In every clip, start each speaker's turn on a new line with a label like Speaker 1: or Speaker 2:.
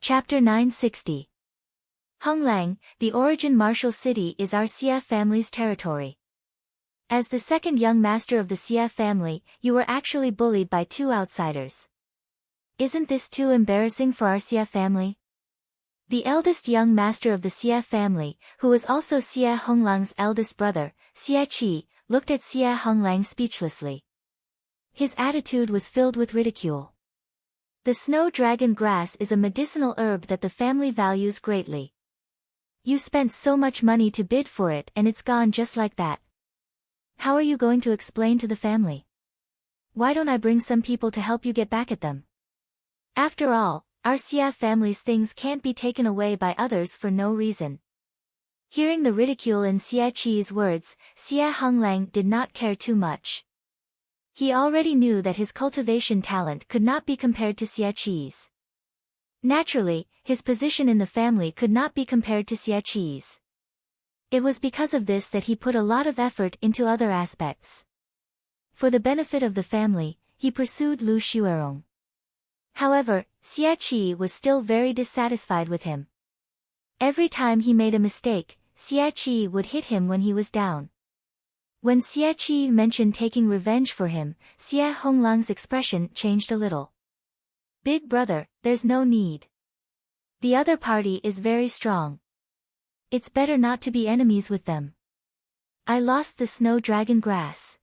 Speaker 1: Chapter 960. Honglang, the origin martial city, is our Xia family's territory. As the second young master of the Xia family, you were actually bullied by two outsiders. Isn't this too embarrassing for our Xia family? The eldest young master of the Xia family, who was also Xia Honglang's eldest brother, Xia Qi, looked at Xia Honglang speechlessly. His attitude was filled with ridicule. The snow dragon grass is a medicinal herb that the family values greatly. You spent so much money to bid for it and it's gone just like that. How are you going to explain to the family? Why don't I bring some people to help you get back at them? After all, our Xia family's things can't be taken away by others for no reason. Hearing the ridicule in Xia Qi's words, Xia Honglang did not care too much. He already knew that his cultivation talent could not be compared to Xia Qi's. Naturally, his position in the family could not be compared to Xia Qi's. It was because of this that he put a lot of effort into other aspects. For the benefit of the family, he pursued Lu Xuerong. However, Xia Qi was still very dissatisfied with him. Every time he made a mistake, Xia Qi would hit him when he was down. When Xia Qi mentioned taking revenge for him, Xia Honglang's expression changed a little. Big brother, there's no need. The other party is very strong. It's better not to be enemies with them. I lost the snow dragon grass.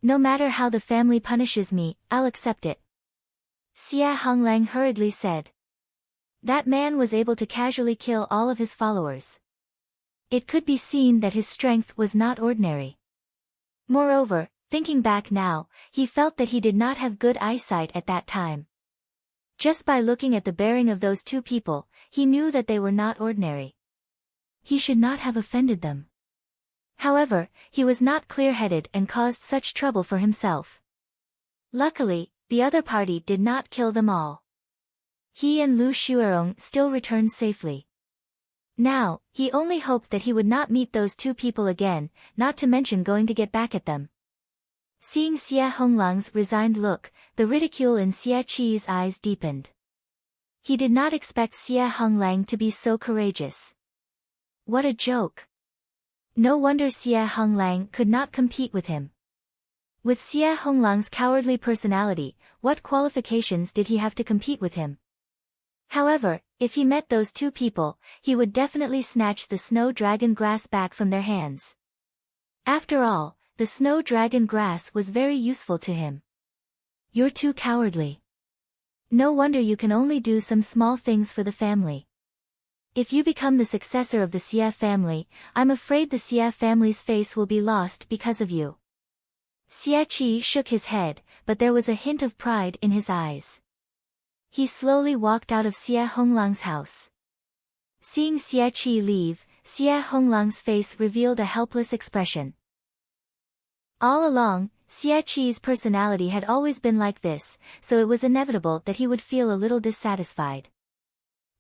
Speaker 1: No matter how the family punishes me, I'll accept it. Xia Honglang hurriedly said. That man was able to casually kill all of his followers. It could be seen that his strength was not ordinary. Moreover, thinking back now, he felt that he did not have good eyesight at that time. Just by looking at the bearing of those two people, he knew that they were not ordinary. He should not have offended them. However, he was not clear-headed and caused such trouble for himself. Luckily, the other party did not kill them all. He and Lu Xuerong still returned safely. Now, he only hoped that he would not meet those two people again, not to mention going to get back at them. Seeing Xia Honglang's resigned look, the ridicule in Xia Qi's eyes deepened. He did not expect Xia Honglang to be so courageous. What a joke! No wonder Xia Honglang could not compete with him. With Xia Honglang's cowardly personality, what qualifications did he have to compete with him? However, if he met those two people, he would definitely snatch the snow dragon grass back from their hands. After all, the snow dragon grass was very useful to him. You're too cowardly. No wonder you can only do some small things for the family. If you become the successor of the Xia family, I'm afraid the Xia family's face will be lost because of you. Xia Qi shook his head, but there was a hint of pride in his eyes. He slowly walked out of Xia Honglang's house. Seeing Xia Qi leave, Xia Honglang's face revealed a helpless expression. All along, Xia Qi's personality had always been like this, so it was inevitable that he would feel a little dissatisfied.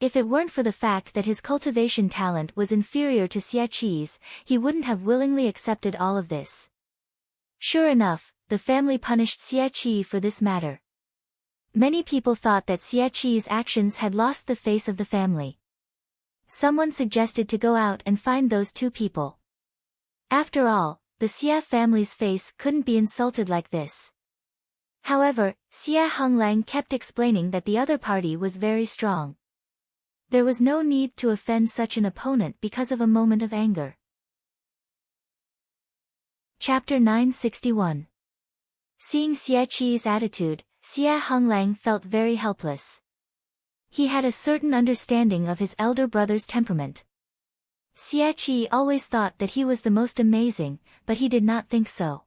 Speaker 1: If it weren't for the fact that his cultivation talent was inferior to Xia Qi's, he wouldn't have willingly accepted all of this. Sure enough, the family punished Xia Qi for this matter. Many people thought that Xia Qi's actions had lost the face of the family. Someone suggested to go out and find those two people. After all, the Xia family's face couldn't be insulted like this. However, Xia Honglang kept explaining that the other party was very strong. There was no need to offend such an opponent because of a moment of anger. Chapter 961. Seeing Xia Qi's attitude, Xia Honglang felt very helpless. He had a certain understanding of his elder brother's temperament. Xia Qi always thought that he was the most amazing, but he did not think so.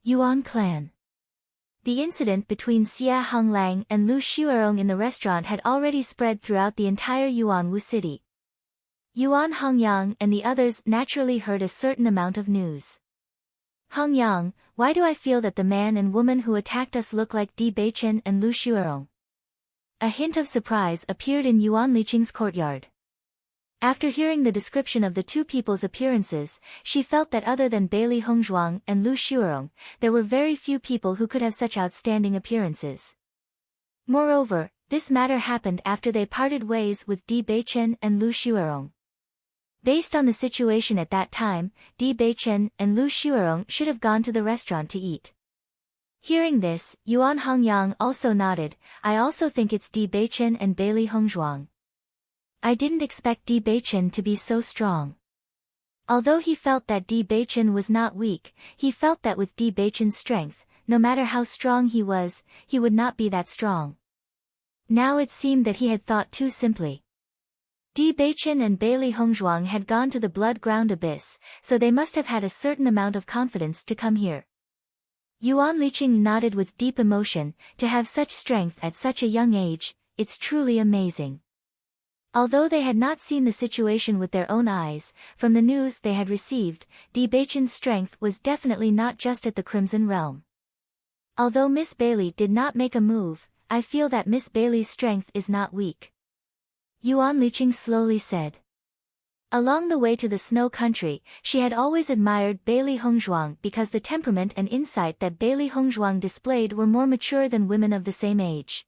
Speaker 1: Yuan clan. The incident between Xia Honglang and Lu Xuerong in the restaurant had already spread throughout the entire Yuanwu city. Yuan Hongyang and the others naturally heard a certain amount of news. Hongyang, why do I feel that the man and woman who attacked us look like Bewitching and Lu Xuerong? A hint of surprise appeared in Yuan Liqing's courtyard. After hearing the description of the two people's appearances, she felt that other than Bailey Hongzhuang and Lu Xuerong, there were very few people who could have such outstanding appearances. Moreover, This matter happened after they parted ways with Di Beichen and Lu Xuerong. Based on the situation at that time, Di Beichen and Lu Xuerong should have gone to the restaurant to eat. Hearing this, Yuan Hongyang also nodded. I also think it's Di Beichen and Bailey Hongzhuang. I didn't expect Di Beichen to be so strong. Although he felt that Di Beichen was not weak, he felt that with Di Beichen's strength, no matter how strong he was, he would not be that strong. Now it seemed that he had thought too simply. Di Beichen and Bailey Hongzhuang had gone to the blood-ground abyss, so they must have had a certain amount of confidence to come here. Yuan Liqing nodded with deep emotion. To have such strength at such a young age, it's truly amazing. Although they had not seen the situation with their own eyes, from the news they had received, Di Beichen's strength was definitely not just at the Crimson Realm. Although Miss Bailey did not make a move, I feel that Miss Bailey's strength is not weak. Yuan Liqing slowly said. Along the way to the snow country, she had always admired Bailey Hongzhuang because the temperament and insight that Bailey Hongzhuang displayed were more mature than women of the same age.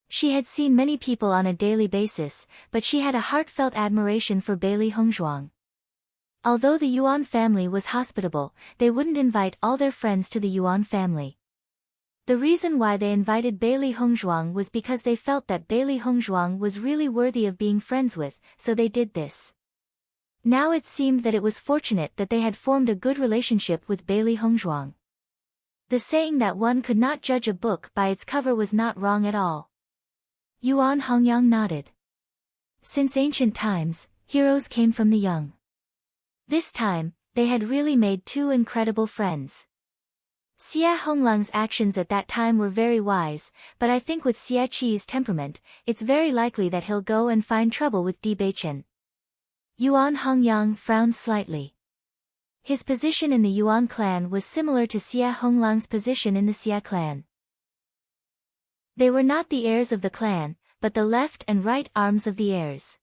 Speaker 1: She had seen many people on a daily basis, but she had a heartfelt admiration for Bailey Hongzhuang. Although the Yuan family was hospitable, they wouldn't invite all their friends to the Yuan family. The reason why they invited Bailey Hongzhuang was because they felt that Bailey Hongzhuang was really worthy of being friends with, so they did this. Now it seemed that it was fortunate that they had formed a good relationship with Bailey Hongzhuang. The saying that one could not judge a book by its cover was not wrong at all. Yuan Hongyang nodded. Since ancient times, heroes came from the young. This time, they had really made two incredible friends. Xie Honglang's actions at that time were very wise, but I think with Xie Qi's temperament, it's very likely that he'll go and find trouble with Di Beichen. Yuan Hongyang frowned slightly. His position in the Yuan clan was similar to Xie Honglang's position in the Xie clan. They were not the heirs of the clan, but the left and right arms of the heirs.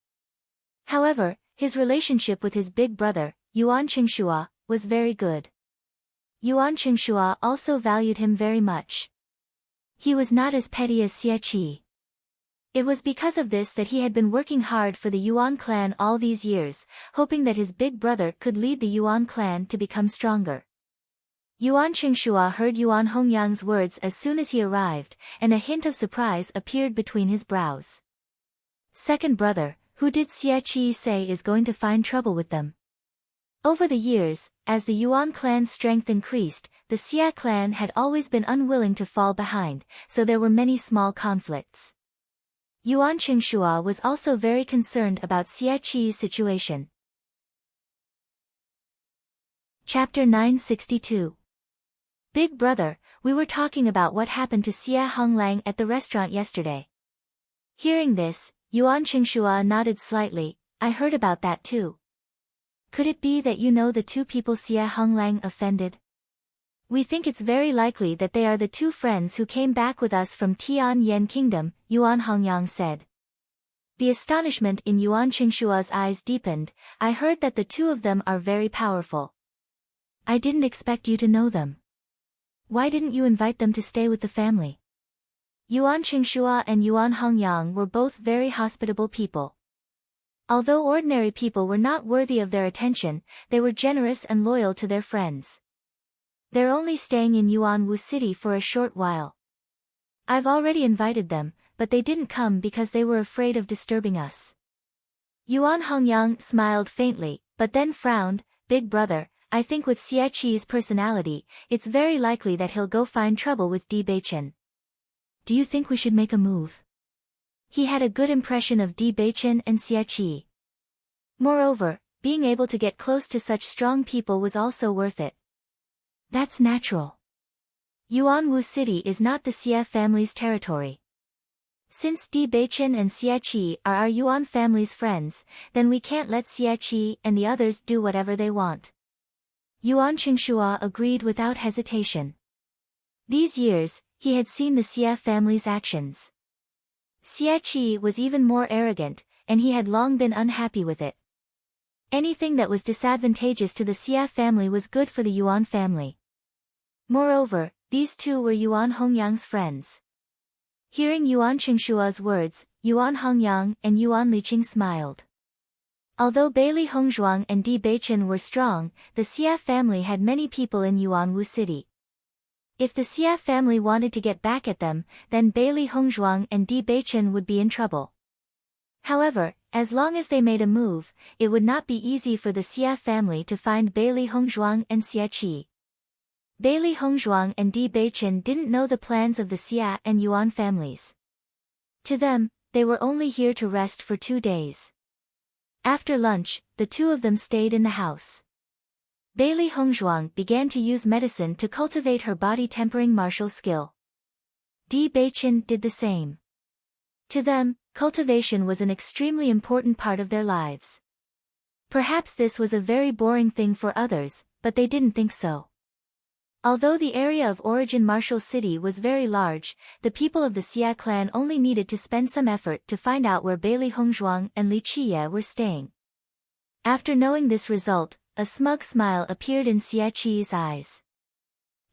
Speaker 1: However, his relationship with his big brother, Yuan Qingxua, was very good. Yuan Qingxua also valued him very much. He was not as petty as Xie Qi. It was because of this that he had been working hard for the Yuan clan all these years, hoping that his big brother could lead the Yuan clan to become stronger. Yuan Qingxua heard Yuan Hongyang's words as soon as he arrived, and a hint of surprise appeared between his brows. Second brother, who did Xie Qi say is going to find trouble with them? Over the years, as the Yuan clan's strength increased, the Xie clan had always been unwilling to fall behind, so there were many small conflicts. Yuan Qingxua was also very concerned about Xie Qi's situation. Chapter 962. Big brother, we were talking about what happened to Xie Honglang at the restaurant yesterday. Hearing this, Yuan Qingxua nodded slightly. I heard about that too. Could it be that you know the two people Xie Honglang offended? We think it's very likely that they are the two friends who came back with us from Tian Yen Kingdom, Yuan Hongyang said. The astonishment in Yuan Qingxua's eyes deepened. I heard that the two of them are very powerful. I didn't expect you to know them. Why didn't you invite them to stay with the family? Yuan Qingxua and Yuan Hongyang were both very hospitable people. Although ordinary people were not worthy of their attention, they were generous and loyal to their friends. They're only staying in Yuanwu City for a short while. I've already invited them, but they didn't come because they were afraid of disturbing us. Yuan Hongyang smiled faintly, but then frowned. Big brother, I think with Xie Qi's personality, it's very likely that he'll go find trouble with Di Beichen. Do you think we should make a move? He had a good impression of Di Beichen and Xie Qi. Moreover, being able to get close to such strong people was also worth it. That's natural. Yuanwu City is not the Xie family's territory. Since Di Beichen and Xie Qi are our Yuan family's friends, then we can't let Xie Qi and the others do whatever they want. Yuan Qingxua agreed without hesitation. These years, he had seen the Xie family's actions. Xie Qi was even more arrogant, and he had long been unhappy with it. Anything that was disadvantageous to the Xie family was good for the Yuan family. Moreover, these two were Yuan Hongyang's friends. Hearing Yuan Qingshua's words, Yuan Hongyang and Yuan Liqing smiled. Although Bailey Hongzhuang and Di Beichen were strong, the Xia family had many people in Yuanwu City. If the Xia family wanted to get back at them, then Bailey Hongzhuang and Di Beichen would be in trouble. However, as long as they made a move, it would not be easy for the Xia family to find Bailey Hongzhuang and Xia Qi. Bailey Hongzhuang and Di Beichen didn't know the plans of the Xia and Yuan families. To them, they were only here to rest for 2 days. After lunch, the two of them stayed in the house. Bailey Hongzhuang began to use medicine to cultivate her body-tempering martial skill. Di Beichen did the same. To them, cultivation was an extremely important part of their lives. Perhaps this was a very boring thing for others, but they didn't think so. Although the area of origin Martial City was very large, the people of the Xia clan only needed to spend some effort to find out where Bailey Hongzhuang and Li Qiye were staying. After knowing this result, a smug smile appeared in Xia Qi's eyes.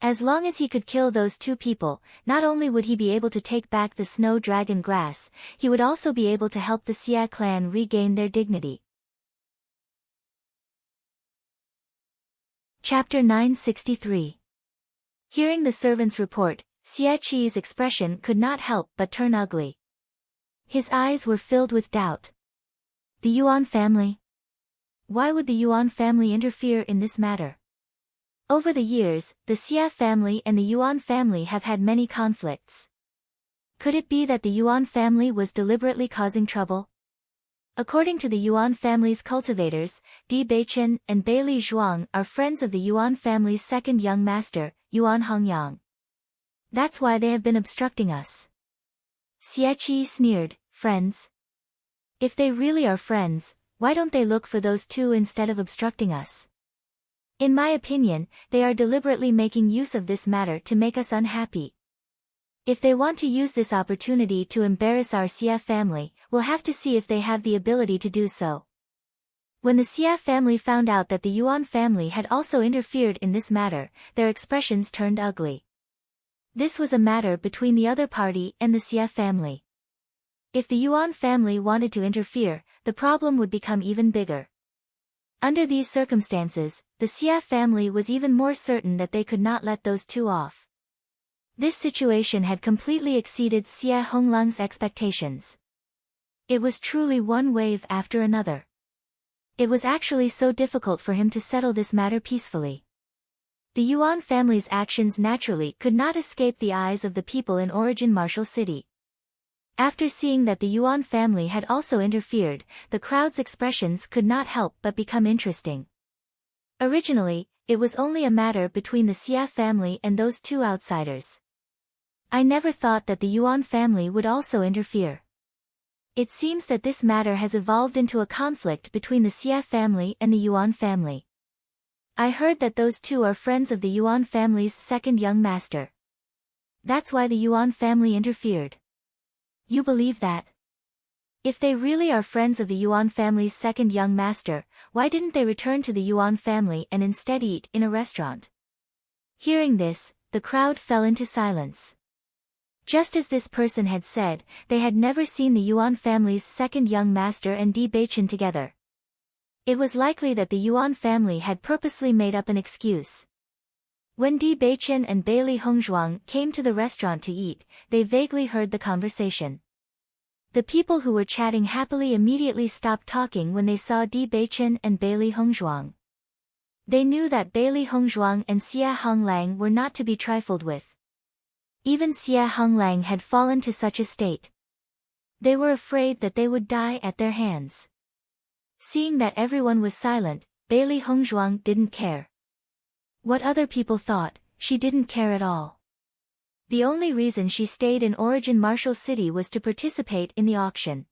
Speaker 1: As long as he could kill those two people, not only would he be able to take back the snow dragon grass, he would also be able to help the Xia clan regain their dignity. Chapter 963. Hearing the servant's report, Xia Qi's expression could not help but turn ugly. His eyes were filled with doubt. The Yuan family? Why would the Yuan family interfere in this matter? Over the years, the Xia family and the Yuan family have had many conflicts. Could it be that the Yuan family was deliberately causing trouble? According to the Yuan family's cultivators, Di Beichen and Bailey Zhuang are friends of the Yuan family's second young master, Yuan Hongyang. That's why they have been obstructing us. Xia Qi sneered, friends? If they really are friends, why don't they look for those two instead of obstructing us? In my opinion, they are deliberately making use of this matter to make us unhappy. If they want to use this opportunity to embarrass our Xia family, we'll have to see if they have the ability to do so. When the Xia family found out that the Yuan family had also interfered in this matter, their expressions turned ugly. This was a matter between the other party and the Xia family. If the Yuan family wanted to interfere, the problem would become even bigger. Under these circumstances, the Xia family was even more certain that they could not let those two off. This situation had completely exceeded Xia Honglang's expectations. It was truly one wave after another. It was actually so difficult for him to settle this matter peacefully. The Yuan family's actions naturally could not escape the eyes of the people in origin Martial City. After seeing that the Yuan family had also interfered, the crowd's expressions could not help but become interesting. Originally, it was only a matter between the Xia family and those two outsiders. I never thought that the Yuan family would also interfere. It seems that this matter has evolved into a conflict between the Xia family and the Yuan family. I heard that those two are friends of the Yuan family's second young master. That's why the Yuan family interfered. You believe that? If they really are friends of the Yuan family's second young master, why didn't they return to the Yuan family and instead eat in a restaurant? Hearing this, the crowd fell into silence. Just as this person had said, they had never seen the Yuan family's second young master and Di Beichen together. It was likely that the Yuan family had purposely made up an excuse. When Di Beichen and Bailey Hongzhuang came to the restaurant to eat, they vaguely heard the conversation. The people who were chatting happily immediately stopped talking when they saw Di Beichen and Bailey Hongzhuang. They knew that Bailey Hongzhuang and Xia Honglang were not to be trifled with. Even Xia Honglang had fallen to such a state. They were afraid that they would die at their hands. Seeing that everyone was silent, Bailey Hongzhuang didn't care. What other people thought, she didn't care at all. The only reason she stayed in origin Martial City was to participate in the auction.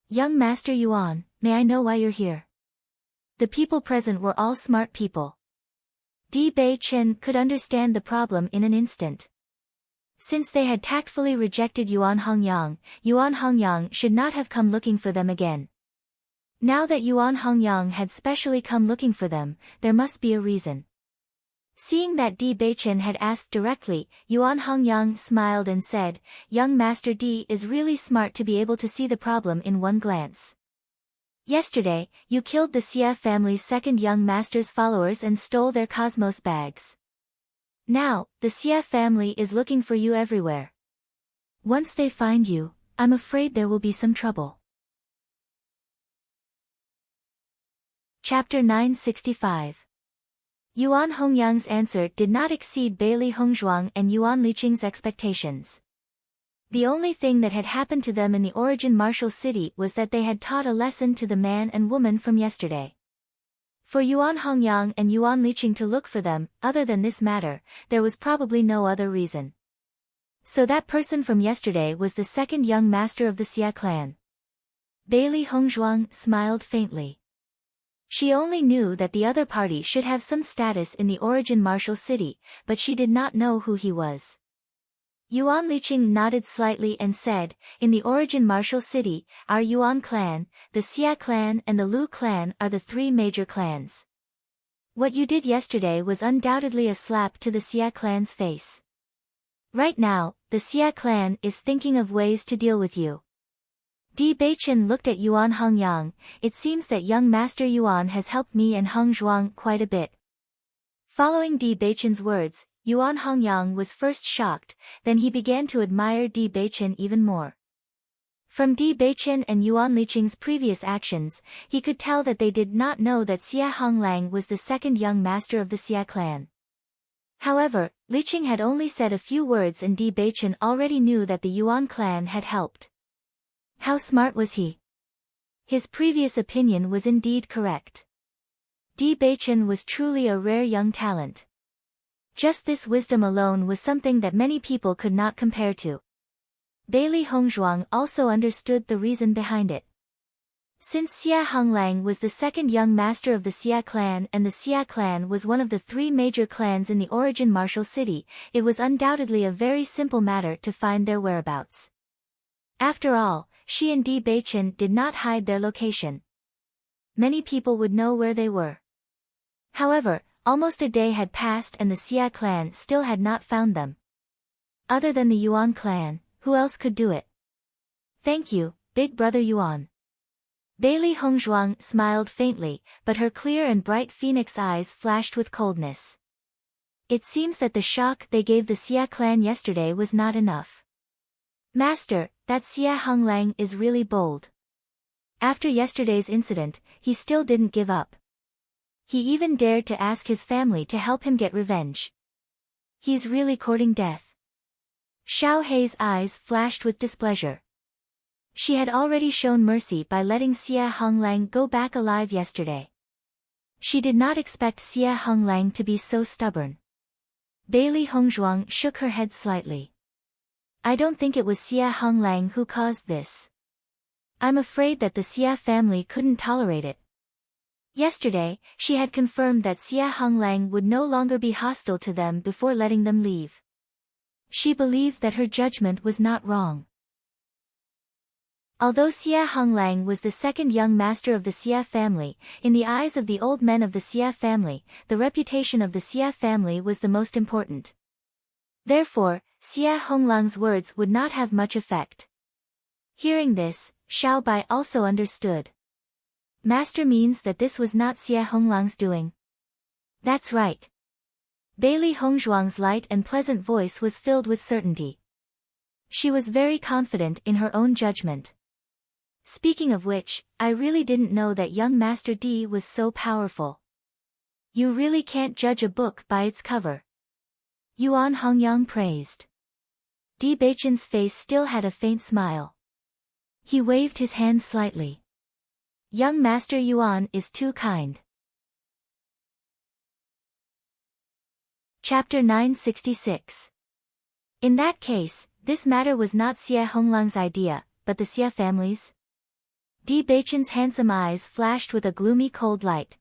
Speaker 1: Young Master Yuan, may I know why you're here? The people present were all smart people. Di Beichen could understand the problem in an instant. Since they had tactfully rejected Yuan Hongyang should not have come looking for them again. Now that Yuan Hongyang had specially come looking for them, there must be a reason. Seeing that Di Beichen had asked directly, Yuan Hongyang smiled and said, "Young Master Di is really smart to be able to see the problem in one glance. Yesterday, you killed the Xia family's second young master's followers and stole their cosmos bags. Now, the Xia family is looking for you everywhere. Once they find you, I'm afraid there will be some trouble." Chapter 965. Yuan Hongyang's answer did not exceed Bailey Hongzhuang and Yuan Liqing's expectations. The only thing that had happened to them in the origin martial city was that they had taught a lesson to the man and woman from yesterday. For Yuan Hongyang and Yuan Liqing to look for them, other than this matter, there was probably no other reason. So that person from yesterday was the second young master of the Xia clan. Bailey Hongzhuang smiled faintly. She only knew that the other party should have some status in the origin martial city, but she did not know who he was. Yuan Liqing nodded slightly and said, "In the origin martial city, our Yuan clan, the Xia clan and the Lu clan are the three major clans. What you did yesterday was undoubtedly a slap to the Xia clan's face. Right now, the Xia clan is thinking of ways to deal with you." Di Beichen looked at Yuan Hongyang. "It seems that young Master Yuan has helped me and Hong Zhuang quite a bit." Following Di Beichen's words, Yuan Hongyang was first shocked, then he began to admire Di Beichen even more. From Di Beichen and Yuan Liqing's previous actions, he could tell that they did not know that Xia Honglang was the second young master of the Xia clan. However, Liqing had only said a few words and Di Beichen already knew that the Yuan clan had helped. How smart was he? His previous opinion was indeed correct. Di Beichen was truly a rare young talent. Just this wisdom alone was something that many people could not compare to. Bailey Hongzhuang also understood the reason behind it. Since Xia Honglang was the second young master of the Xia clan and the Xia clan was one of the three major clans in the origin martial city, it was undoubtedly a very simple matter to find their whereabouts. After all, she and Di Beichen did not hide their location. Many people would know where they were. However, almost a day had passed and the Xia clan still had not found them. Other than the Yuan clan, who else could do it? "Thank you, big brother Yuan." Bailey Hongzhuang smiled faintly, but her clear and bright phoenix eyes flashed with coldness. It seems that the shock they gave the Xia clan yesterday was not enough. "Master, that Xia Honglang is really bold." After yesterday's incident, he still didn't give up. He even dared to ask his family to help him get revenge. He's really courting death. Xiao Hei's eyes flashed with displeasure. She had already shown mercy by letting Xia Honglang go back alive yesterday. She did not expect Xia Honglang to be so stubborn. Bailey Hongzhuang shook her head slightly. "I don't think it was Xia Honglang who caused this. I'm afraid that the Xia family couldn't tolerate it. Yesterday, she had confirmed that Xia Honglang would no longer be hostile to them before letting them leave. She believed that her judgment was not wrong." Although Xia Honglang was the second young master of the Xia family, in the eyes of the old men of the Xia family, the reputation of the Xia family was the most important. Therefore, Xia Honglang's words would not have much effect. Hearing this, Xiao Bai also understood. Master means that this was not Xia Honglang's doing. That's right. Bailey Hongzhuang's light and pleasant voice was filled with certainty. She was very confident in her own judgment. Speaking of which, I really didn't know that young Master Di was so powerful. You really can't judge a book by its cover. Yuan Hongyang praised. Di Beichen's face still had a faint smile. He waved his hand slightly. Young Master Yuan is too kind. Chapter 966. In that case, this matter was not Xia Honglang's idea, but the Xia family's. Di Beichen's handsome eyes flashed with a gloomy cold light.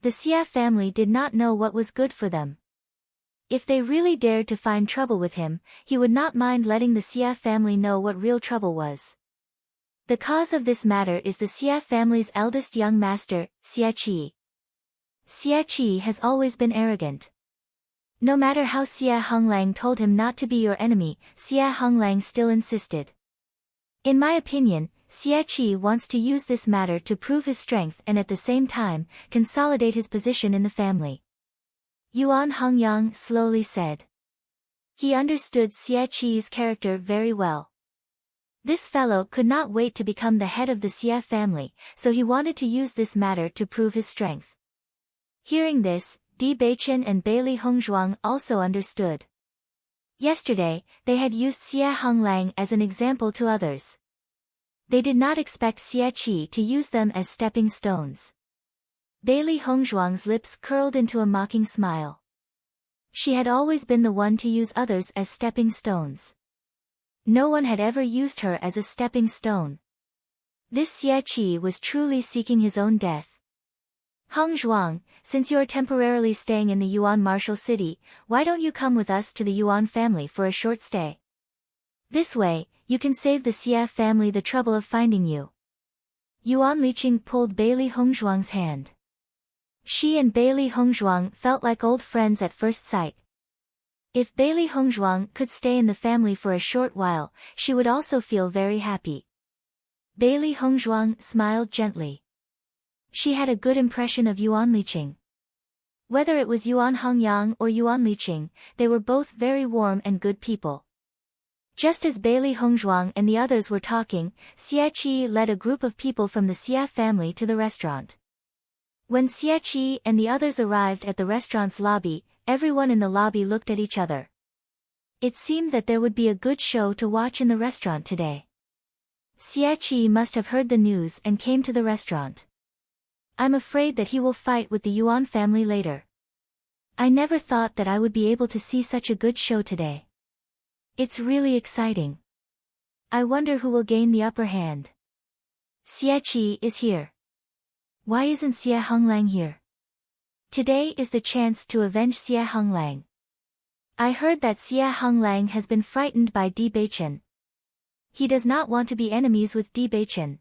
Speaker 1: The Xia family did not know what was good for them. If they really dared to find trouble with him, he would not mind letting the Xia family know what real trouble was. The cause of this matter is the Xia family's eldest young master, Xia Qi. Xia Qi has always been arrogant. No matter how Xie Honglang told him not to be your enemy, Xie Honglang still insisted. In my opinion, Xie Qi wants to use this matter to prove his strength and at the same time, consolidate his position in the family. Yuan Hongyang slowly said. He understood Xie Qi's character very well. This fellow could not wait to become the head of the Xie family, so he wanted to use this matter to prove his strength. Hearing this, Di Beichen and Bailey Hongzhuang also understood. Yesterday, they had used Xie Honglang as an example to others. They did not expect Xie Qi to use them as stepping stones. Bailey Hongzhuang's lips curled into a mocking smile. She had always been the one to use others as stepping stones. No one had ever used her as a stepping stone. This Xie Qi was truly seeking his own death. Hongzhuang, since you are temporarily staying in the Yuan Martial City, why don't you come with us to the Yuan family for a short stay? This way, you can save the Xie family the trouble of finding you. Yuan Liqing pulled Bailey Hongzhuang's hand. She and Bailey Hongzhuang felt like old friends at first sight. If Bailey Hongzhuang could stay in the family for a short while, she would also feel very happy. Bailey Hongzhuang smiled gently. She had a good impression of Yuan Liqing. Whether it was Yuan Hongyang or Yuan Liqing, they were both very warm and good people. Just as Bailey Hongzhuang and the others were talking, Xie Qi led a group of people from the Xie family to the restaurant. When Xie Qi and the others arrived at the restaurant's lobby, everyone in the lobby looked at each other. It seemed that there would be a good show to watch in the restaurant today. Xie Qi must have heard the news and came to the restaurant. I'm afraid that he will fight with the Yuan family later. I never thought that I would be able to see such a good show today. It's really exciting. I wonder who will gain the upper hand. Xie Qi is here. Why isn't Xie Honglang here? Today is the chance to avenge Xie Honglang. I heard that Xie Honglang has been frightened by Di Beichen. He does not want to be enemies with Di Beichen.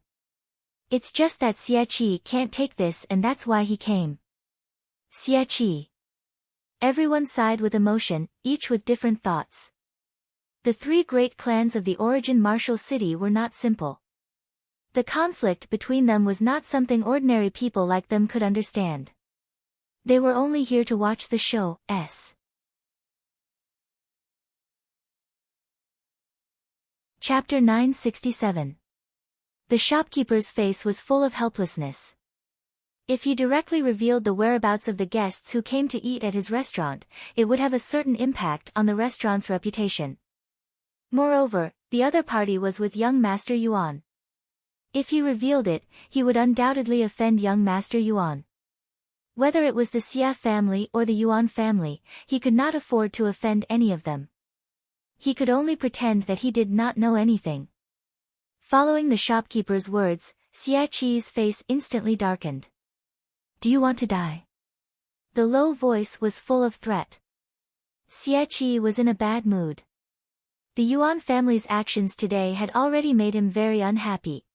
Speaker 1: It's just that Xie Qi can't take this and that's why he came. Xie Qi. Everyone sighed with emotion, each with different thoughts. The three great clans of the Origin Martial City were not simple. The conflict between them was not something ordinary people like them could understand. They were only here to watch the show. Chapter 967. The shopkeeper's face was full of helplessness. If he directly revealed the whereabouts of the guests who came to eat at his restaurant, it would have a certain impact on the restaurant's reputation. Moreover, the other party was with young Master Yuan. If he revealed it, he would undoubtedly offend young Master Yuan. Whether it was the Xie family or the Yuan family, he could not afford to offend any of them. He could only pretend that he did not know anything. Following the shopkeeper's words, Xie Qi's face instantly darkened. Do you want to die? The low voice was full of threat. Xie Qi was in a bad mood. The Yuan family's actions today had already made him very unhappy.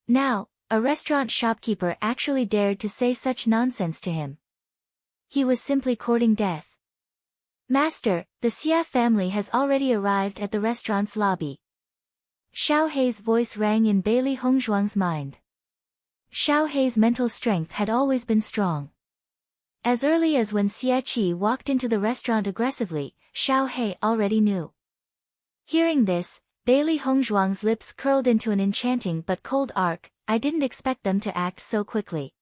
Speaker 1: Now, a restaurant shopkeeper actually dared to say such nonsense to him. He was simply courting death. Master, the Xie family has already arrived at the restaurant's lobby. Xiao Hei's voice rang in Bailey Hongzhuang's mind. Xiao Hei's mental strength had always been strong. As early as when Xie Qi walked into the restaurant aggressively, Xiao Hei already knew. Hearing this, Bailey Hongzhuang's lips curled into an enchanting but cold arc. I didn't expect them to act so quickly.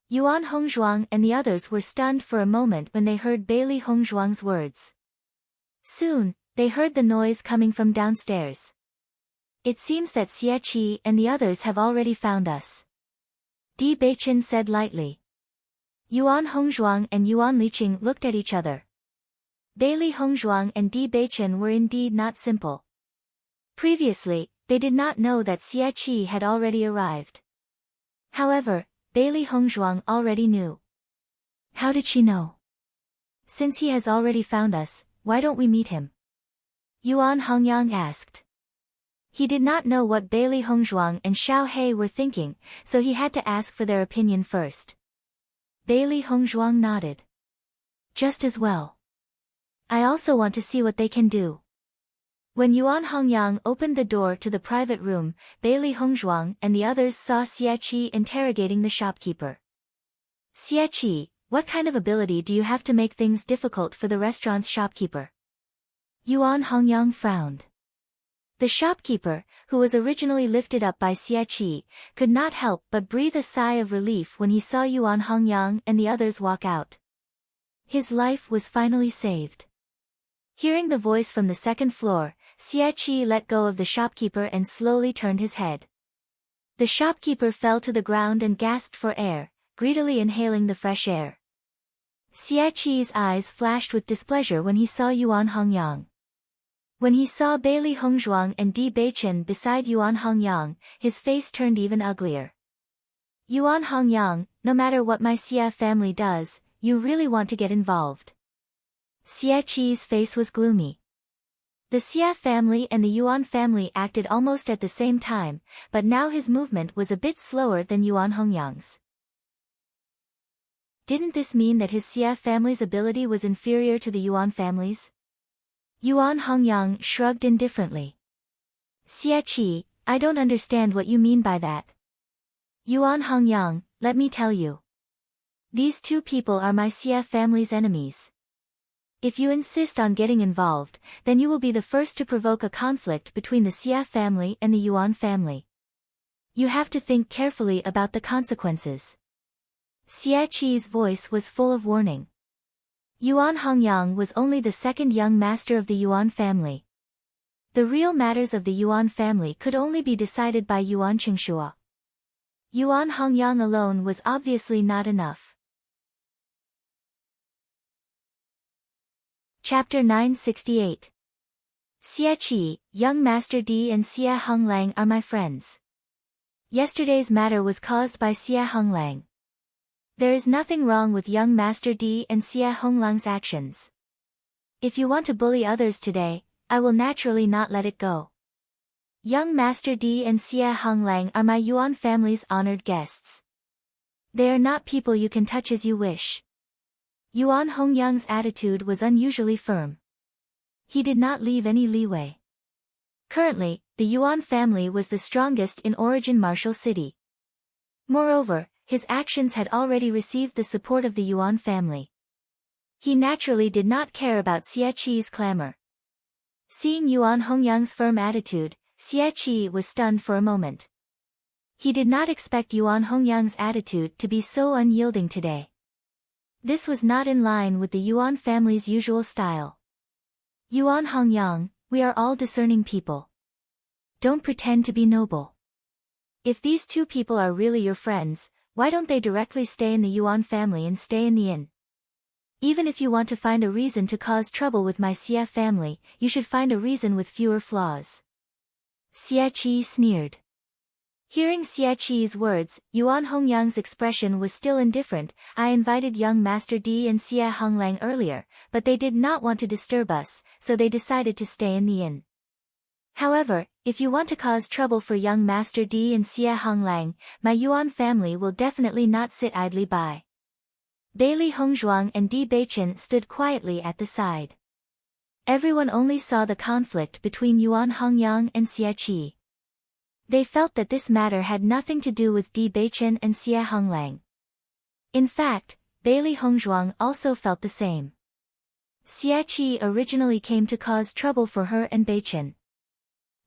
Speaker 1: Yuan Hongzhuang and the others were stunned for a moment when they heard Bailey Hongzhuang's words. Soon, they heard the noise coming from downstairs. It seems that Xie Qi and the others have already found us. Di Beichen said lightly. Yuan Hongzhuang and Yuan Liqing looked at each other. Bailey Hongzhuang and Di Beichen were indeed not simple. Previously, they did not know that Xie Qi had already arrived. However, Bailey Hongzhuang already knew. How did she know? Since he has already found us, why don't we meet him? Yuan Hongyang asked. He did not know what Bailey Hongzhuang and Xiao Hei were thinking, so he had to ask for their opinion first. Bailey Hongzhuang nodded. Just as well. I also want to see what they can do. When Yuan Hongyang opened the door to the private room, Bailey Hongzhuang and the others saw Xie interrogating the shopkeeper. Xie, what kind of ability do you have to make things difficult for the restaurant's shopkeeper? Yuan Hongyang frowned. The shopkeeper, who was originally lifted up by Xie, could not help but breathe a sigh of relief when he saw Yuan Hongyang and the others walk out. His life was finally saved. Hearing the voice from the second floor, Xie let go of the shopkeeper and slowly turned his head. The shopkeeper fell to the ground and gasped for air, greedily inhaling the fresh air. Xie's eyes flashed with displeasure when he saw Yuan Hongyang. When he saw Bailey Hongzhuang and Di Beichen beside Yuan Hongyang, his face turned even uglier. Yuan Hongyang, no matter what my Xie family does, you really want to get involved. Xie's face was gloomy. The Xie family and the Yuan family acted almost at the same time, but now his movement was a bit slower than Yuan Hongyang's. Didn't this mean that his Xie family's ability was inferior to the Yuan family's? Yuan Hongyang shrugged indifferently. Xie, I don't understand what you mean by that. Yuan Hongyang, let me tell you. These two people are my Xie family's enemies. If you insist on getting involved, then you will be the first to provoke a conflict between the Xie family and the Yuan family. You have to think carefully about the consequences. Xie's voice was full of warning. Yuan Hongyang was only the second young master of the Yuan family. The real matters of the Yuan family could only be decided by Yuan Qingxue. Yuan Hongyang alone was obviously not enough. Chapter 968. Xie, young Master Di and Xie Honglang are my friends. Yesterday's matter was caused by Xie Honglang. There is nothing wrong with young Master Di and Xie Honglang's actions. If you want to bully others today, I will naturally not let it go. Young Master Di and Xie Honglang are my Yuan family's honored guests. They are not people you can touch as you wish. Yuan Hongyang's attitude was unusually firm. He did not leave any leeway. Currently, the Yuan family was the strongest in Origin Martial City. Moreover, his actions had already received the support of the Yuan family. He naturally did not care about Xie's clamor. Seeing Yuan Hongyang's firm attitude, Xie was stunned for a moment. He did not expect Yuan Hongyang's attitude to be so unyielding today. This was not in line with the Yuan family's usual style. Yuan Hongyang, we are all discerning people. Don't pretend to be noble. If these two people are really your friends, why don't they directly stay in the Yuan family and stay in the inn? Even if you want to find a reason to cause trouble with my Xie family, you should find a reason with fewer flaws. Xie sneered. Hearing Xie's words, Yuan Hongyang's expression was still indifferent. I invited young Master Di and Xie Honglang earlier, but they did not want to disturb us, so they decided to stay in the inn. However, if you want to cause trouble for young Master Di and Xie Honglang, my Yuan family will definitely not sit idly by. Bailey Hongzhuang and Di Beichen stood quietly at the side. Everyone only saw the conflict between Yuan Hongyang and Xie. They felt that this matter had nothing to do with Di Beichen and Xie Honglang. In fact, Bailey Hongzhuang also felt the same. Xie originally came to cause trouble for her and Beichen.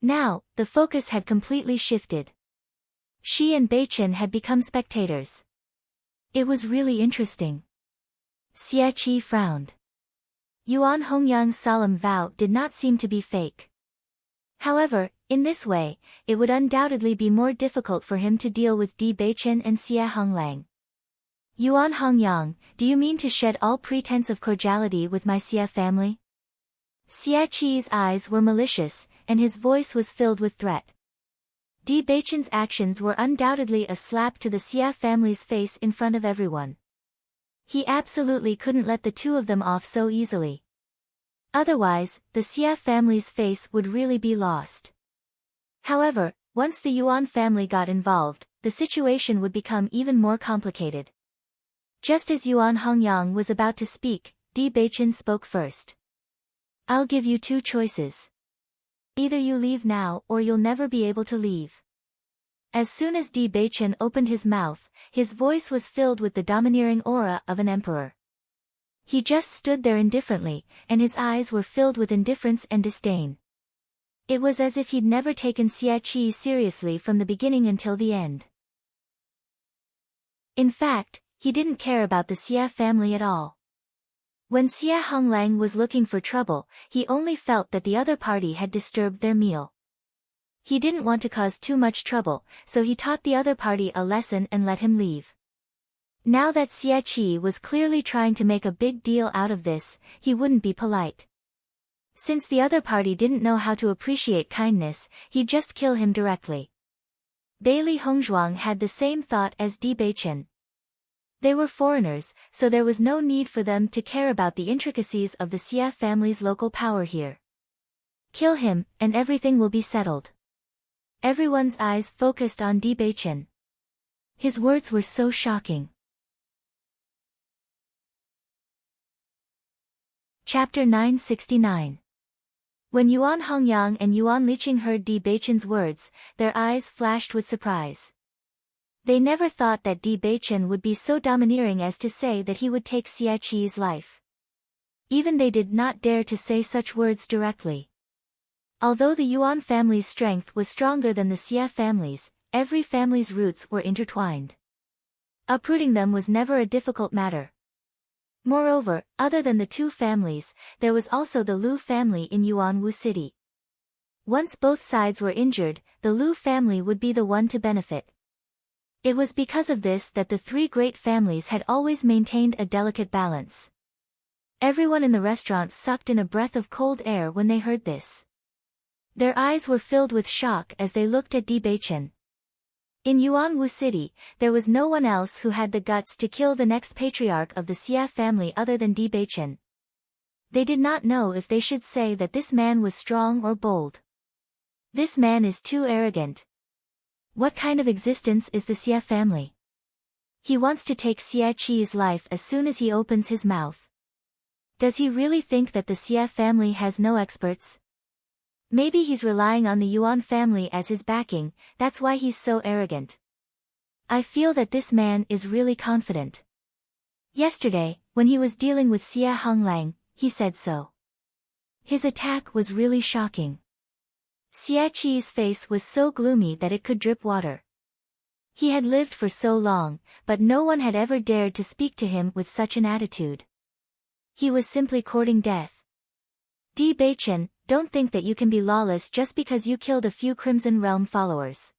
Speaker 1: Now, the focus had completely shifted. She and Beichen had become spectators. It was really interesting. Xie frowned. Yuan Hongyang's solemn vow did not seem to be fake. However, in this way, it would undoubtedly be more difficult for him to deal with Di Beichen and Xie Honglang. Yuan Hongyang, do you mean to shed all pretense of cordiality with my Xie family? Xie's eyes were malicious, and his voice was filled with threat. Di Beichen's actions were undoubtedly a slap to the Xie family's face in front of everyone. He absolutely couldn't let the two of them off so easily. Otherwise, the Xie family's face would really be lost. However, once the Yuan family got involved, the situation would become even more complicated. Just as Yuan Hongyang was about to speak, Di Beichen spoke first. I'll give you two choices. Either you leave now or you'll never be able to leave. As soon as Bewitching opened his mouth, his voice was filled with the domineering aura of an emperor. He just stood there indifferently, and his eyes were filled with indifference and disdain. It was as if he'd never taken Xie Qi seriously from the beginning until the end. In fact, he didn't care about the Xie family at all. When Xie Honglang was looking for trouble, he only felt that the other party had disturbed their meal. He didn't want to cause too much trouble, so he taught the other party a lesson and let him leave. Now that Xie Qi was clearly trying to make a big deal out of this, he wouldn't be polite. Since the other party didn't know how to appreciate kindness, he'd just kill him directly. Bailey Hongzhuang had the same thought as Bewitching. They were foreigners, so there was no need for them to care about the intricacies of the Xie family's local power here. Kill him, and everything will be settled. Everyone's eyes focused on Bewitching. His words were so shocking. Chapter 969. When Yuan Hongyang and Yuan Liqing heard Bewitching's words, their eyes flashed with surprise. They never thought that Bewitching would be so domineering as to say that he would take Xie Qi's life. Even they did not dare to say such words directly. Although the Yuan family's strength was stronger than the Xie family's, every family's roots were intertwined. Uprooting them was never a difficult matter. Moreover, other than the two families, there was also the Lu family in Yuanwu City. Once both sides were injured, the Lu family would be the one to benefit. It was because of this that the three great families had always maintained a delicate balance. Everyone in the restaurant sucked in a breath of cold air when they heard this. Their eyes were filled with shock as they looked at Bewitching. In Yuanwu City, there was no one else who had the guts to kill the next patriarch of the Xie family other than Bewitching. They did not know if they should say that this man was strong or bold. This man is too arrogant. What kind of existence is the Xie family? He wants to take Xie Qi's life as soon as he opens his mouth. Does he really think that the Xie family has no experts? Maybe he's relying on the Yuan family as his backing, that's why he's so arrogant. I feel that this man is really confident. Yesterday, when he was dealing with Xie Honglang, he said so. His attack was really shocking. Xie Qi's face was so gloomy that it could drip water. He had lived for so long, but no one had ever dared to speak to him with such an attitude. He was simply courting death. Bewitching, don't think that you can be lawless just because you killed a few Crimson Realm followers.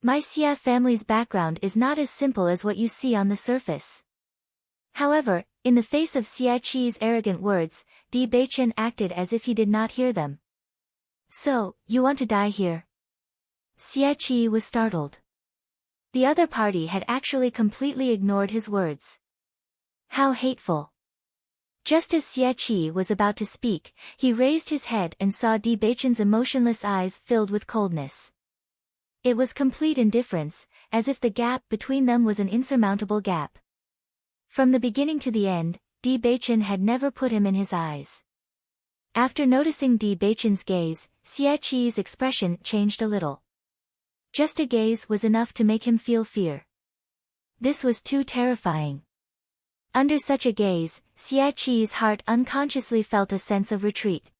Speaker 1: My Xie family's background is not as simple as what you see on the surface. However, in the face of Xie Qi's arrogant words, Bewitching acted as if he did not hear them. So, you want to die here? Xie Qi was startled. The other party had actually completely ignored his words. How hateful. Just as Xie Qi was about to speak, he raised his head and saw Bewitching's emotionless eyes filled with coldness. It was complete indifference, as if the gap between them was an insurmountable gap. From the beginning to the end, Bewitching had never put him in his eyes. After noticing Bewitching's gaze, Xie Qi's expression changed a little. Just a gaze was enough to make him feel fear. This was too terrifying. Under such a gaze, Xie Qi's heart unconsciously felt a sense of retreat.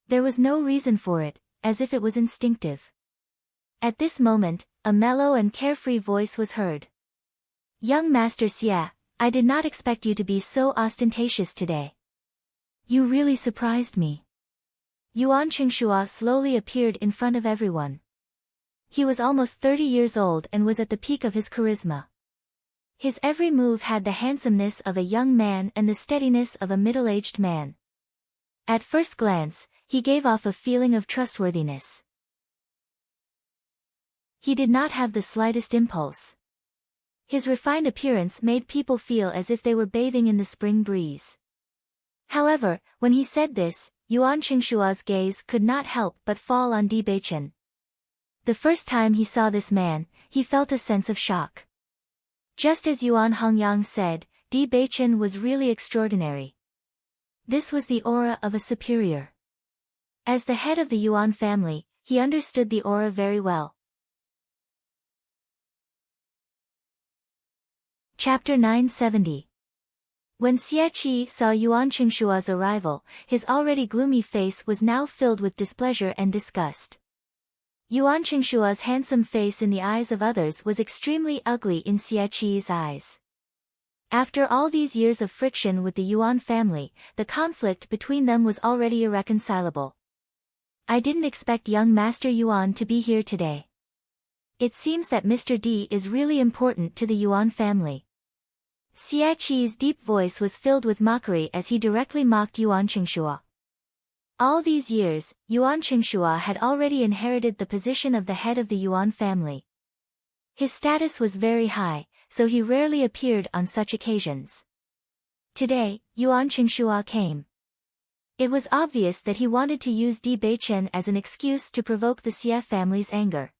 Speaker 1: There was no reason for it, as if it was instinctive. At this moment, a mellow and carefree voice was heard. Young Master Xie, I did not expect you to be so ostentatious today. You really surprised me. Yuan Qingshua slowly appeared in front of everyone. He was almost 30 years old and was at the peak of his charisma. His every move had the handsomeness of a young man and the steadiness of a middle-aged man. At first glance, he gave off a feeling of trustworthiness. He did not have the slightest impulse. His refined appearance made people feel as if they were bathing in the spring breeze. However, when he said this, Yuan Qingshua's gaze could not help but fall on Bewitching. The first time he saw this man, he felt a sense of shock. Just as Yuan Hongyang said, Bewitching was really extraordinary. This was the aura of a superior. As the head of the Yuan family, he understood the aura very well. Chapter 970. When Xie Qi saw Yuan Qingshua's arrival, his already gloomy face was now filled with displeasure and disgust. Yuan Qingshua's handsome face in the eyes of others was extremely ugly in Xie Qi's eyes. After all these years of friction with the Yuan family, the conflict between them was already irreconcilable. I didn't expect young Master Yuan to be here today. It seems that Mr. D is really important to the Yuan family. Xie Qi's deep voice was filled with mockery as he directly mocked Yuan Qingshua. All these years, Yuan Qingshua had already inherited the position of the head of the Yuan family. His status was very high, so he rarely appeared on such occasions. Today, Yuan Qingshua came. It was obvious that he wanted to use Bewitching as an excuse to provoke the Xie family's anger.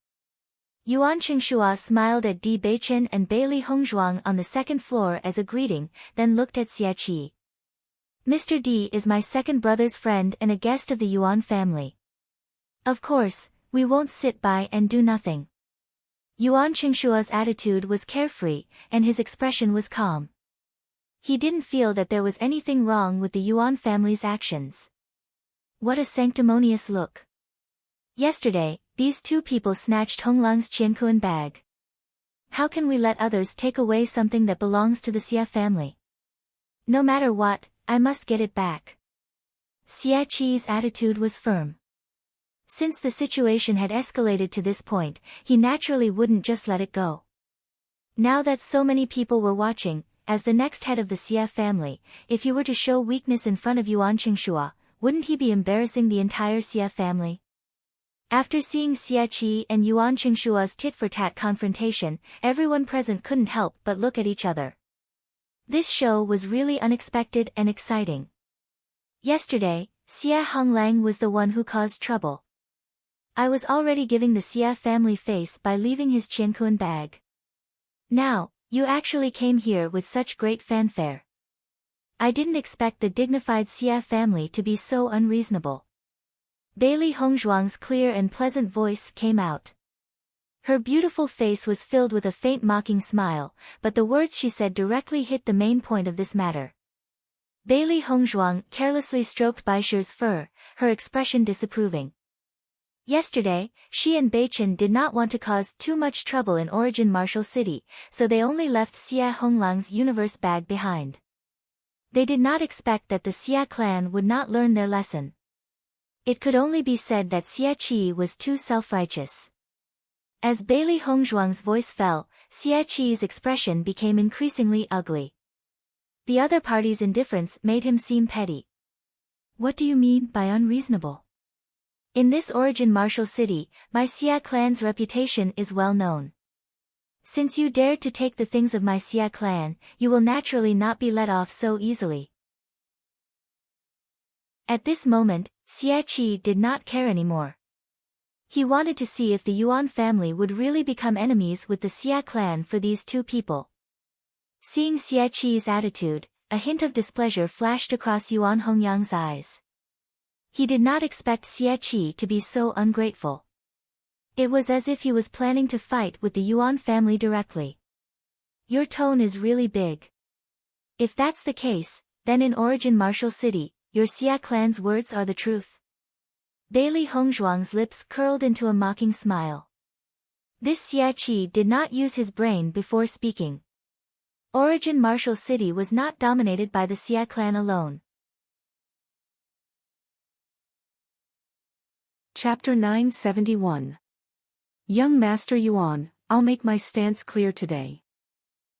Speaker 1: Yuan Qingshua smiled at Bewitching and Bailey Hongzhuang on the second floor as a greeting, then looked at Xie Qi. Mr. D is my second brother's friend and a guest of the Yuan family. Of course, we won't sit by and do nothing. Yuan Qingshua's attitude was carefree, and his expression was calm. He didn't feel that there was anything wrong with the Yuan family's actions. What a sanctimonious look. Yesterday, these two people snatched Honglang's Qiankuan bag. How can we let others take away something that belongs to the Xie family? No matter what, I must get it back. Xie Qi's attitude was firm. Since the situation had escalated to this point, he naturally wouldn't just let it go. Now that so many people were watching, as the next head of the Xie family, if he were to show weakness in front of Yuan Qingshua, wouldn't he be embarrassing the entire Xie family? After seeing Xie Qi and Yuan Qingshua's tit-for-tat confrontation, everyone present couldn't help but look at each other. This show was really unexpected and exciting. Yesterday, Xie Honglang was the one who caused trouble. I was already giving the Xie family face by leaving his Qiankuan bag. Now, you actually came here with such great fanfare. I didn't expect the dignified Xie family to be so unreasonable. Bailey Hongzhuang's clear and pleasant voice came out. Her beautiful face was filled with a faint mocking smile, but the words she said directly hit the main point of this matter. Bailey Hongzhuang carelessly stroked Baishi's fur, her expression disapproving. Yesterday, she and Beichen did not want to cause too much trouble in Origin Martial City, so they only left Xie Honglang's universe bag behind. They did not expect that the Xie clan would not learn their lesson. It could only be said that Xie Qi was too self-righteous. As Bailey Hongzhuang's voice fell, Xie Qi's expression became increasingly ugly. The other party's indifference made him seem petty. What do you mean by unreasonable? In this Origin Martial City, my Xie clan's reputation is well known. Since you dared to take the things of my Xie clan, you will naturally not be let off so easily. At this moment, Xie Qi did not care anymore. He wanted to see if the Yuan family would really become enemies with the Xie clan for these two people. Seeing Xie Qi's attitude, a hint of displeasure flashed across Yuan Hongyang's eyes. He did not expect Xie Qi to be so ungrateful. It was as if he was planning to fight with the Yuan family directly. Your tone is really big. If that's the case, then in Origin Martial City, your Xie clan's words are the truth. Bailey Hongzhuang's lips curled into a mocking smile. This Xie Qi did not use his brain before speaking. Origin Martial City was not dominated by the Xie clan alone.
Speaker 2: Chapter 971. Young Master Yuan, I'll make my stance clear today.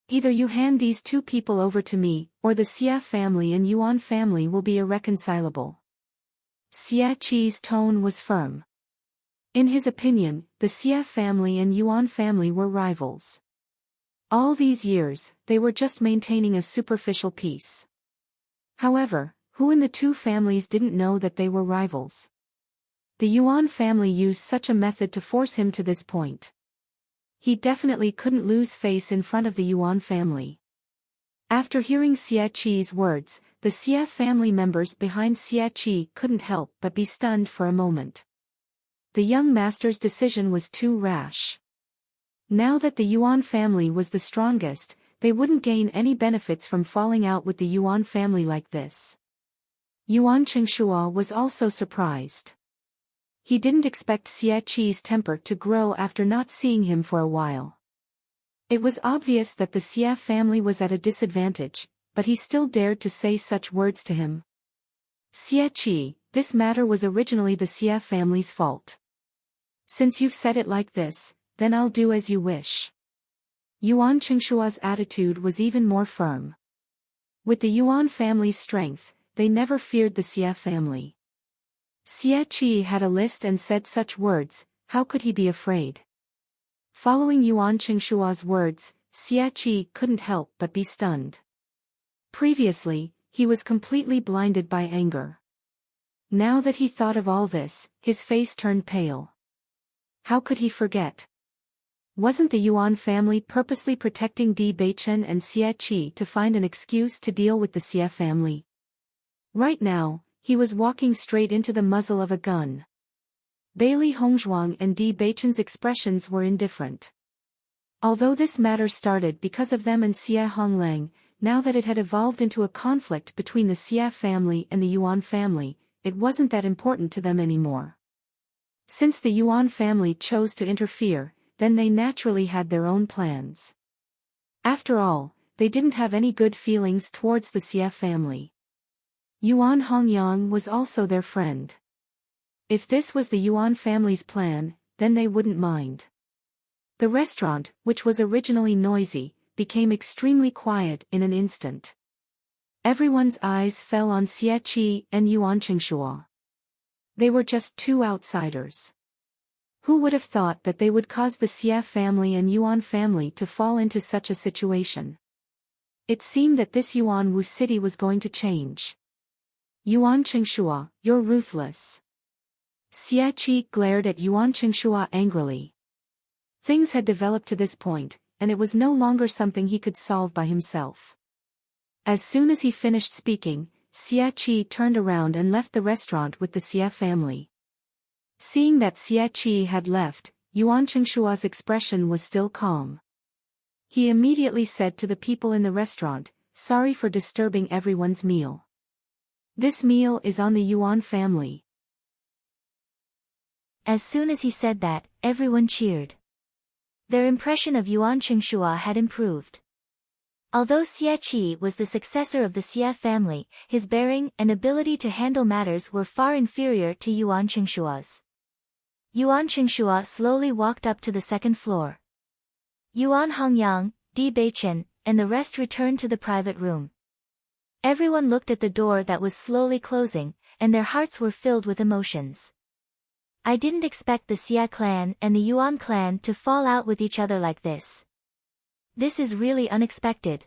Speaker 2: Either you hand these two people over to me, or the Xie family and Yuan family will be irreconcilable. Xie Qi's tone was firm. In his opinion, the Xie family and Yuan family were rivals. All these years, they were just maintaining a superficial peace. However, who in the two families didn't know that they were rivals? The Yuan family used such a method to force him to this point. He definitely couldn't lose face in front of the Yuan family. After hearing Xie Qi's words, the Xie family members behind Xie Qi couldn't help but be stunned for a moment. The young master's decision was too rash. Now that the Yuan family was the strongest, they wouldn't gain any benefits from falling out with the Yuan family like this. Yuan Qingshua was also surprised. He didn't expect Xie Qi's temper to grow after not seeing him for a while. It was obvious that the Xie family was at a disadvantage, but he still dared to say such words to him. Xie Qi, this matter was originally the Xie family's fault. Since you've said it like this, then I'll do as you wish. Yuan Qingshua's attitude was even more firm. With the Yuan family's strength, they never feared the Xie family. Xie Qi had a list and said such words, how could he be afraid? Following Yuan Qingshua's words, Xie Qi couldn't help but be stunned. Previously, he was completely blinded by anger. Now that he thought of all this, his face turned pale. How could he forget? Wasn't the Yuan family purposely protecting Di Beichen and Xie Qi to find an excuse to deal with the Xie family? Right now, he was walking straight into the muzzle of a gun. Bailey Hongzhuang and Di Beichen's expressions were indifferent. Although this matter started because of them and Xie Honglang, now that it had evolved into a conflict between the Xie family and the Yuan family, it wasn't that important to them anymore. Since the Yuan family chose to interfere, then they naturally had their own plans. After all, they didn't have any good feelings towards the Xie family. Yuan Hongyang was also their friend. If this was the Yuan family's plan, then they wouldn't mind. The restaurant, which was originally noisy, became extremely quiet in an instant. Everyone's eyes fell on Xie Qi and Yuan Qingshua. They were just two outsiders. Who would have thought that they would cause the Xie family and Yuan family to fall into such a situation? It seemed that this Yuan Wu city was going to change. Yuan Qingshua, you're ruthless. Xie Qi glared at Yuan Qingshua angrily. Things had developed to this point, and it was no longer something he could solve by himself. As soon as he finished speaking, Xie Qi turned around and left the restaurant with the Xie family. Seeing that Xie Qi had left, Yuan Qingshua's expression was still calm. He immediately said to the people in the restaurant, "Sorry for disturbing everyone's meal. This meal is on the Yuan family."
Speaker 1: As soon as he said that, everyone cheered. Their impression of Yuan Qingshua had improved. Although Xie Qi was the successor of the Xie family, his bearing and ability to handle matters were far inferior to Yuan Qingshua's. Yuan Qingshua slowly walked up to the second floor. Yuan Hongyang, Di Beichen, and the rest returned to the private room. Everyone looked at the door that was slowly closing, and their hearts were filled with emotions. I didn't expect the Xie clan and the Yuan clan to fall out with each other like this. This is really unexpected.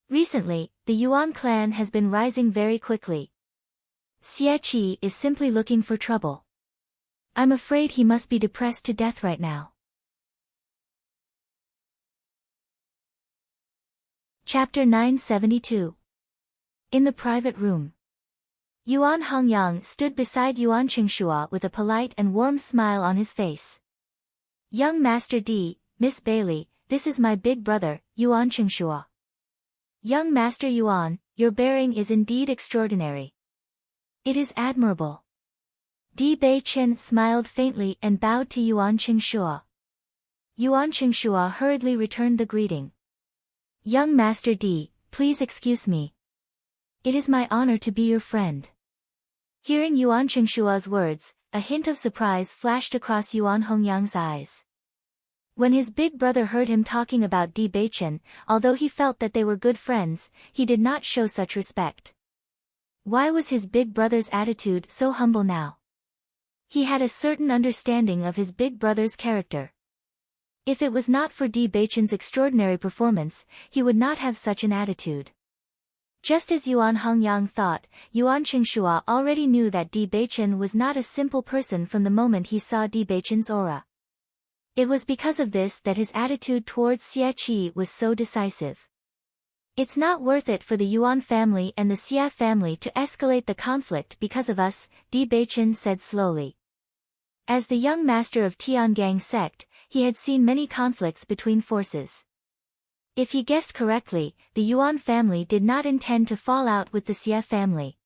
Speaker 1: Recently, the Yuan clan has been rising very quickly. Xie Qi is simply looking for trouble. I'm afraid he must be depressed to death right now. Chapter 972. In the private room. Yuan Hongyang stood beside Yuan Qingshua with a polite and warm smile on his face. "Young Master D, Miss Bailey, this is my big brother, Yuan Qingshua. Young Master Yuan, your bearing is indeed extraordinary. It is admirable." Di Beichen smiled faintly and bowed to Yuan Qingshua. Yuan Qingshua hurriedly returned the greeting. "Young Master D, please excuse me. It is my honor to be your friend." Hearing Yuan Qingshua's words, a hint of surprise flashed across Yuan Hongyang's eyes. When his big brother heard him talking about Di Beichen, although he felt that they were good friends, he did not show such respect. Why was his big brother's attitude so humble now? He had a certain understanding of his big brother's character. If it was not for Di Beichen's extraordinary performance, he would not have such an attitude. Just as Yuan Hongyang thought, Yuan Qingshua already knew that Di Beichen was not a simple person from the moment he saw Di Beichen's aura. It was because of this that his attitude towards Xie Qi was so decisive. It's not worth it for the Yuan family and the Xia family to escalate the conflict because of us, Di Beichen said slowly. As the young master of Tiangang sect, he had seen many conflicts between forces. If he guessed correctly, the Yuan family did not intend to fall out with the Xia family.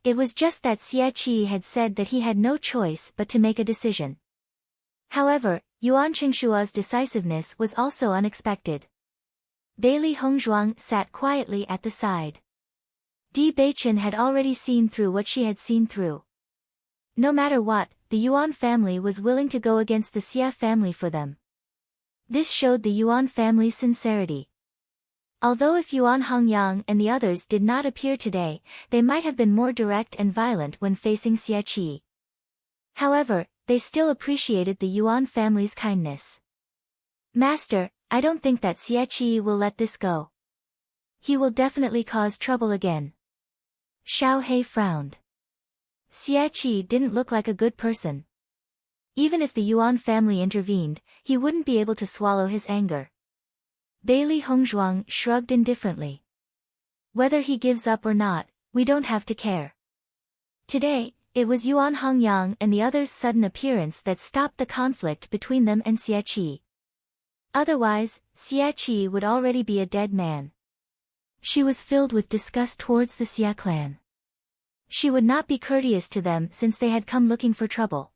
Speaker 1: It was just that Xia Qi had said that he had no choice but to make a decision. However, Yuan Qingshua's decisiveness was also unexpected. Bailey Hongzhuang sat quietly at the side. Di Beichen had already seen through what she had seen through. No matter what, the Yuan family was willing to go against the Xia family for them. This showed the Yuan family's sincerity. Although if Yuan Hongyang and the others did not appear today, they might have been more direct and violent when facing Xia Qi. However, they still appreciated the Yuan family's kindness. Master, I don't think that Xia Qi will let this go. He will definitely cause trouble again. Xiao He frowned. Xia Qi didn't look like a good person. Even if the Yuan family intervened, he wouldn't be able to swallow his anger. Bailey Hongzhuang shrugged indifferently. Whether he gives up or not, we don't have to care. Today, it was Yuan Hongyang and the others' sudden appearance that stopped the conflict between them and Xia Qi. Otherwise, Xia Qi would already be a dead man. She was filled with disgust towards the Xia clan. She would not be courteous to them since they had come looking for trouble.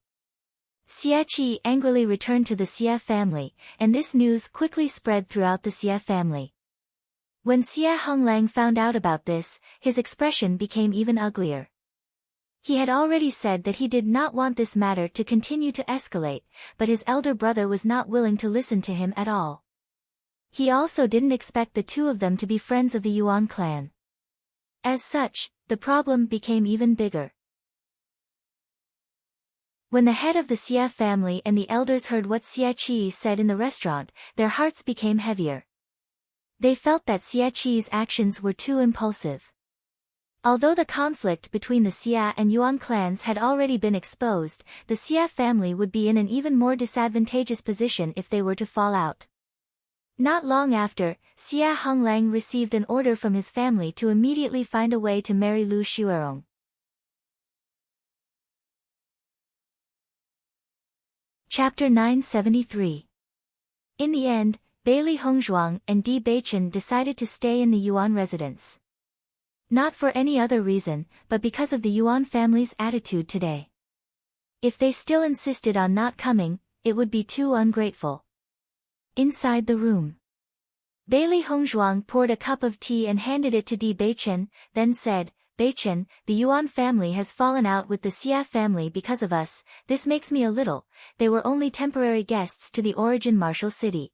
Speaker 1: Xia Qi angrily returned to the Xia family, and this news quickly spread throughout the Xia family. When Xia Honglang found out about this, his expression became even uglier. He had already said that he did not want this matter to continue to escalate, but his elder brother was not willing to listen to him at all. He also didn't expect the two of them to be friends of the Yuan clan. As such, the problem became even bigger. When the head of the Xia family and the elders heard what Xia Qi said in the restaurant, their hearts became heavier. They felt that Xia Qi's actions were too impulsive. Although the conflict between the Xia and Yuan clans had already been exposed, the Xia family would be in an even more disadvantageous position if they were to fall out. Not long after, Xia Honglang received an order from his family to immediately find a way to marry Lu Xuerong. Chapter 973. In the end, Bailey Hongzhuang and Di Beichen decided to stay in the Yuan residence. Not for any other reason, but because of the Yuan family's attitude today. If they still insisted on not coming, it would be too ungrateful. Inside the room, Bailey Hongzhuang poured a cup of tea and handed it to Di Beichen, then said, Beichen, the Yuan family has fallen out with the Xia family because of us. This makes me a little. They were only temporary guests to the origin martial city.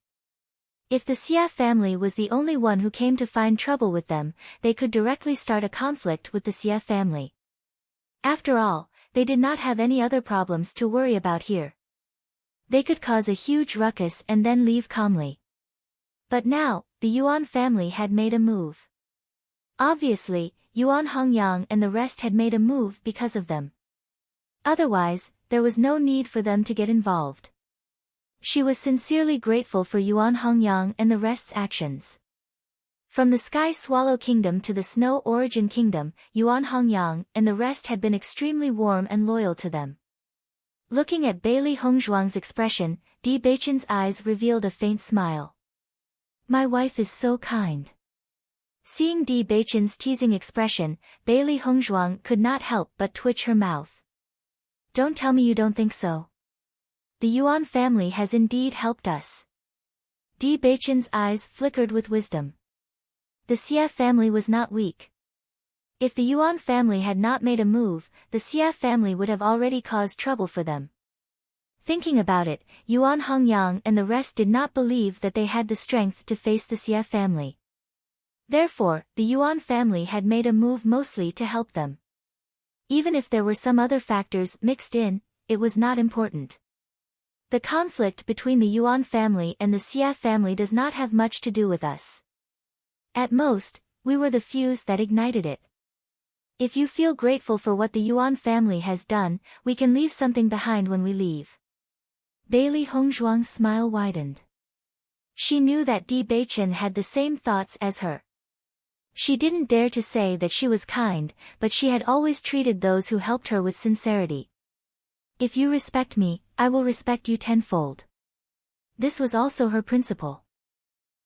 Speaker 1: If the Xia family was the only one who came to find trouble with them, they could directly start a conflict with the Xia family. After all, they did not have any other problems to worry about here. They could cause a huge ruckus and then leave calmly. But now, the Yuan family had made a move. Obviously, Yuan Hongyang and the rest had made a move because of them. Otherwise, there was no need for them to get involved. She was sincerely grateful for Yuan Hongyang and the rest's actions. From the Sky Swallow Kingdom to the Snow Origin Kingdom, Yuan Hongyang and the rest had been extremely warm and loyal to them. Looking at Bailey Hongzhuang's expression, Di Beichen's eyes revealed a faint smile. My wife is so kind. Seeing Di Beichen's teasing expression, Bailey Hongzhuang could not help but twitch her mouth. Don't tell me you don't think so. The Yuan family has indeed helped us. Di Beichen's eyes flickered with wisdom. The Xia family was not weak. If the Yuan family had not made a move, the Xia family would have already caused trouble for them. Thinking about it, Yuan Hongyang and the rest did not believe that they had the strength to face the Xia family. Therefore, the Yuan family had made a move mostly to help them. Even if there were some other factors mixed in, it was not important. The conflict between the Yuan family and the Xia family does not have much to do with us. At most, we were the fuse that ignited it. If you feel grateful for what the Yuan family has done, we can leave something behind when we leave. Bailey Hongzhuang's smile widened. She knew that Di Beichen had the same thoughts as her. She didn't dare to say that she was kind, but she had always treated those who helped her with sincerity. If you respect me, I will respect you tenfold. This was also her principle.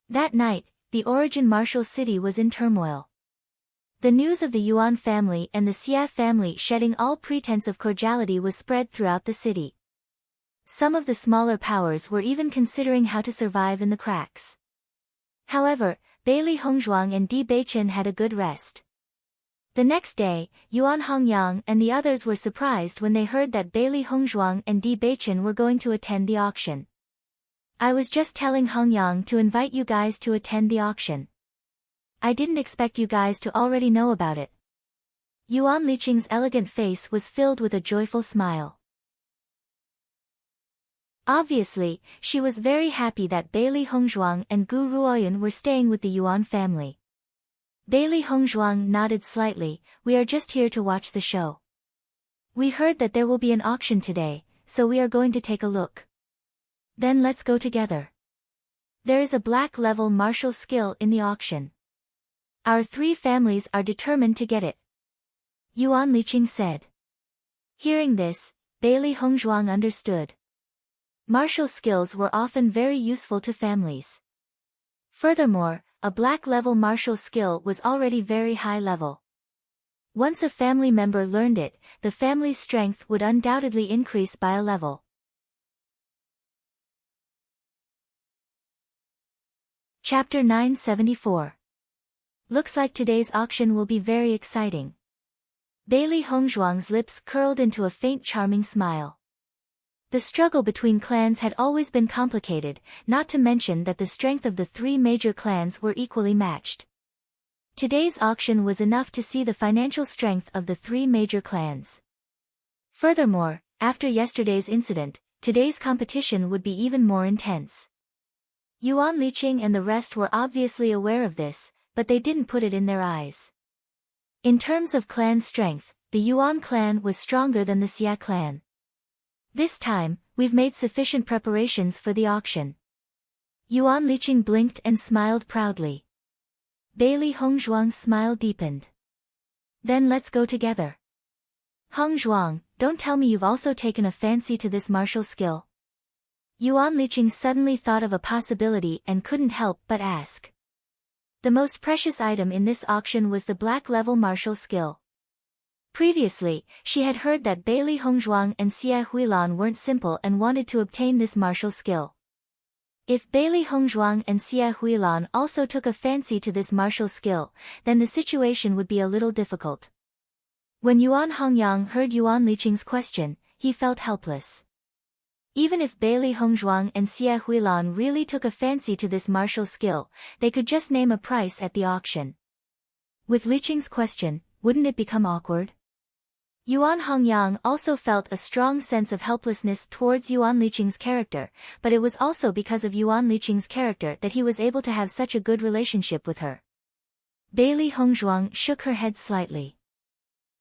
Speaker 1: That night, the Origin Martial City was in turmoil. The news of the Yuan family and the Xia family shedding all pretense of cordiality was spread throughout the city. Some of the smaller powers were even considering how to survive in the cracks. However, Bailey Hongzhuang and Di Beichen had a good rest. The next day, Yuan Hongyang and the others were surprised when they heard that Bailey Hongzhuang and Di Beichen were going to attend the auction. I was just telling Hongyang to invite you guys to attend the auction. I didn't expect you guys to already know about it. Yuan Liqing's elegant face was filled with a joyful smile. Obviously, she was very happy that Bailey Hongzhuang and Gu Ruoyun were staying with the Yuan family. Bailey Hongzhuang nodded slightly. We are just here to watch the show. We heard that there will be an auction today, so we are going to take a look. Then let's go together. There is a black-level martial skill in the auction. Our three families are determined to get it. Yuan Liqing said. Hearing this, Bailey Hongzhuang understood. Martial skills were often very useful to families. Furthermore, a black-level martial skill was already very high level. Once a family member learned it, the family's strength would undoubtedly increase by a level. Chapter 974. Looks like today's auction will be very exciting. Bailey Hongzhuang's lips curled into a faint charming smile. The struggle between clans had always been complicated, not to mention that the strength of the three major clans were equally matched. Today's auction was enough to see the financial strength of the three major clans. Furthermore, after yesterday's incident, today's competition would be even more intense. Yuan Liqing and the rest were obviously aware of this, but they didn't put it in their eyes. In terms of clan strength, the Yuan clan was stronger than the Xia clan. This time, we've made sufficient preparations for the auction. Yuan Liqing blinked and smiled proudly. Bailey Hongzhuang's smile deepened. Then let's go together. Hongzhuang, don't tell me you've also taken a fancy to this martial skill. Yuan Liqing suddenly thought of a possibility and couldn't help but ask. The most precious item in this auction was the black-level martial skill. Previously, she had heard that Bailey Hongzhuang and Xia Huilan weren't simple and wanted to obtain this martial skill. If Bailey Hongzhuang and Xia Huilan also took a fancy to this martial skill, then the situation would be a little difficult. When Yuan Hongyang heard Yuan Liqing's question, he felt helpless. Even if Bailey Hongzhuang and Xia Huilan really took a fancy to this martial skill, they could just name a price at the auction. With Liqing's question, wouldn't it become awkward? Yuan Hongyang also felt a strong sense of helplessness towards Yuan Liqing's character, but it was also because of Yuan Liqing's character that he was able to have such a good relationship with her. Bailey Hongzhuang shook her head slightly.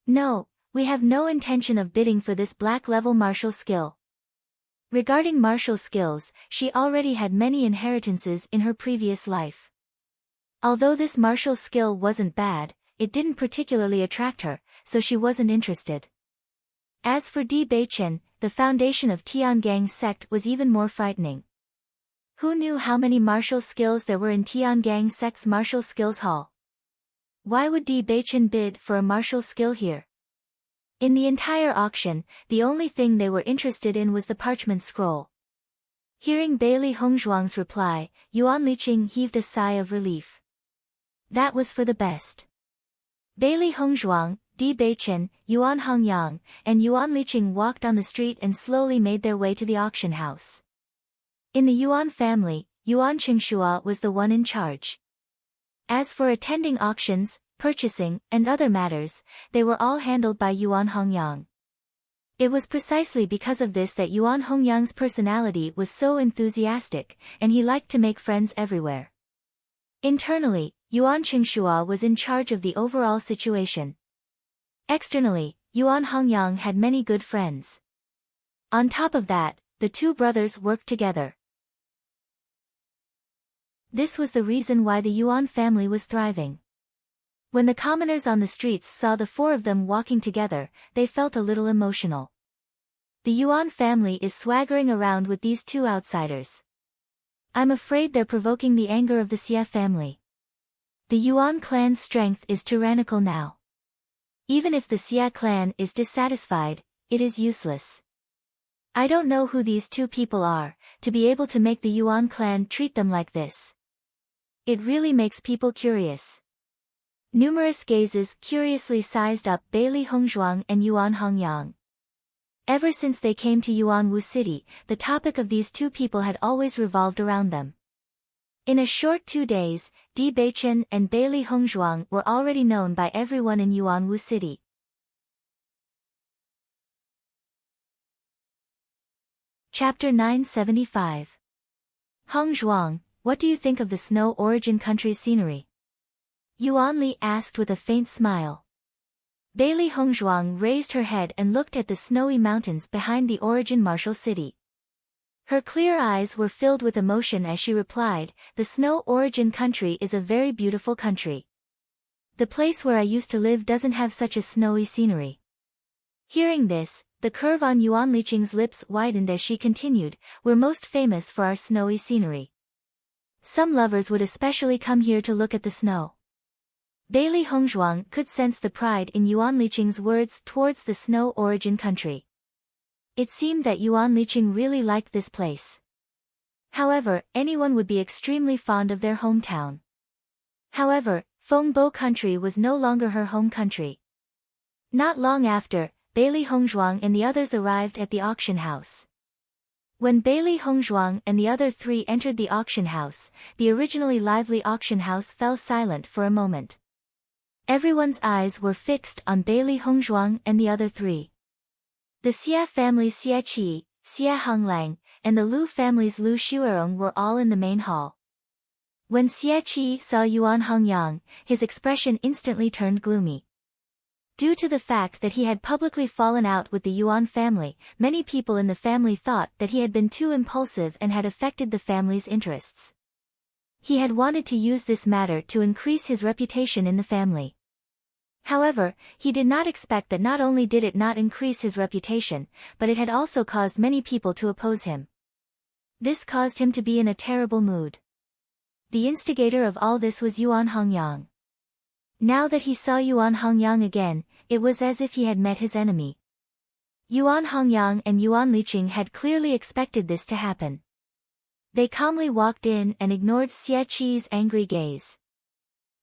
Speaker 1: No, we have no intention of bidding for this black-level martial skill. Regarding martial skills, she already had many inheritances in her previous life. Although this martial skill wasn't bad, it didn't particularly attract her, so she wasn't interested. As for Di Beichen, the foundation of Tiangang's sect was even more frightening. Who knew how many martial skills there were in Tiangang's sect's martial skills hall? Why would Di Beichen bid for a martial skill here? In the entire auction, the only thing they were interested in was the parchment scroll. Hearing Bailey Hongzhuang's reply, Yuan Liqing heaved a sigh of relief. That was for the best. Bailey Hongzhuang, Di Beichen, Yuan Hongyang, and Yuan Liqing walked on the street and slowly made their way to the auction house. In the Yuan family, Yuan Qingshua was the one in charge. As for attending auctions, purchasing, and other matters, they were all handled by Yuan Hongyang. It was precisely because of this that Yuan Hongyang's personality was so enthusiastic, and he liked to make friends everywhere. Internally, Yuan Qingshua was in charge of the overall situation. Externally, Yuan Hongyang had many good friends. On top of that, the two brothers worked together. This was the reason why the Yuan family was thriving. When the commoners on the streets saw the four of them walking together, they felt a little emotional. The Yuan family is swaggering around with these two outsiders. I'm afraid they're provoking the anger of the Xie family. The Yuan clan's strength is tyrannical now. Even if the Xie clan is dissatisfied, it is useless. I don't know who these two people are, to be able to make the Yuan clan treat them like this. It really makes people curious. Numerous gazes curiously sized up Bailey Hongzhuang and Yuan Hongyang. Ever since they came to Yuanwu City, the topic of these two people had always revolved around them. In a short 2 days, Bewitching and Bailey Hongzhuang were already known by everyone in Yuanwu City. Chapter 975. Hongzhuang, what do you think of the Snow Origin country's scenery? Yuan Li asked with a faint smile. Bailey Hongzhuang raised her head and looked at the snowy mountains behind the Origin martial city. Her clear eyes were filled with emotion as she replied, the Snow Origin country is a very beautiful country. The place where I used to live doesn't have such a snowy scenery. Hearing this, the curve on Yuan Liqing's lips widened as she continued, we're most famous for our snowy scenery. Some lovers would especially come here to look at the snow. Bailey Hongzhuang could sense the pride in Yuan Liqing's words towards the Snow Origin country. It seemed that Yuan Liqing really liked this place. However, anyone would be extremely fond of their hometown. However, Fengbo country was no longer her home country. Not long after, Bailey Hongzhuang and the others arrived at the auction house. When Bailey Hongzhuang and the other three entered the auction house, the originally lively auction house fell silent for a moment. Everyone's eyes were fixed on Bailey Hongzhuang and the other three. The Xie family's Xie Qi, Xie Honglang, and the Lu family's Lu Shuerong were all in the main hall. When Xie Qi saw Yuan Hongyang, his expression instantly turned gloomy. Due to the fact that he had publicly fallen out with the Yuan family, many people in the family thought that he had been too impulsive and had affected the family's interests. He had wanted to use this matter to increase his reputation in the family. However, he did not expect that not only did it not increase his reputation, but it had also caused many people to oppose him. This caused him to be in a terrible mood. The instigator of all this was Yuan Hongyang. Now that he saw Yuan Hongyang again, it was as if he had met his enemy. Yuan Hongyang and Yuan Liqing had clearly expected this to happen. They calmly walked in and ignored Xie Qi's angry gaze.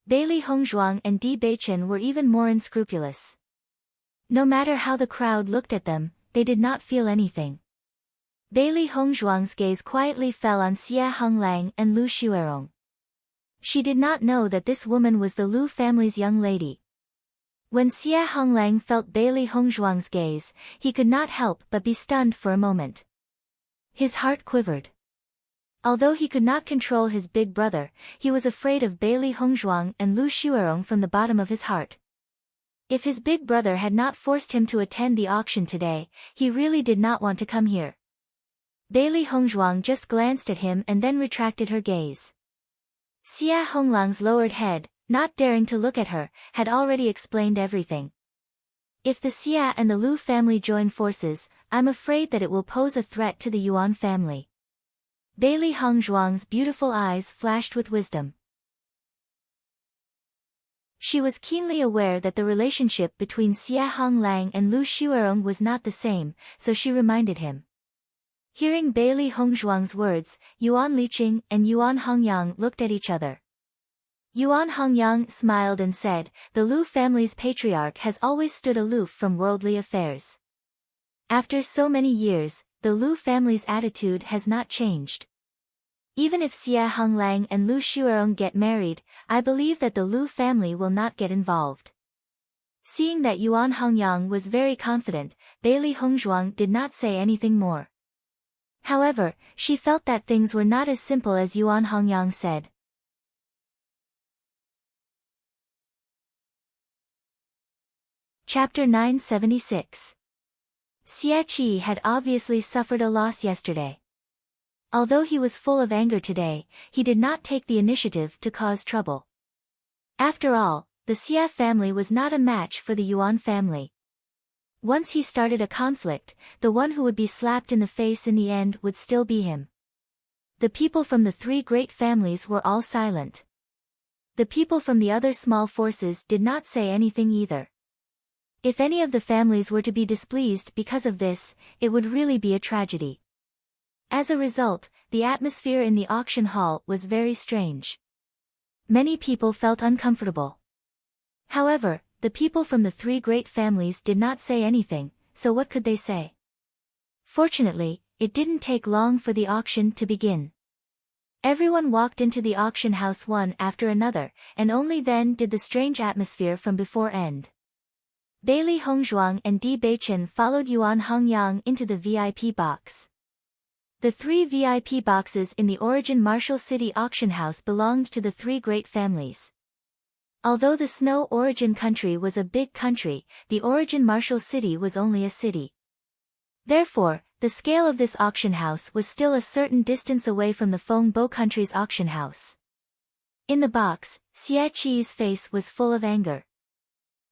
Speaker 1: Bailey Hongzhuang and Bewitching were even more unscrupulous. No matter how the crowd looked at them, they did not feel anything. Bailey Hongzhuang's gaze quietly fell on Xie Honglang and Lu Shuerong. She did not know that this woman was the Lu family's young lady. When Xie Honglang felt Bailey Hongzhuang's gaze, he could not help but be stunned for a moment. His heart quivered. Although he could not control his big brother, he was afraid of Bailey Hongzhuang and Lu Shuerong from the bottom of his heart. If his big brother had not forced him to attend the auction today, he really did not want to come here. Bailey Hongzhuang just glanced at him and then retracted her gaze. Xie Honglang's lowered head, not daring to look at her, had already explained everything. If the Xie and the Lu family join forces, I'm afraid that it will pose a threat to the Yuan family. Bailey Hongzhuang's beautiful eyes flashed with wisdom. She was keenly aware that the relationship between Xie Honglang and Lu Shuerong was not the same, so she reminded him. Hearing Bailey Hongzhuang's words, Yuan Liqing and Yuan Hongyang looked at each other. Yuan Hongyang smiled and said, the Lu family's patriarch has always stood aloof from worldly affairs. After so many years, the Lu family's attitude has not changed. Even if Xie Honglang and Lu Shuerong get married, I believe that the Lu family will not get involved. Seeing that Yuan Hongyang was very confident, Bailey Hongzhuang did not say anything more. However, she felt that things were not as simple as Yuan Hongyang said. Chapter 976. Xie Qi had obviously suffered a loss yesterday. Although he was full of anger today, he did not take the initiative to cause trouble. After all, the Xia family was not a match for the Yuan family. Once he started a conflict, the one who would be slapped in the face in the end would still be him. The people from the three great families were all silent. The people from the other small forces did not say anything either. If any of the families were to be displeased because of this, it would really be a tragedy. As a result, the atmosphere in the auction hall was very strange. Many people felt uncomfortable. However, the people from the three great families did not say anything, so what could they say? Fortunately, it didn't take long for the auction to begin. Everyone walked into the auction house one after another, and only then did the strange atmosphere from before end. Bailey Hongzhuang and Di Beichen followed Yuan Hongyang into the VIP box. The three VIP boxes in the Origin Martial City auction house belonged to the three great families. Although the Snow Origin country was a big country, the Origin Martial City was only a city. Therefore, the scale of this auction house was still a certain distance away from the Feng Bo country's auction house. In the box, Xie Qi's face was full of anger.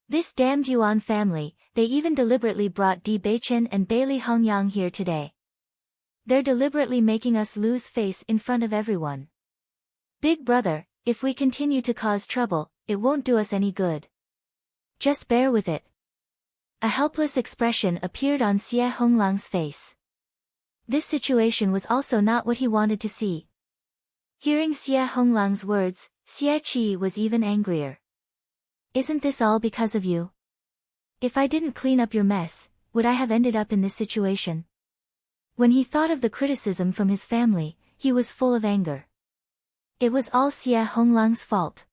Speaker 1: This damned Yuan family, they even deliberately brought Di Beichen and Bailey Hongyang here today. They're deliberately making us lose face in front of everyone. Big brother, if we continue to cause trouble, it won't do us any good. Just bear with it. A helpless expression appeared on Xie Honglang's face. This situation was also not what he wanted to see. Hearing Xie Honglang's words, Xie Qi was even angrier. Isn't this all because of you? If I didn't clean up your mess, would I have ended up in this situation? When he thought of the criticism from his family, he was full of anger. It was all Xie Honglang's fault.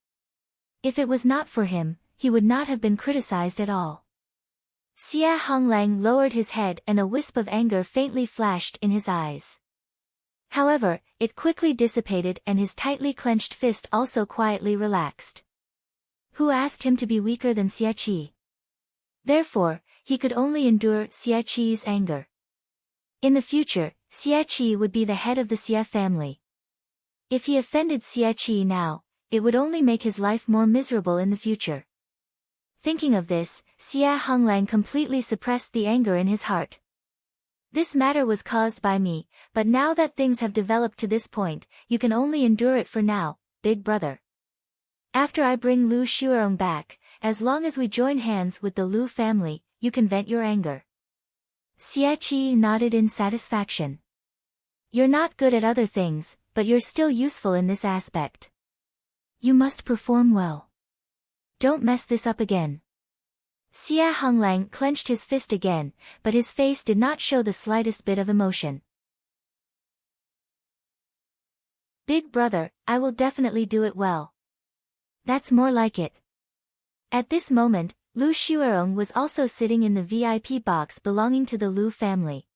Speaker 1: If it was not for him, he would not have been criticized at all. Xie Honglang lowered his head and a wisp of anger faintly flashed in his eyes. However, it quickly dissipated and his tightly clenched fist also quietly relaxed. Who asked him to be weaker than Xie Qi? Therefore, he could only endure Xie Qi's anger. In the future, Xie Qi would be the head of the Xie family. If he offended Xie Qi now, it would only make his life more miserable in the future. Thinking of this, Xie Honglang completely suppressed the anger in his heart. This matter was caused by me, but now that things have developed to this point, you can only endure it for now, big brother. After I bring Lu Shuerong back, as long as we join hands with the Lu family, you can vent your anger. Xie Qi nodded in satisfaction. You're not good at other things, but you're still useful in this aspect. You must perform well. Don't mess this up again. Xie Honglang clenched his fist again, but his face did not show the slightest bit of emotion. Big brother, I will definitely do it well. That's more like it. At this moment, Lu Shuerong was also sitting in the VIP box belonging to the Lu family.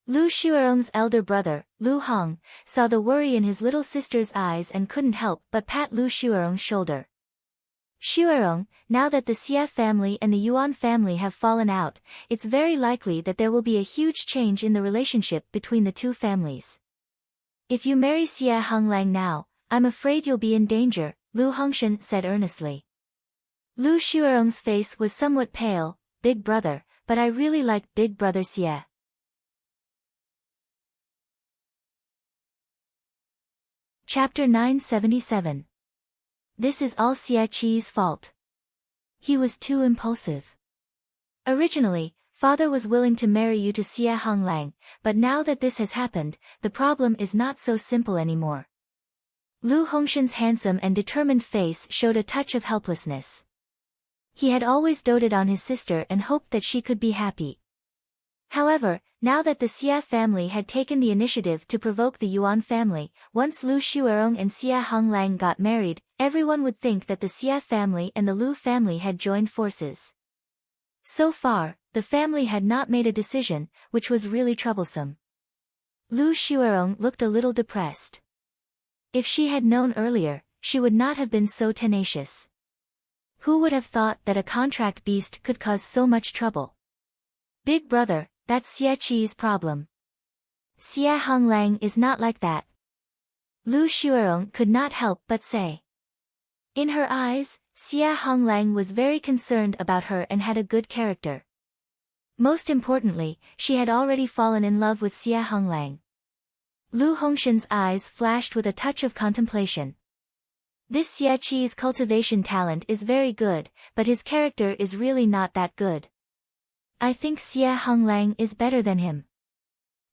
Speaker 1: Lu Shuerong's elder brother, Lu Hong, saw the worry in his little sister's eyes and couldn't help but pat Lu Shuerong's shoulder. Shuerong, now that the Xie family and the Yuan family have fallen out, it's very likely that there will be a huge change in the relationship between the two families. If you marry Xie Honglang now, I'm afraid you'll be in danger, Lu Hongshan said earnestly. Lu Shuerong's face was somewhat pale. Big brother, but I really like big brother Xie. Chapter 977. This is all Xie Qi's fault. He was too impulsive. Originally, father was willing to marry you to Xie Honglang, but now that this has happened, the problem is not so simple anymore. Lu Hongshan's handsome and determined face showed a touch of helplessness. He had always doted on his sister and hoped that she could be happy. However, now that the Xie family had taken the initiative to provoke the Yuan family, once Lu Shuerong and Xie Honglang got married, everyone would think that the Xie family and the Lu family had joined forces. So far, the family had not made a decision, which was really troublesome. Lu Shuerong looked a little depressed. If she had known earlier, she would not have been so tenacious. Who would have thought that a contract beast could cause so much trouble? Big brother, that's Xie Qi's problem. Xie Honglang is not like that. Lu Shuerong could not help but say. In her eyes, Xia Honglang was very concerned about her and had a good character. Most importantly, she had already fallen in love with Xia Honglang. Lu Hongshan's eyes flashed with a touch of contemplation. This Xie Qi's cultivation talent is very good, but his character is really not that good. I think Xia Honglang is better than him.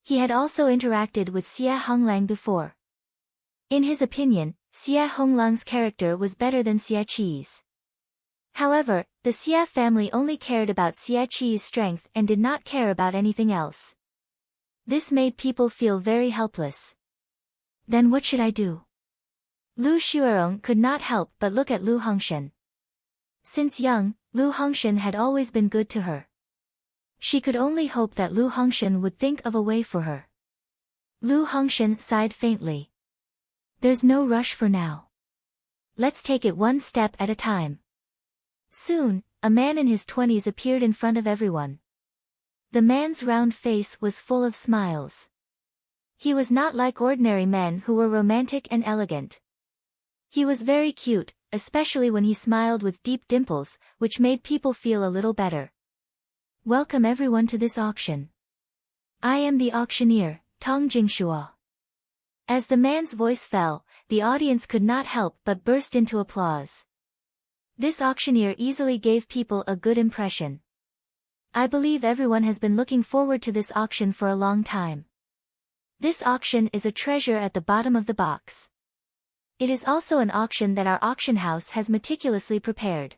Speaker 1: He had also interacted with Xia Honglang before. In his opinion, Xia Honglang's character was better than Xie Qi's. However, the Xia family only cared about Xie Qi's strength and did not care about anything else. This made people feel very helpless. Then what should I do? Lu Xuerong could not help but look at Lu Hongshan. Since young, Lu Hongshan had always been good to her. She could only hope that Lu Hongshan would think of a way for her. Lu Hongshan sighed faintly. There's no rush for now. Let's take it one step at a time. Soon, a man in his 20s appeared in front of everyone. The man's round face was full of smiles. He was not like ordinary men who were romantic and elegant. He was very cute, especially when he smiled with deep dimples, which made people feel a little better. Welcome everyone to this auction. I am the auctioneer, Tong Jingshua. As the man's voice fell, the audience could not help but burst into applause. This auctioneer easily gave people a good impression. I believe everyone has been looking forward to this auction for a long time. This auction is a treasure at the bottom of the box. It is also an auction that our auction house has meticulously prepared.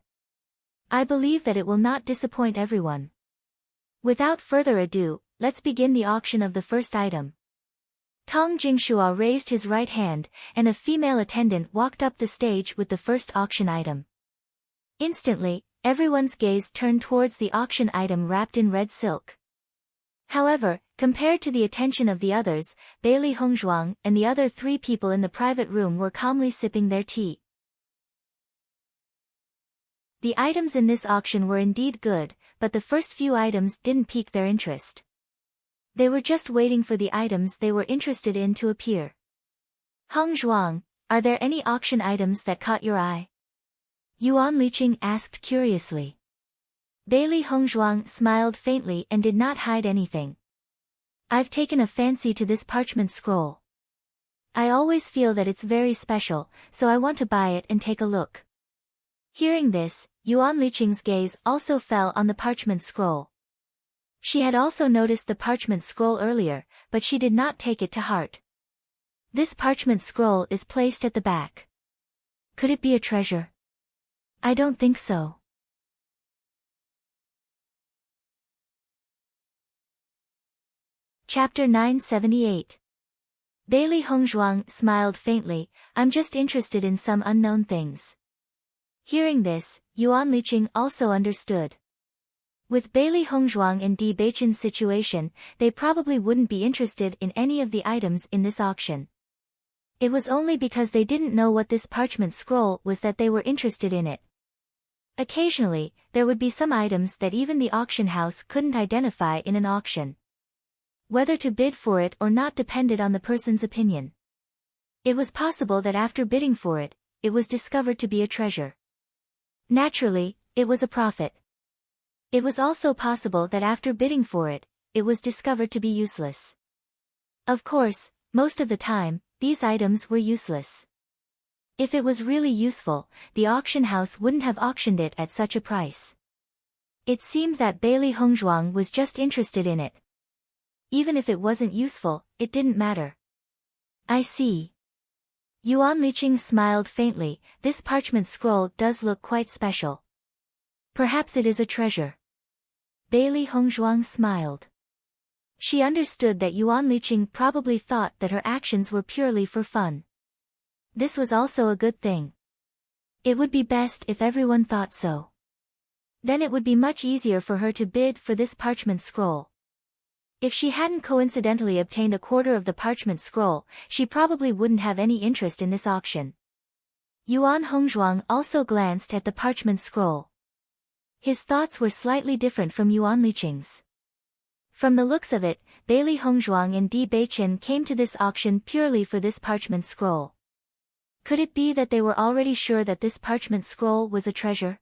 Speaker 1: I believe that it will not disappoint everyone. Without further ado, let's begin the auction of the first item. Tong Jingshua raised his right hand, and a female attendant walked up the stage with the first auction item. Instantly, everyone's gaze turned towards the auction item wrapped in red silk. However, compared to the attention of the others, Bailey Hongzhuang and the other 3 people in the private room were calmly sipping their tea. The items in this auction were indeed good, but the first few items didn't pique their interest. They were just waiting for the items they were interested in to appear. Hongzhuang, are there any auction items that caught your eye? Yuan Liqing asked curiously. Bailey Hongzhuang smiled faintly and did not hide anything. I've taken a fancy to this parchment scroll. I always feel that it's very special, so I want to buy it and take a look. Hearing this, Yuan Liqing's gaze also fell on the parchment scroll. She had also noticed the parchment scroll earlier, but she did not take it to heart. This parchment scroll is placed at the back. Could it be a treasure? I don't think so. Chapter 978. Bailey Hongzhuang smiled faintly, I'm just interested in some unknown things. Hearing this, Yuan Liqing also understood. With Bailey Hongzhuang and Di Beichen's situation, they probably wouldn't be interested in any of the items in this auction. It was only because they didn't know what this parchment scroll was that they were interested in it. Occasionally, there would be some items that even the auction house couldn't identify in an auction. Whether to bid for it or not depended on the person's opinion. It was possible that after bidding for it, it was discovered to be a treasure. Naturally, it was a profit. It was also possible that after bidding for it, it was discovered to be useless. Of course, most of the time, these items were useless. If it was really useful, the auction house wouldn't have auctioned it at such a price. It seemed that Bailey Hongzhuang was just interested in it. Even if it wasn't useful, it didn't matter. I see. Yuan Liqing smiled faintly, this parchment scroll does look quite special. Perhaps it is a treasure. Bailey Hongzhuang smiled. She understood that Yuan Liqing probably thought that her actions were purely for fun. This was also a good thing. It would be best if everyone thought so. Then it would be much easier for her to bid for this parchment scroll. If she hadn't coincidentally obtained a quarter of the parchment scroll, she probably wouldn't have any interest in this auction. Yuan Hongzhuang also glanced at the parchment scroll. His thoughts were slightly different from Yuan Liqing's. From the looks of it, Bailey Hongzhuang and Di Beichen came to this auction purely for this parchment scroll. Could it be that they were already sure that this parchment scroll was a treasure?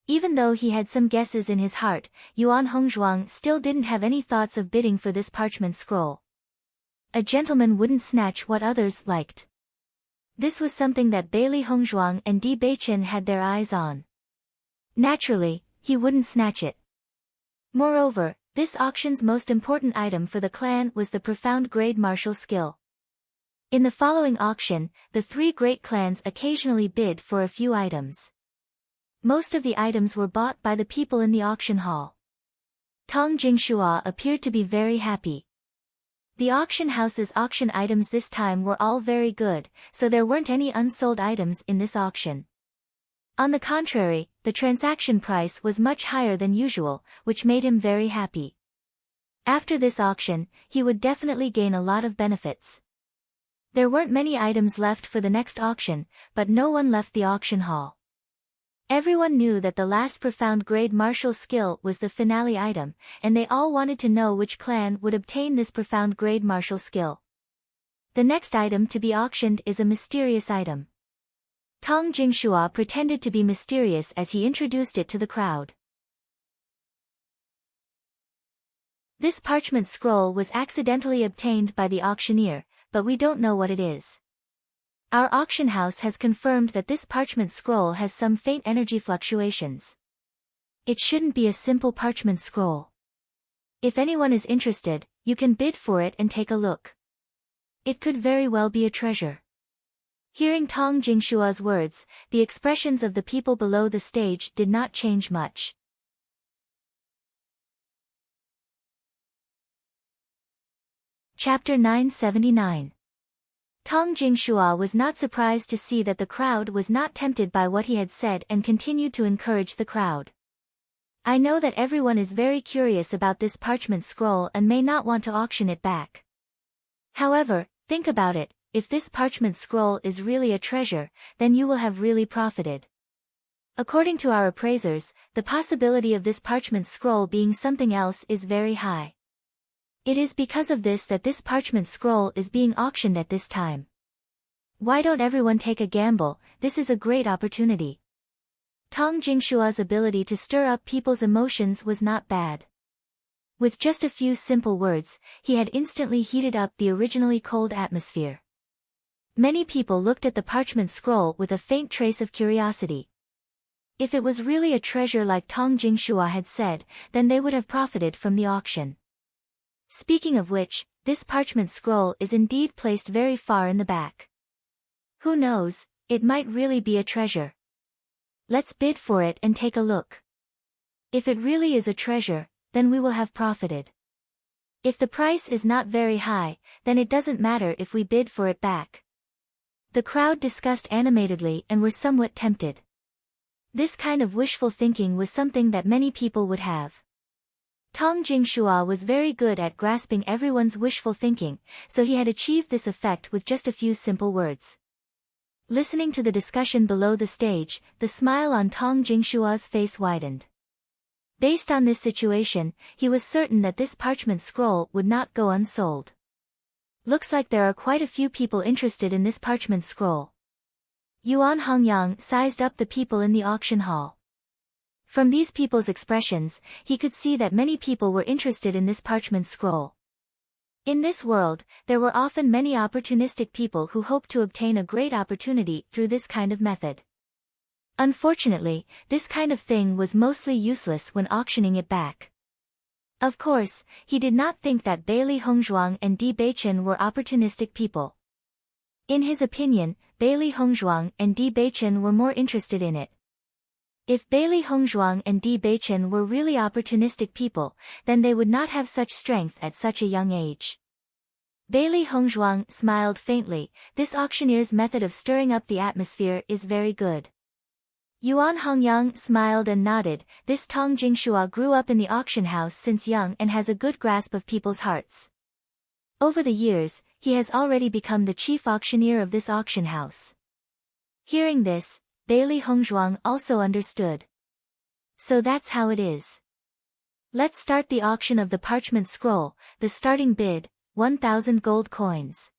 Speaker 1: Even though he had some guesses in his heart, Yuan Hongzhuang still didn't have any thoughts of bidding for this parchment scroll. A gentleman wouldn't snatch what others liked. This was something that Bailey Hongzhuang and Di Beichen had their eyes on. Naturally, he wouldn't snatch it. Moreover, this auction's most important item for the clan was the profound grade martial skill. In the following auction, the three great clans occasionally bid for a few items. Most of the items were bought by the people in the auction hall. Tong Jingshua appeared to be very happy. The auction house's auction items this time were all very good, so there weren't any unsold items in this auction. On the contrary, the transaction price was much higher than usual, which made him very happy. After this auction, he would definitely gain a lot of benefits. There weren't many items left for the next auction, but no one left the auction hall. Everyone knew that the last profound grade martial skill was the finale item, and they all wanted to know which clan would obtain this profound grade martial skill. The next item to be auctioned is a mysterious item. Tong Jingshua pretended to be mysterious as he introduced it to the crowd. This parchment scroll was accidentally obtained by the auctioneer, but we don't know what it is. Our auction house has confirmed that this parchment scroll has some faint energy fluctuations. It shouldn't be a simple parchment scroll. If anyone is interested, you can bid for it and take a look. It could very well be a treasure. Hearing Tong Jingshua's words, the expressions of the people below the stage did not change much. Chapter 979. Tong Jingshua was not surprised to see that the crowd was not tempted by what he had said and continued to encourage the crowd. I know that everyone is very curious about this parchment scroll and may not want to auction it back. However, think about it, if this parchment scroll is really a treasure, then you will have really profited. According to our appraisers, the possibility of this parchment scroll being something else is very high. It is because of this that this parchment scroll is being auctioned at this time. Why don't everyone take a gamble? This is a great opportunity. Tong Jingshua's ability to stir up people's emotions was not bad. With just a few simple words, he had instantly heated up the originally cold atmosphere. Many people looked at the parchment scroll with a faint trace of curiosity. If it was really a treasure like Tong Jingshua had said, then they would have profited from the auction. Speaking of which, this parchment scroll is indeed placed very far in the back. Who knows, it might really be a treasure. Let's bid for it and take a look. If it really is a treasure, then we will have profited. If the price is not very high, then it doesn't matter if we bid for it back. The crowd discussed animatedly and were somewhat tempted. This kind of wishful thinking was something that many people would have. Tong Jingshua was very good at grasping everyone's wishful thinking, so he had achieved this effect with just a few simple words. Listening to the discussion below the stage, the smile on Tong Jingshua's face widened. Based on this situation, he was certain that this parchment scroll would not go unsold. Looks like there are quite a few people interested in this parchment scroll. Yuan Hongyang sized up the people in the auction hall. From these people's expressions, he could see that many people were interested in this parchment scroll. In this world, there were often many opportunistic people who hoped to obtain a great opportunity through this kind of method. Unfortunately, this kind of thing was mostly useless when auctioning it back. Of course, he did not think that Bailey Hongzhuang and Di Beichen were opportunistic people. In his opinion, Bailey Hongzhuang and Di Beichen were more interested in it. If Bailey Hongzhuang and Di Beichen were really opportunistic people, then they would not have such strength at such a young age. Bailey Hongzhuang smiled faintly. This auctioneer's method of stirring up the atmosphere is very good. Yuan Hongyang smiled and nodded. This Tong Jingshua grew up in the auction house since young and has a good grasp of people's hearts. Over the years, he has already become the chief auctioneer of this auction house. Hearing this, Bailey Hongzhuang also understood. So that's how it is. Let's start the auction of the parchment scroll. The starting bid, 1,000 gold coins.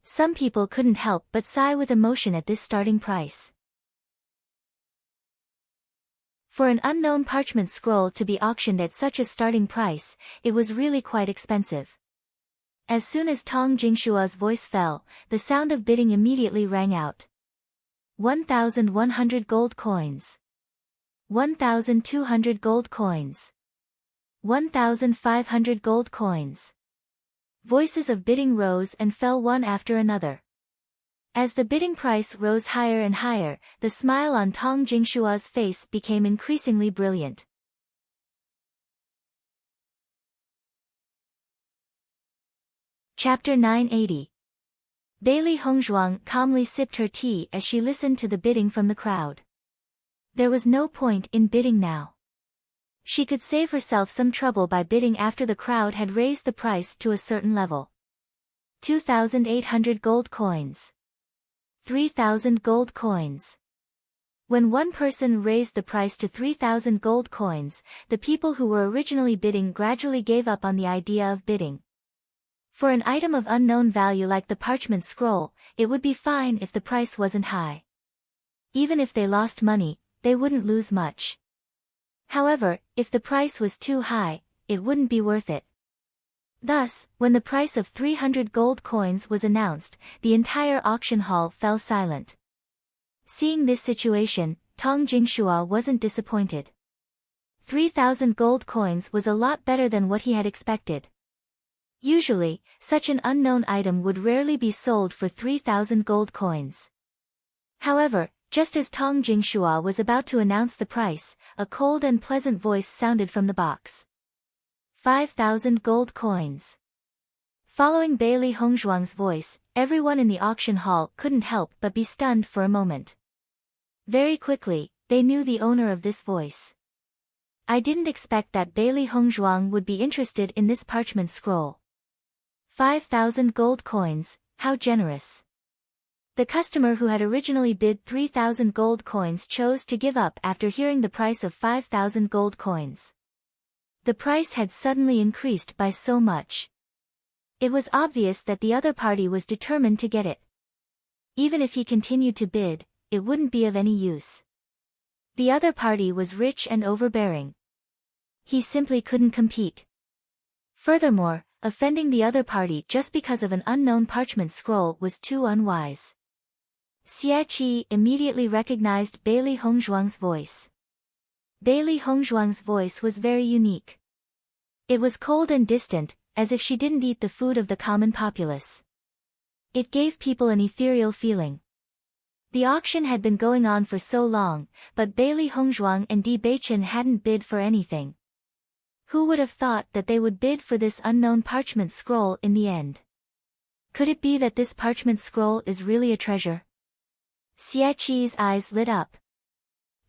Speaker 1: Some people couldn't help but sigh with emotion at this starting price. For an unknown parchment scroll to be auctioned at such a starting price, it was really quite expensive. As soon as Tong Jingshua's voice fell, the sound of bidding immediately rang out. 1,100 gold coins. 1,200 gold coins. 1,500 gold coins. Voices of bidding rose and fell one after another. As the bidding price rose higher and higher, the smile on Tong Jingshua's face became increasingly brilliant. Chapter 980. Bailey Hongzhuang calmly sipped her tea as she listened to the bidding from the crowd. There was no point in bidding now. She could save herself some trouble by bidding after the crowd had raised the price to a certain level. 2,800 gold coins. 3,000 gold coins. When one person raised the price to 3,000 gold coins, the people who were originally bidding gradually gave up on the idea of bidding. For an item of unknown value like the parchment scroll, it would be fine if the price wasn't high. Even if they lost money, they wouldn't lose much. However, if the price was too high, it wouldn't be worth it. Thus, when the price of 300 gold coins was announced, the entire auction hall fell silent. Seeing this situation, Tong Jingshua wasn't disappointed. 3,000 gold coins was a lot better than what he had expected. Usually, such an unknown item would rarely be sold for 3,000 gold coins. However, just as Tong Jingshua was about to announce the price, a cold and pleasant voice sounded from the box. 5,000 gold coins. Following Bailey Hongzhuang's voice, everyone in the auction hall couldn't help but be stunned for a moment. Very quickly, they knew the owner of this voice. I didn't expect that Bailey Hongzhuang would be interested in this parchment scroll. 5,000 gold coins, how generous. The customer who had originally bid 3,000 gold coins chose to give up after hearing the price of 5,000 gold coins. The price had suddenly increased by so much. It was obvious that the other party was determined to get it. Even if he continued to bid, it wouldn't be of any use. The other party was rich and overbearing. He simply couldn't compete. Furthermore, offending the other party just because of an unknown parchment scroll was too unwise. Xie Qi immediately recognized Bailey Hongzhuang's voice. Bailey Hongzhuang's voice was very unique. It was cold and distant, as if she didn't eat the food of the common populace. It gave people an ethereal feeling. The auction had been going on for so long, but Bailey Hongzhuang and Di Beichen hadn't bid for anything. Who would have thought that they would bid for this unknown parchment scroll in the end? Could it be that this parchment scroll is really a treasure? Xie Qi's eyes lit up.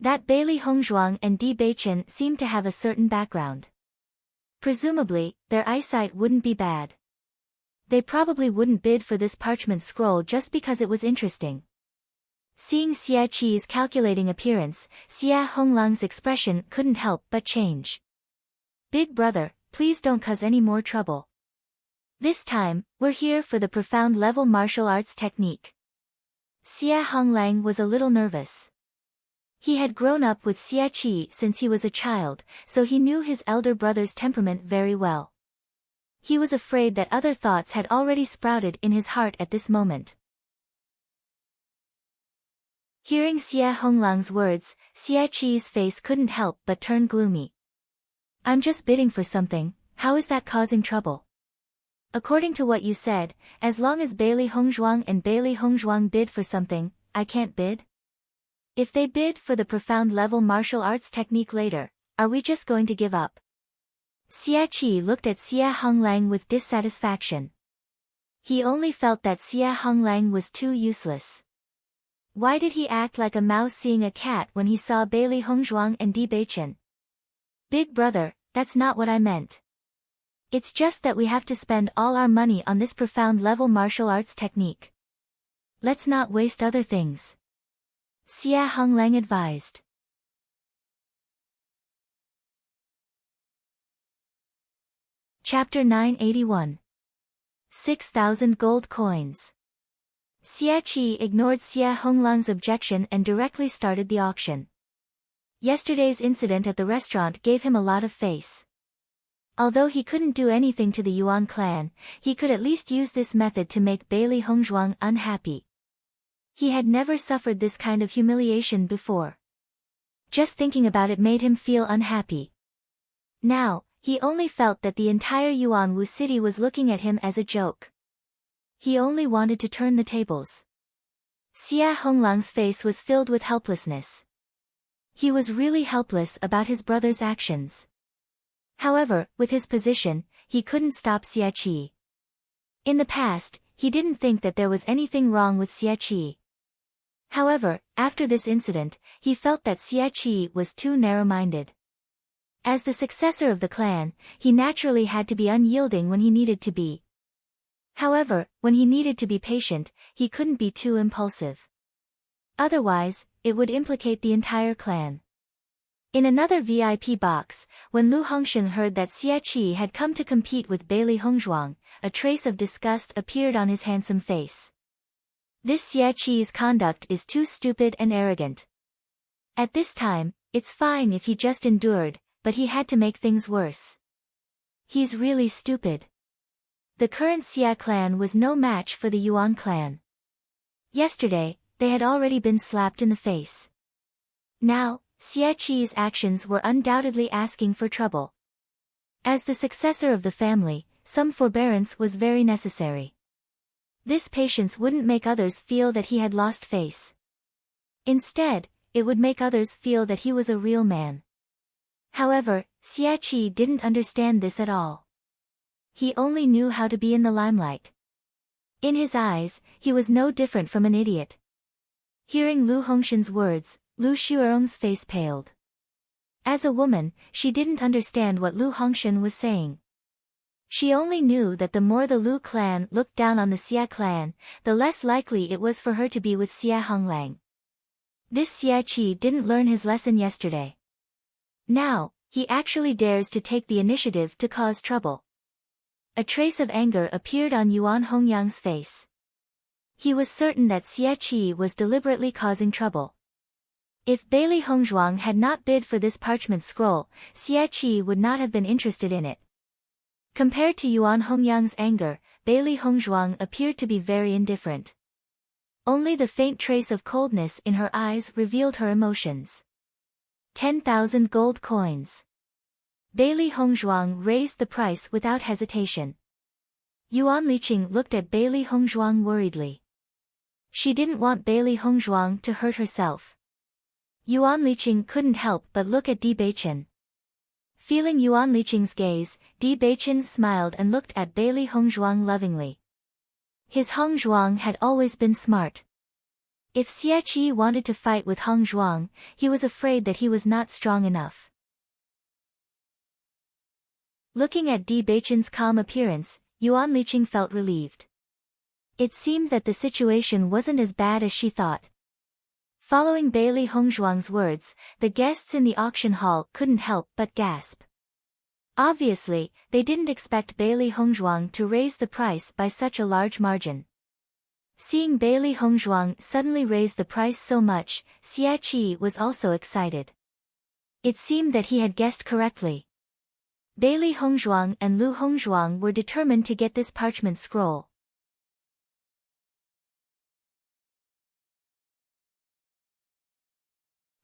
Speaker 1: That Bailey Hongzhuang and Di Beichen seemed to have a certain background. Presumably, their eyesight wouldn't be bad. They probably wouldn't bid for this parchment scroll just because it was interesting. Seeing Xie Qi's calculating appearance, Xie Honglang's expression couldn't help but change. Big brother, please don't cause any more trouble. This time, we're here for the profound level martial arts technique. Xie Honglang was a little nervous. He had grown up with Xie Qi since he was a child, so he knew his elder brother's temperament very well. He was afraid that other thoughts had already sprouted in his heart at this moment. Hearing Xie Honglang's words, Xie Qi's face couldn't help but turn gloomy. I'm just bidding for something, how is that causing trouble? According to what you said, as long as Bailey Hongzhuang and Bailey Hongzhuang bid for something, I can't bid? If they bid for the profound level martial arts technique later, are we just going to give up? Xie Qi looked at Xie Honglang with dissatisfaction. He only felt that Xie Honglang was too useless. Why did he act like a mouse seeing a cat when he saw Bailey Hongzhuang and Di Beichen? Big brother, that's not what I meant. It's just that we have to spend all our money on this profound level martial arts technique. Let's not waste other things. Xie Honglang advised. Chapter 981. 6,000 gold coins. Xia Qi ignored Xia Honglang's objection and directly started the auction. Yesterday's incident at the restaurant gave him a lot of face. Although he couldn't do anything to the Yuan clan, he could at least use this method to make Bailey Hongzhuang unhappy. He had never suffered this kind of humiliation before. Just thinking about it made him feel unhappy. Now, he only felt that the entire Yuanwu city was looking at him as a joke. He only wanted to turn the tables. Xia Honglang's face was filled with helplessness. He was really helpless about his brother's actions. However, with his position, he couldn't stop Xia Qi. In the past, he didn't think that there was anything wrong with Xia Qi. However, after this incident, he felt that Xia Qi was too narrow-minded. As the successor of the clan, he naturally had to be unyielding when he needed to be. However, when he needed to be patient, he couldn't be too impulsive. Otherwise, it would implicate the entire clan. In another VIP box, when Lu Hongshan heard that Xia Qi had come to compete with Bailey Hongzhuang, a trace of disgust appeared on his handsome face. This Xia Qi's conduct is too stupid and arrogant. At this time, it's fine if he just endured, but he had to make things worse. He's really stupid. The current Xia clan was no match for the Yuan clan. Yesterday, they had already been slapped in the face. Now, Xia Qi's actions were undoubtedly asking for trouble. As the successor of the family, some forbearance was very necessary. This patience wouldn't make others feel that he had lost face. Instead, it would make others feel that he was a real man. However, Xia Qi didn't understand this at all. He only knew how to be in the limelight. In his eyes, he was no different from an idiot. Hearing Lu Hongshan's words, Lu Xuerong's face paled. As a woman, she didn't understand what Lu Hongshan was saying. She only knew that the more the Lu clan looked down on the Xia clan, the less likely it was for her to be with Xia Honglang. This Xia Qi didn't learn his lesson yesterday. Now, he actually dares to take the initiative to cause trouble. A trace of anger appeared on Yuan Hongyang's face. He was certain that Xia Qi was deliberately causing trouble. If Bailey Hongzhuang had not bid for this parchment scroll, Xia Qi would not have been interested in it. Compared to Yuan Hongyang's anger, Bailey Hongzhuang appeared to be very indifferent. Only the faint trace of coldness in her eyes revealed her emotions. 10,000 gold coins. Bailey Hongzhuang raised the price without hesitation. Yuan Liqing looked at Bailey Hongzhuang worriedly. She didn't want Bailey Hongzhuang to hurt herself. Yuan Liqing couldn't help but look at Di Beichen. Feeling Yuan Liqing's gaze, Di Beichen smiled and looked at Bailey Hongzhuang lovingly. His Hongzhuang had always been smart. If Xia Qi wanted to fight with Hongzhuang, he was afraid that he was not strong enough. Looking at Di Beichen's calm appearance, Yuan Liqing felt relieved. It seemed that the situation wasn't as bad as she thought. Following Bailey Hongzhuang's words, the guests in the auction hall couldn't help but gasp. Obviously, they didn't expect Bailey Hongzhuang to raise the price by such a large margin. Seeing Bailey Hongzhuang suddenly raise the price so much, Xia Qi was also excited. It seemed that he had guessed correctly. Bailey Hongzhuang and Lu Hongzhuang were determined to get this parchment scroll.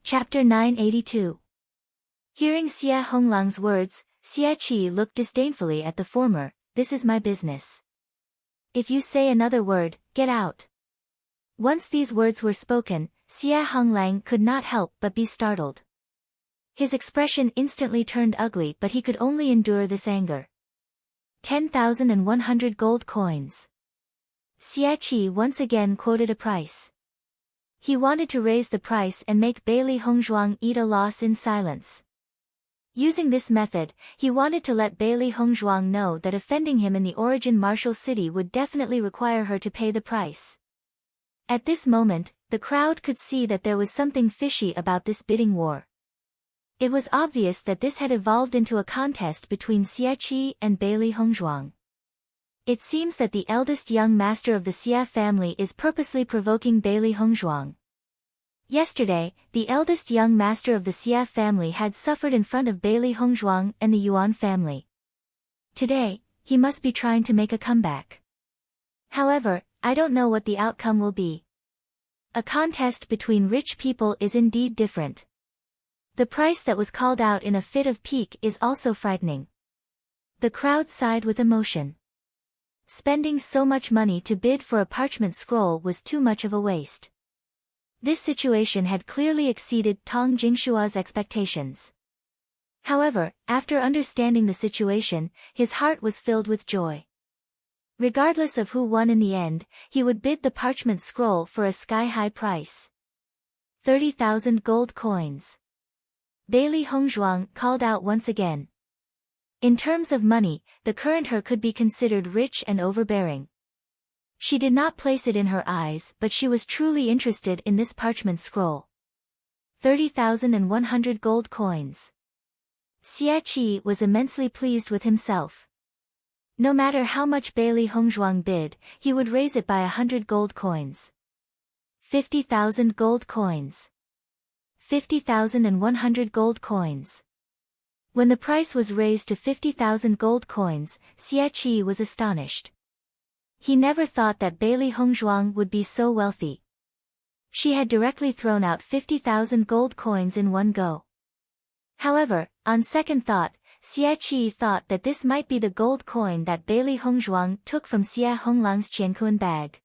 Speaker 1: Chapter 982. Hearing Xia Honglang's words, Xia Qi looked disdainfully at the former. This is my business. If you say another word, get out. Once these words were spoken, Xia Honglang could not help but be startled. His expression instantly turned ugly, but he could only endure this anger. 10,100 gold coins. Xia Qi once again quoted a price. He wanted to raise the price and make Bailey Hongzhuang eat a loss in silence. Using this method, he wanted to let Bailey Hongzhuang know that offending him in the origin martial city would definitely require her to pay the price. At this moment, the crowd could see that there was something fishy about this bidding war. It was obvious that this had evolved into a contest between Xia Qi and Bailey Hongzhuang. It seems that the eldest young master of the Xia family is purposely provoking Bailey Hongzhuang. Yesterday, the eldest young master of the Xia family had suffered in front of Bailey Hongzhuang and the Yuan family. Today, he must be trying to make a comeback. However, I don't know what the outcome will be. A contest between rich people is indeed different. The price that was called out in a fit of pique is also frightening. The crowd sighed with emotion. Spending so much money to bid for a parchment scroll was too much of a waste. This situation had clearly exceeded Tong Jingshua's expectations. However, after understanding the situation, his heart was filled with joy. Regardless of who won in the end, he would bid the parchment scroll for a sky-high price. 30,000 gold coins. Bailey Hongzhuang called out once again. In terms of money, the current her could be considered rich and overbearing. She did not place it in her eyes, but she was truly interested in this parchment scroll. 30,100 gold coins. Xia Qi was immensely pleased with himself. No matter how much Bailey Hongzhuang bid, he would raise it by 100 gold coins. 50,000 gold coins. 50,100 gold coins. When the price was raised to 50,000 gold coins, Xia Qi was astonished. He never thought that Bailey Hongzhuang would be so wealthy. She had directly thrown out 50,000 gold coins in one go. However, on second thought, Xia Qi thought that this might be the gold coin that Bailey Hongzhuang took from Xia Honglang's Qiankuan bag.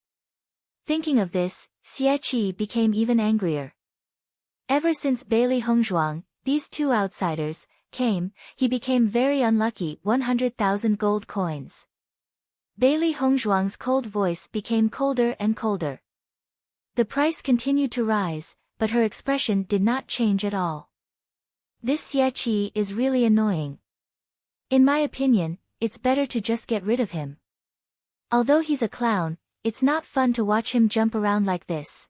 Speaker 1: Thinking of this, Xia Qi became even angrier. Ever since Bailey Hongzhuang, these two outsiders, came, he became very unlucky. 100,000 gold coins. Bailey Hongzhuang's cold voice became colder and colder. The price continued to rise, but her expression did not change at all. This Xia Qi is really annoying. In my opinion, it's better to just get rid of him. Although he's a clown, it's not fun to watch him jump around like this.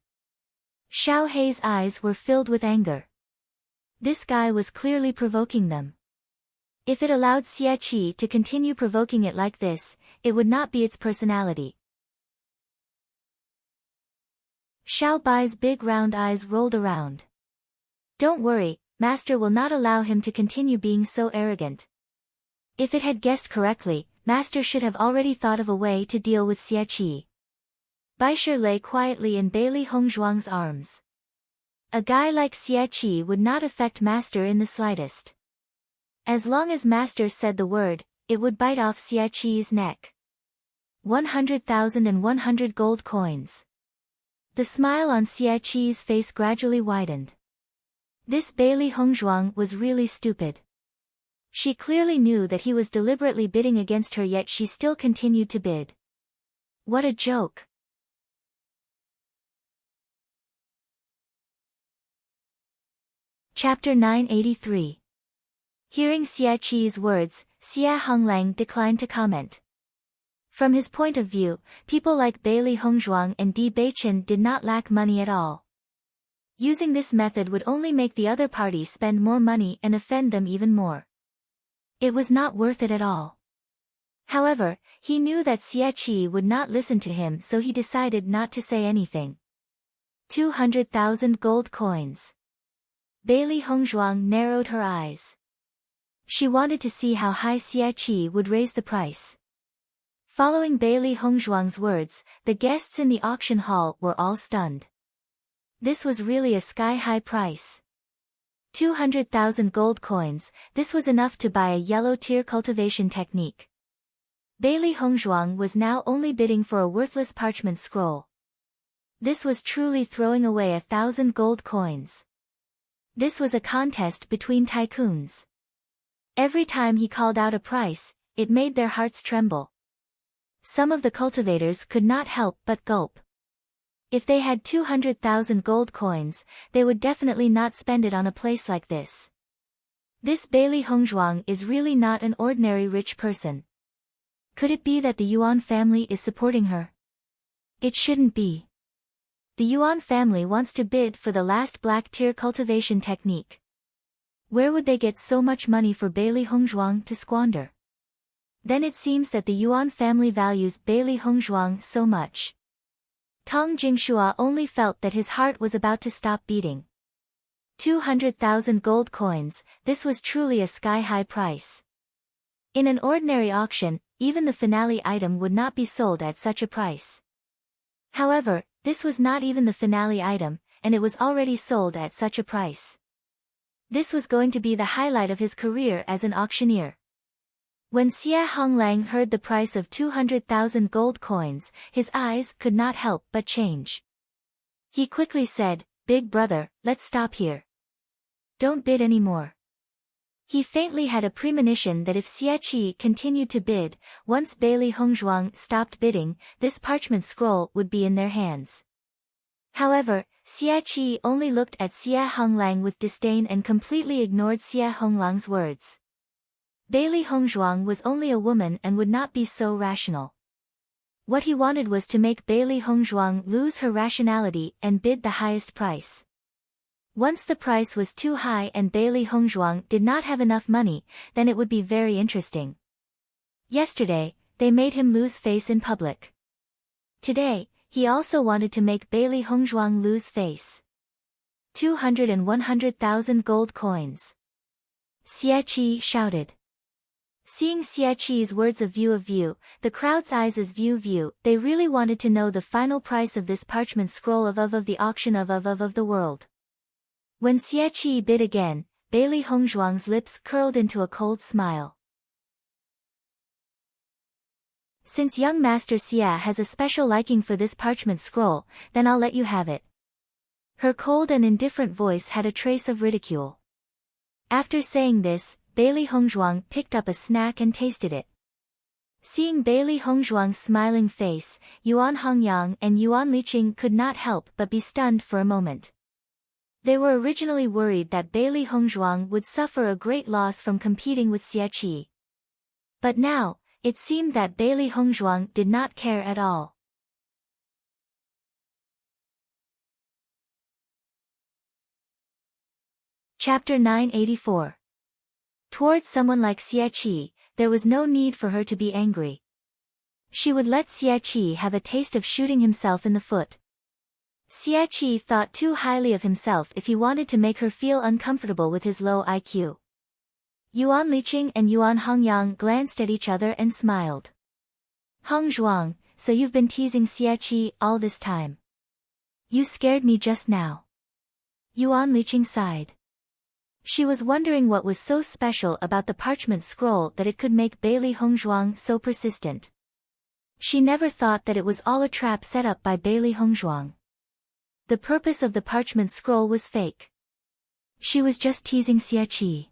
Speaker 1: Xiao Hei's eyes were filled with anger. This guy was clearly provoking them. If it allowed Xia Qi to continue provoking it like this, it would not be its personality. Xiao Bai's big round eyes rolled around. Don't worry, Master will not allow him to continue being so arrogant. If it had guessed correctly, Master should have already thought of a way to deal with Xia Qi. Baisher lay quietly in Bailey Hongzhuang's arms. A guy like Xia Qi would not affect Master in the slightest. As long as Master said the word, it would bite off Xia Qi's neck. 100,100 gold coins. The smile on Xia Qi's face gradually widened. This Bailey Hongzhuang was really stupid. She clearly knew that he was deliberately bidding against her, yet she still continued to bid. What a joke. Chapter 983. Hearing Xia Qi's words, Xia Honglang declined to comment. From his point of view, people like Bailey Hongzhuang and Di Beichen did not lack money at all. Using this method would only make the other party spend more money and offend them even more. It was not worth it at all. However, he knew that Xia Qi would not listen to him, so he decided not to say anything. 200,000 gold coins. Bailey Hongzhuang narrowed her eyes. She wanted to see how high Xia Qi would raise the price. Following Bailey Hongzhuang's words, the guests in the auction hall were all stunned. This was really a sky-high price. 200,000 gold coins, this was enough to buy a yellow tier cultivation technique. Bailey Hongzhuang was now only bidding for a worthless parchment scroll. This was truly throwing away 1,000 gold coins. This was a contest between tycoons. Every time he called out a price, it made their hearts tremble. Some of the cultivators could not help but gulp. If they had 200,000 gold coins, they would definitely not spend it on a place like this. This Bailey Hongzhuang is really not an ordinary rich person. Could it be that the Yuan family is supporting her? It shouldn't be. The Yuan family wants to bid for the last black tier cultivation technique. Where would they get so much money for Bailey Hongzhuang to squander? Then it seems that the Yuan family values Beili Hongzhuang so much. Tong Jingshua only felt that his heart was about to stop beating. 200,000 gold coins, this was truly a sky-high price. In an ordinary auction, even the finale item would not be sold at such a price. However, this was not even the finale item, and it was already sold at such a price. This was going to be the highlight of his career as an auctioneer. When Xie Honglang heard the price of 200,000 gold coins, his eyes could not help but change. He quickly said, "Big brother, let's stop here. Don't bid any more." He faintly had a premonition that if Xie Qi continued to bid, once Beili Hongzhuang stopped bidding, this parchment scroll would be in their hands. However, Xie Qi only looked at Xie Honglang with disdain and completely ignored Xie Honglang's words. Beili Hongzhuang was only a woman and would not be so rational. What he wanted was to make Beili Hongzhuang lose her rationality and bid the highest price. Once the price was too high and Beili Hongzhuang did not have enough money, then it would be very interesting. Yesterday, they made him lose face in public. Today, he also wanted to make Beili Hongzhuang lose face. 200 and 100,000 gold coins. Xie Qi shouted. Seeing Xie Qi's words of view, the crowd's eyes as view, they really wanted to know the final price of this parchment scroll of the auction of the world. When Xie Qi bid again, Beili Hongzhuang's lips curled into a cold smile. Since young Master Xie has a special liking for this parchment scroll, then I'll let you have it. Her cold and indifferent voice had a trace of ridicule. After saying this, Beili Hongzhuang picked up a snack and tasted it. Seeing Beili Hongzhuang's smiling face, Yuan Hongyang and Yuan Liqing could not help but be stunned for a moment. They were originally worried that Beili Hongzhuang would suffer a great loss from competing with Xie Qi. But now, it seemed that Beili Hongzhuang did not care at all. Chapter 984. Towards someone like Xie Qi, there was no need for her to be angry. She would let Xie Qi have a taste of shooting himself in the foot. Xie Qi thought too highly of himself if he wanted to make her feel uncomfortable with his low IQ. Yuan Liqing and Yuan Hongyang glanced at each other and smiled. Hongzhuang, so you've been teasing Xie Qi all this time. You scared me just now. Yuan Liqing sighed. She was wondering what was so special about the parchment scroll that it could make Beili Hongzhuang so persistent. She never thought that it was all a trap set up by Beili Hongzhuang. The purpose of the parchment scroll was fake. She was just teasing Xie Qi.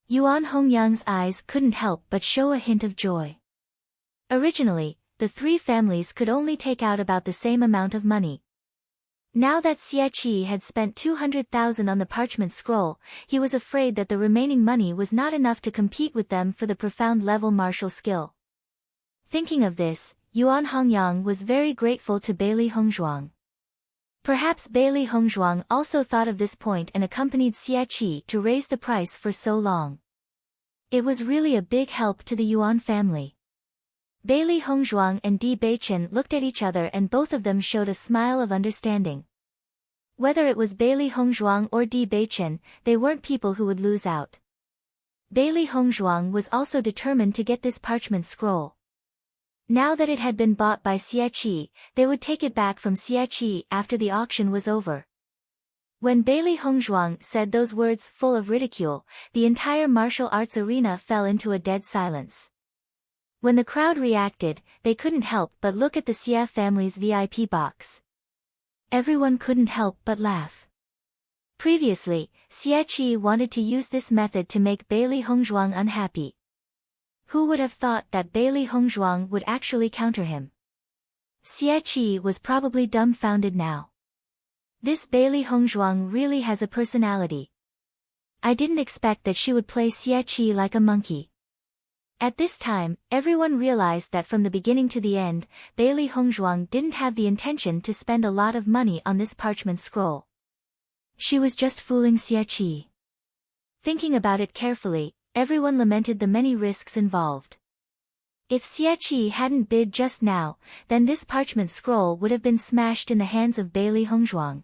Speaker 1: Yuan Hongyang's eyes couldn't help but show a hint of joy. Originally, the three families could only take out about the same amount of money. Now that Xie Qi had spent 200,000 on the parchment scroll, he was afraid that the remaining money was not enough to compete with them for the profound level martial skill. Thinking of this, Yuan Hongyang was very grateful to Beili Hongzhuang. Perhaps Beili Hongzhuang also thought of this point and accompanied Xie Qi to raise the price for so long. It was really a big help to the Yuan family. Beili Hongzhuang and Di Beichen looked at each other and both of them showed a smile of understanding. Whether it was Beili Hongzhuang or Di Beichen, they weren't people who would lose out. Beili Hongzhuang was also determined to get this parchment scroll. Now that it had been bought by Xie Qi, they would take it back from Xie Qi after the auction was over. When Beili Hongzhuang said those words full of ridicule, the entire martial arts arena fell into a dead silence. When the crowd reacted, they couldn't help but look at the Xie family's VIP box. Everyone couldn't help but laugh. Previously, Xie Qi wanted to use this method to make Beili Hongzhuang unhappy. Who would have thought that Beili Hongzhuang would actually counter him? Xie Qi was probably dumbfounded now. This Beili Hongzhuang really has a personality. I didn't expect that she would play Xie Qi like a monkey. At this time, everyone realized that from the beginning to the end, Beili Hongzhuang didn't have the intention to spend a lot of money on this parchment scroll. She was just fooling Xie Qi. Thinking about it carefully, everyone lamented the many risks involved. If Xie hadn't bid just now, then this parchment scroll would have been smashed in the hands of Bailey Hongzhuang.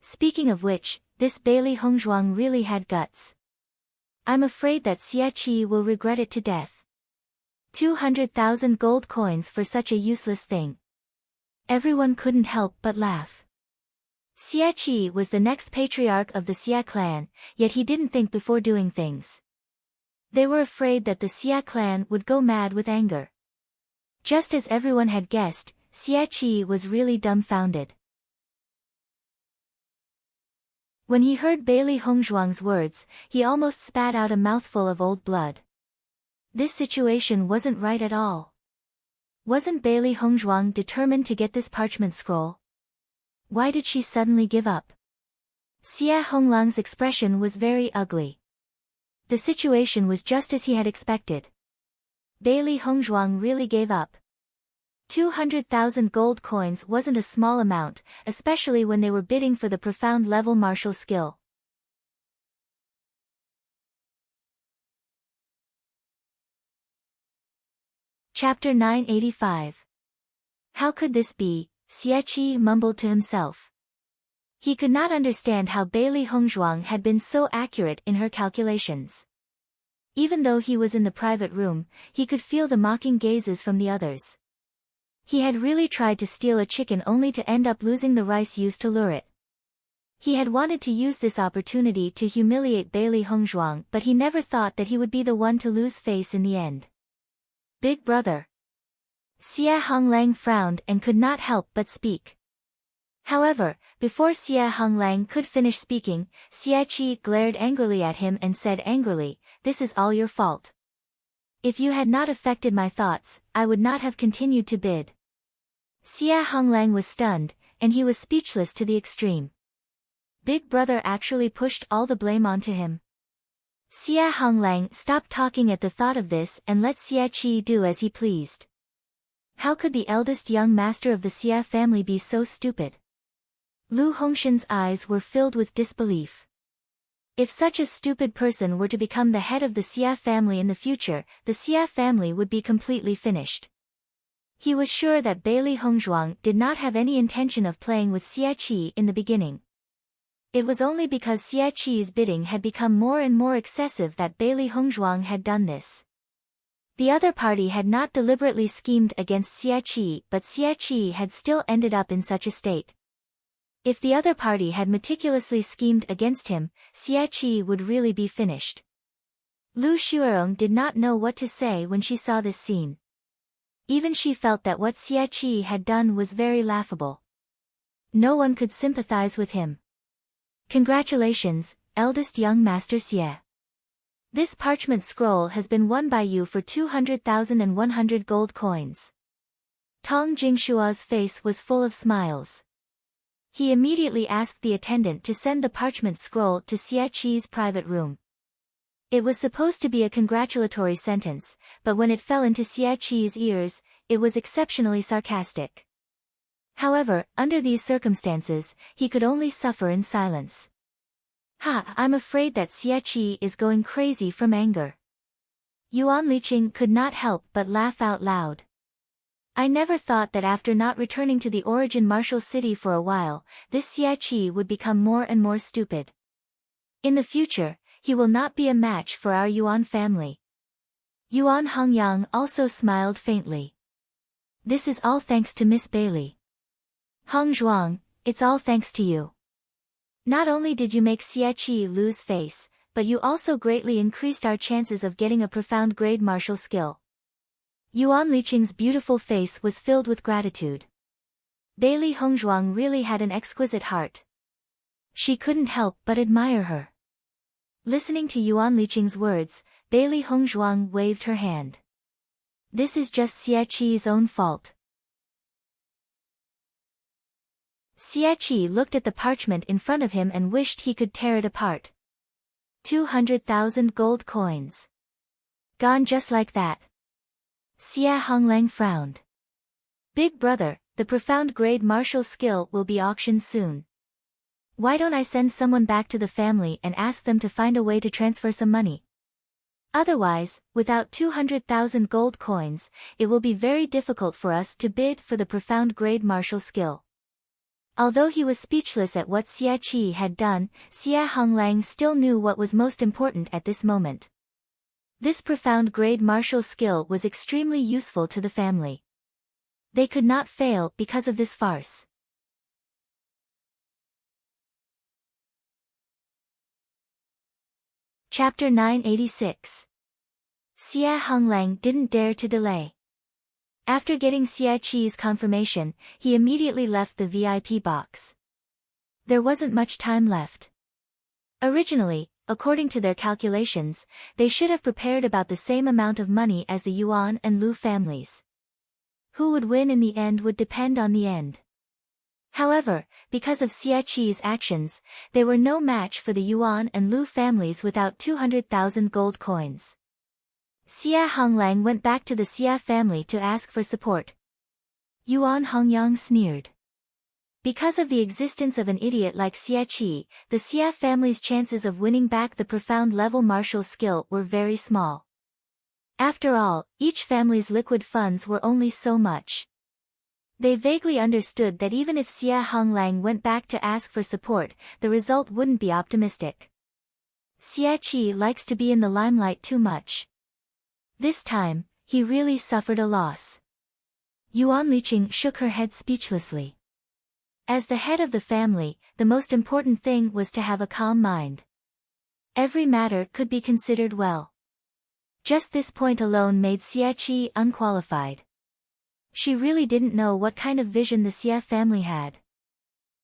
Speaker 1: Speaking of which, this Bailey Hongzhuang really had guts. I'm afraid that Xie will regret it to death. 200,000 gold coins for such a useless thing. Everyone couldn't help but laugh. Xie was the next patriarch of the Xie clan, yet he didn't think before doing things. They were afraid that the Xie clan would go mad with anger. Just as everyone had guessed, Xie was really dumbfounded. When he heard Bailey Hongzhuang's words, he almost spat out a mouthful of old blood. This situation wasn't right at all. Wasn't Bailey Hongzhuang determined to get this parchment scroll? Why did she suddenly give up? Xie Honglang's expression was very ugly. The situation was just as he had expected. Bailey Hongzhuang really gave up. 200,000 gold coins wasn't a small amount, especially when they were bidding for the profound level martial skill. Chapter 985. How could this be? Xie mumbled to himself. He could not understand how Bailey Hongzhuang had been so accurate in her calculations. Even though he was in the private room, he could feel the mocking gazes from the others. He had really tried to steal a chicken only to end up losing the rice used to lure it. He had wanted to use this opportunity to humiliate Bailey Hongzhuang, but he never thought that he would be the one to lose face in the end. Big brother. Xie Honglang frowned and could not help but speak. However, before Xie Honglang could finish speaking, Xie glared angrily at him and said angrily, "This is all your fault. If you had not affected my thoughts, I would not have continued to bid." Xie Honglang was stunned, and he was speechless to the extreme. Big brother actually pushed all the blame onto him. Xie Honglang stopped talking at the thought of this and let Xie do as he pleased. How could the eldest young master of the Xie family be so stupid? Lu Hongshan's eyes were filled with disbelief. If such a stupid person were to become the head of the Xie family in the future, the Xie family would be completely finished. He was sure that Bailey Hongzhuang did not have any intention of playing with Xie in the beginning. It was only because Xie's bidding had become more and more excessive that Bailey Hongzhuang had done this. The other party had not deliberately schemed against Xie, but Xie had still ended up in such a state. If the other party had meticulously schemed against him, Xie would really be finished. Lu Xuerong did not know what to say when she saw this scene. Even she felt that what Xie had done was very laughable. No one could sympathize with him. Congratulations, eldest young Master Xie. This parchment scroll has been won by you for 200,100 gold coins. Tong Jingshua's face was full of smiles. He immediately asked the attendant to send the parchment scroll to Xie's private room. It was supposed to be a congratulatory sentence, but when it fell into Xie's ears, it was exceptionally sarcastic. However, under these circumstances, he could only suffer in silence. I'm afraid that Xie is going crazy from anger. Yuan Liqing could not help but laugh out loud. I never thought that after not returning to the origin martial city for a while, this Xie would become more and more stupid. In the future, he will not be a match for our Yuan family. Yuan Hongyang also smiled faintly. This is all thanks to Miss Bailey. Hongzhuang, it's all thanks to you. Not only did you make Xie lose face, but you also greatly increased our chances of getting a profound grade martial skill. Yuan Liqing's beautiful face was filled with gratitude. Bailey Hongzhuang really had an exquisite heart. She couldn't help but admire her. Listening to Yuan Liqing's words, Bailey Hongzhuang waved her hand. This is just Xie's own fault. Xie looked at the parchment in front of him and wished he could tear it apart. 200,000 gold coins. Gone just like that. Xie Honglang frowned. Big brother, the profound grade martial skill will be auctioned soon. Why don't I send someone back to the family and ask them to find a way to transfer some money? Otherwise, without 200,000 gold coins, it will be very difficult for us to bid for the profound grade martial skill. Although he was speechless at what Xia Qi had done, Xia Honglang still knew what was most important at this moment. This profound grade martial skill was extremely useful to the family. They could not fail because of this farce. Chapter 986. Xia Honglang didn't dare to delay. After getting Xia Qi's confirmation, he immediately left the VIP box. There wasn't much time left. Originally, according to their calculations, they should have prepared about the same amount of money as the Yuan and Lu families. Who would win in the end would depend on the end. However, because of Xia Qi's actions, they were no match for the Yuan and Lu families without 200,000 gold coins. Xia Honglang went back to the Xia family to ask for support. Yuan Hongyang sneered. Because of the existence of an idiot like Xia Qi, the Xia family's chances of winning back the profound level martial skill were very small. After all, each family's liquid funds were only so much. They vaguely understood that even if Xia Honglang went back to ask for support, the result wouldn't be optimistic. Xia Qi likes to be in the limelight too much. This time, he really suffered a loss. Yuan Liqing shook her head speechlessly. As the head of the family, the most important thing was to have a calm mind. Every matter could be considered well. Just this point alone made Xia Qi unqualified. She really didn't know what kind of vision the Xia family had.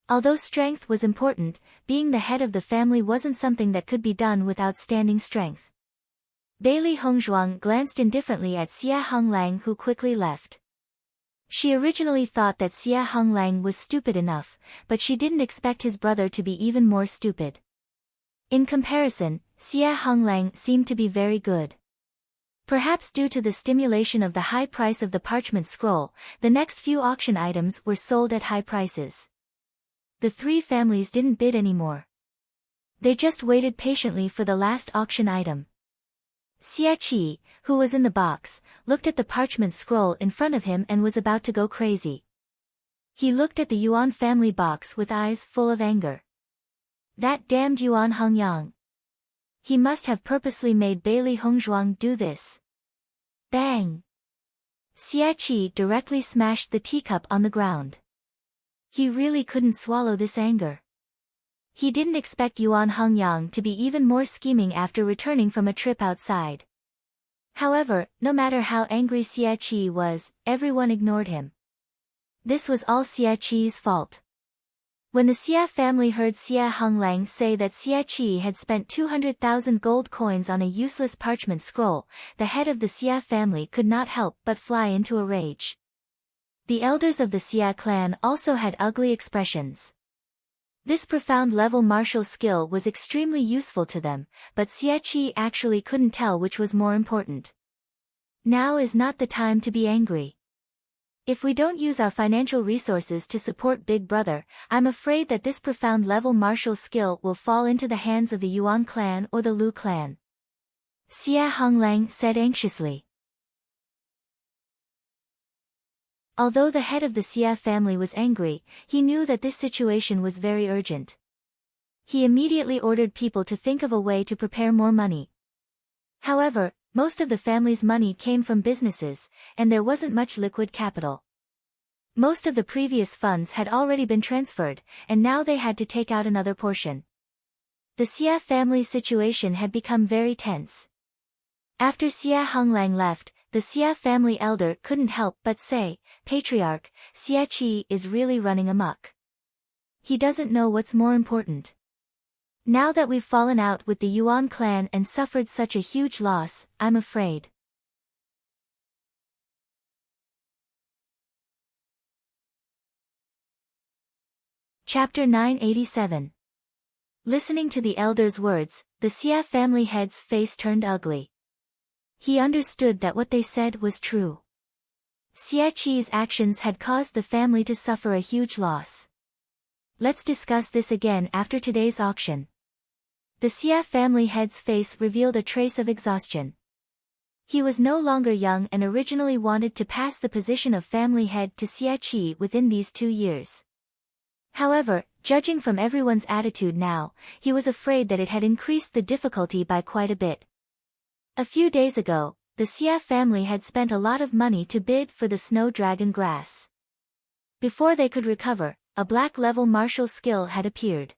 Speaker 1: Although strength was important, being the head of the family wasn't something that could be done with outstanding strength. Bailey Hongzhuang glanced indifferently at Xia Honglang, who quickly left. She originally thought that Xia Honglang was stupid enough, but she didn't expect his brother to be even more stupid. In comparison, Xia Honglang seemed to be very good. Perhaps due to the stimulation of the high price of the parchment scroll, the next few auction items were sold at high prices. The three families didn't bid anymore. They just waited patiently for the last auction item. Xia Qi, who was in the box, looked at the parchment scroll in front of him and was about to go crazy. He looked at the Yuan family box with eyes full of anger. That damned Yuan Hongyang. He must have purposely made Bailey Hongzhuang do this. Bang! Xia Qi directly smashed the teacup on the ground. He really couldn't swallow this anger. He didn't expect Yuan Hongyang to be even more scheming after returning from a trip outside. However, no matter how angry Xia Qi was, everyone ignored him. This was all Xia Qi's fault. When the Xia family heard Xia Honglang say that Xia Qi had spent 200,000 gold coins on a useless parchment scroll, the head of the Xia family could not help but fly into a rage. The elders of the Xia clan also had ugly expressions. This profound level martial skill was extremely useful to them, but Xia Qi actually couldn't tell which was more important. Now is not the time to be angry. If we don't use our financial resources to support Big Brother, I'm afraid that this profound level martial skill will fall into the hands of the Yuan clan or the Lu clan. Xia Honglang said anxiously. Although the head of the Xia family was angry, he knew that this situation was very urgent. He immediately ordered people to think of a way to prepare more money. However, most of the family's money came from businesses, and there wasn't much liquid capital. Most of the previous funds had already been transferred, and now they had to take out another portion. The Xia family's situation had become very tense. After Xia Honglang left, the Xia family elder couldn't help but say, "Patriarch, Xia Qi is really running amok. He doesn't know what's more important. Now that we've fallen out with the Yuan clan and suffered such a huge loss, I'm afraid." Chapter 987. Listening to the elder's words, the Xia family head's face turned ugly. He understood that what they said was true. Xia Qi's actions had caused the family to suffer a huge loss. Let's discuss this again after today's auction. The Xia family head's face revealed a trace of exhaustion. He was no longer young and originally wanted to pass the position of family head to Xie within these 2 years. However, judging from everyone's attitude now, he was afraid that it had increased the difficulty by quite a bit. A few days ago, the Xie family had spent a lot of money to bid for the snow dragon grass. Before they could recover, a black-level martial skill had appeared.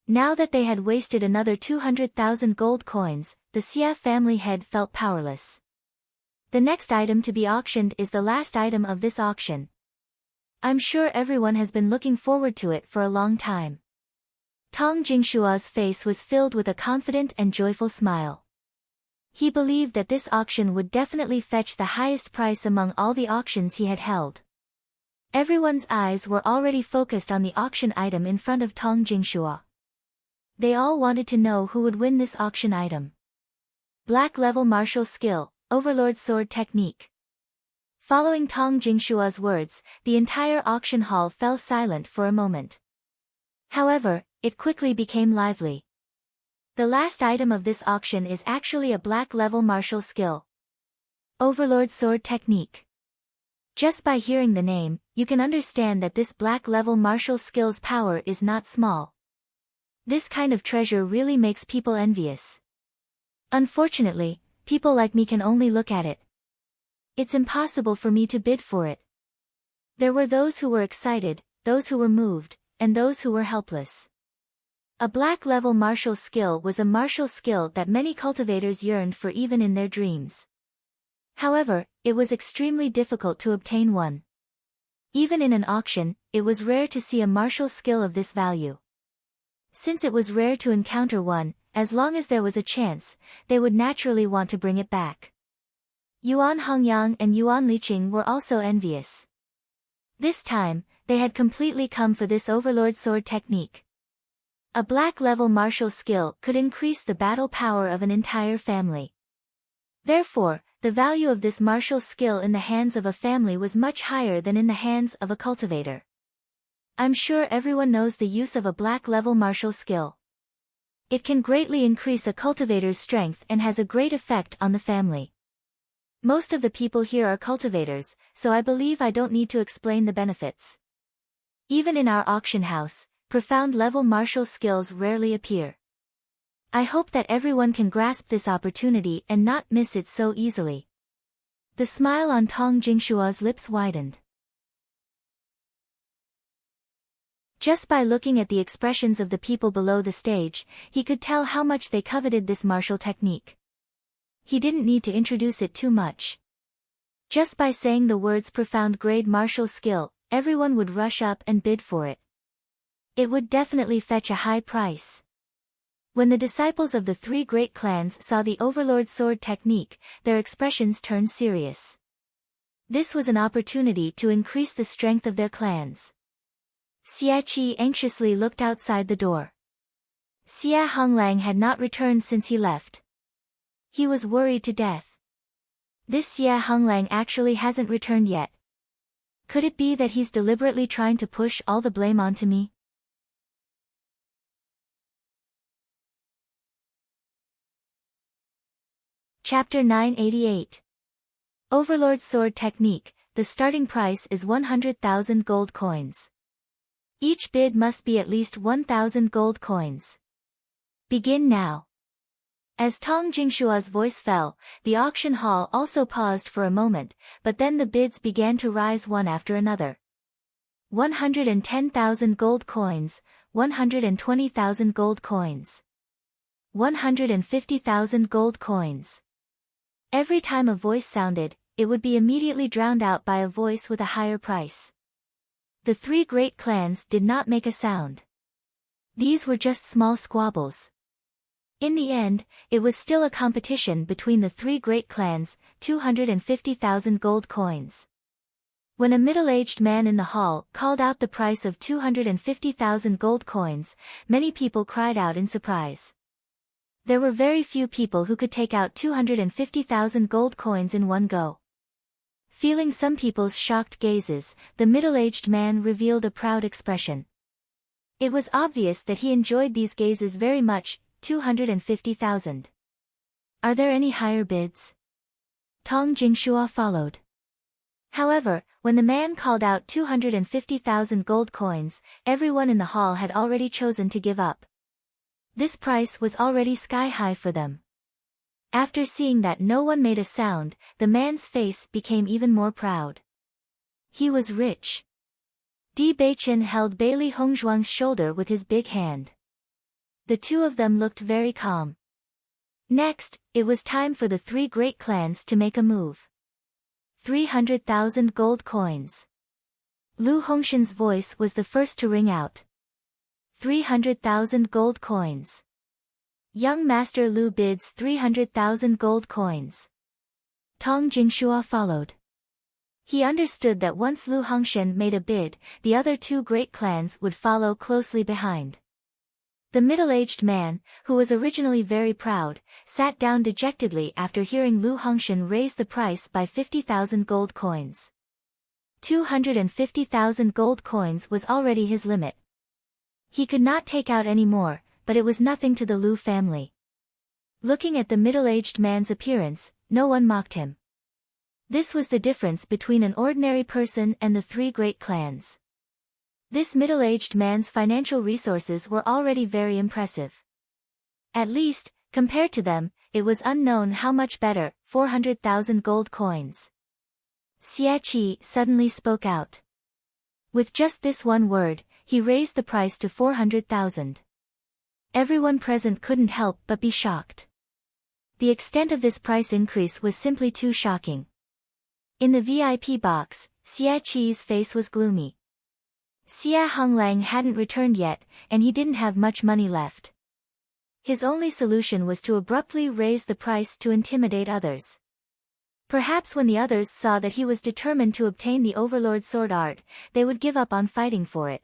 Speaker 1: Now that they had wasted another 200,000 gold coins, the Xie family head felt powerless. The next item to be auctioned is the last item of this auction. I'm sure everyone has been looking forward to it for a long time. Tong Jingshua's face was filled with a confident and joyful smile. He believed that this auction would definitely fetch the highest price among all the auctions he had held. Everyone's eyes were already focused on the auction item in front of Tong Jingshua. They all wanted to know who would win this auction item. Black-level martial skill, Overlord sword technique. Following Tong Jingshua's words, the entire auction hall fell silent for a moment. However, it quickly became lively. The last item of this auction is actually a black-level martial skill. Overlord sword technique. Just by hearing the name, you can understand that this black-level martial skill's power is not small. This kind of treasure really makes people envious. Unfortunately, people like me can only look at it. It's impossible for me to bid for it. There were those who were excited, those who were moved, and those who were helpless. A black-level martial skill was a martial skill that many cultivators yearned for even in their dreams. However, it was extremely difficult to obtain one. Even in an auction, it was rare to see a martial skill of this value. Since it was rare to encounter one, as long as there was a chance, they would naturally want to bring it back. Yuan Hongyang and Yuan Liqing were also envious. This time, they had completely come for this Overlord sword technique. A black-level martial skill could increase the battle power of an entire family. Therefore, the value of this martial skill in the hands of a family was much higher than in the hands of a cultivator. I'm sure everyone knows the use of a black-level martial skill. It can greatly increase a cultivator's strength and has a great effect on the family. Most of the people here are cultivators, so I believe I don't need to explain the benefits. Even in our auction house, profound-level martial skills rarely appear. I hope that everyone can grasp this opportunity and not miss it so easily. The smile on Tong Jingshua's lips widened. Just by looking at the expressions of the people below the stage, he could tell how much they coveted this martial technique. He didn't need to introduce it too much. Just by saying the words profound grade martial skill, everyone would rush up and bid for it. It would definitely fetch a high price. When the disciples of the 3 great clans saw the Overlord sword technique, their expressions turned serious. This was an opportunity to increase the strength of their clans. Xie anxiously looked outside the door. Xie Honglang had not returned since he left. He was worried to death. This Xie Honglang actually hasn't returned yet. Could it be that he's deliberately trying to push all the blame onto me? Chapter 988. Overlord sword technique. The starting price is 100,000 gold coins. Each bid must be at least 1,000 gold coins. Begin now. As Tong Jingshua's voice fell, the auction hall also paused for a moment, but then the bids began to rise one after another. 110,000 gold coins, 120,000 gold coins. 150,000 gold coins. Every time a voice sounded, it would be immediately drowned out by a voice with a higher price. The 3 great clans did not make a sound. These were just small squabbles. In the end, it was still a competition between the 3 great clans, 250,000 gold coins. When a middle-aged man in the hall called out the price of 250,000 gold coins, many people cried out in surprise. There were very few people who could take out 250,000 gold coins in one go. Feeling some people's shocked gazes, the middle-aged man revealed a proud expression. It was obvious that he enjoyed these gazes very much. 250,000. Are there any higher bids? Tong Jingshua followed. However, when the man called out 250,000 gold coins, everyone in the hall had already chosen to give up. This price was already sky-high for them. After seeing that no one made a sound, the man's face became even more proud. He was rich. Bewitching held Bailey Hongzhuang's shoulder with his big hand. The two of them looked very calm. Next, it was time for the three great clans to make a move. 300,000 gold coins. Lu Hongshan's voice was the first to ring out. 300,000 gold coins. Young Master Lu bids 300,000 gold coins. Tong Jingshua followed. He understood that once Lu Hongshan made a bid, the other two great clans would follow closely behind. The middle-aged man, who was originally very proud, sat down dejectedly after hearing Lu Hongshan raise the price by 50,000 gold coins. 250,000 gold coins was already his limit. He could not take out any more, but it was nothing to the Lu family. Looking at the middle-aged man's appearance, no one mocked him. This was the difference between an ordinary person and the three great clans. This middle-aged man's financial resources were already very impressive. At least, compared to them, it was unknown how much better, 400,000 gold coins. Xie Qi suddenly spoke out. With just this one word, he raised the price to 400,000. Everyone present couldn't help but be shocked. The extent of this price increase was simply too shocking. In the VIP box, Xie Qi's face was gloomy. Xie Honglang hadn't returned yet, and he didn't have much money left. His only solution was to abruptly raise the price to intimidate others. Perhaps when the others saw that he was determined to obtain the Overlord Sword Art, they would give up on fighting for it.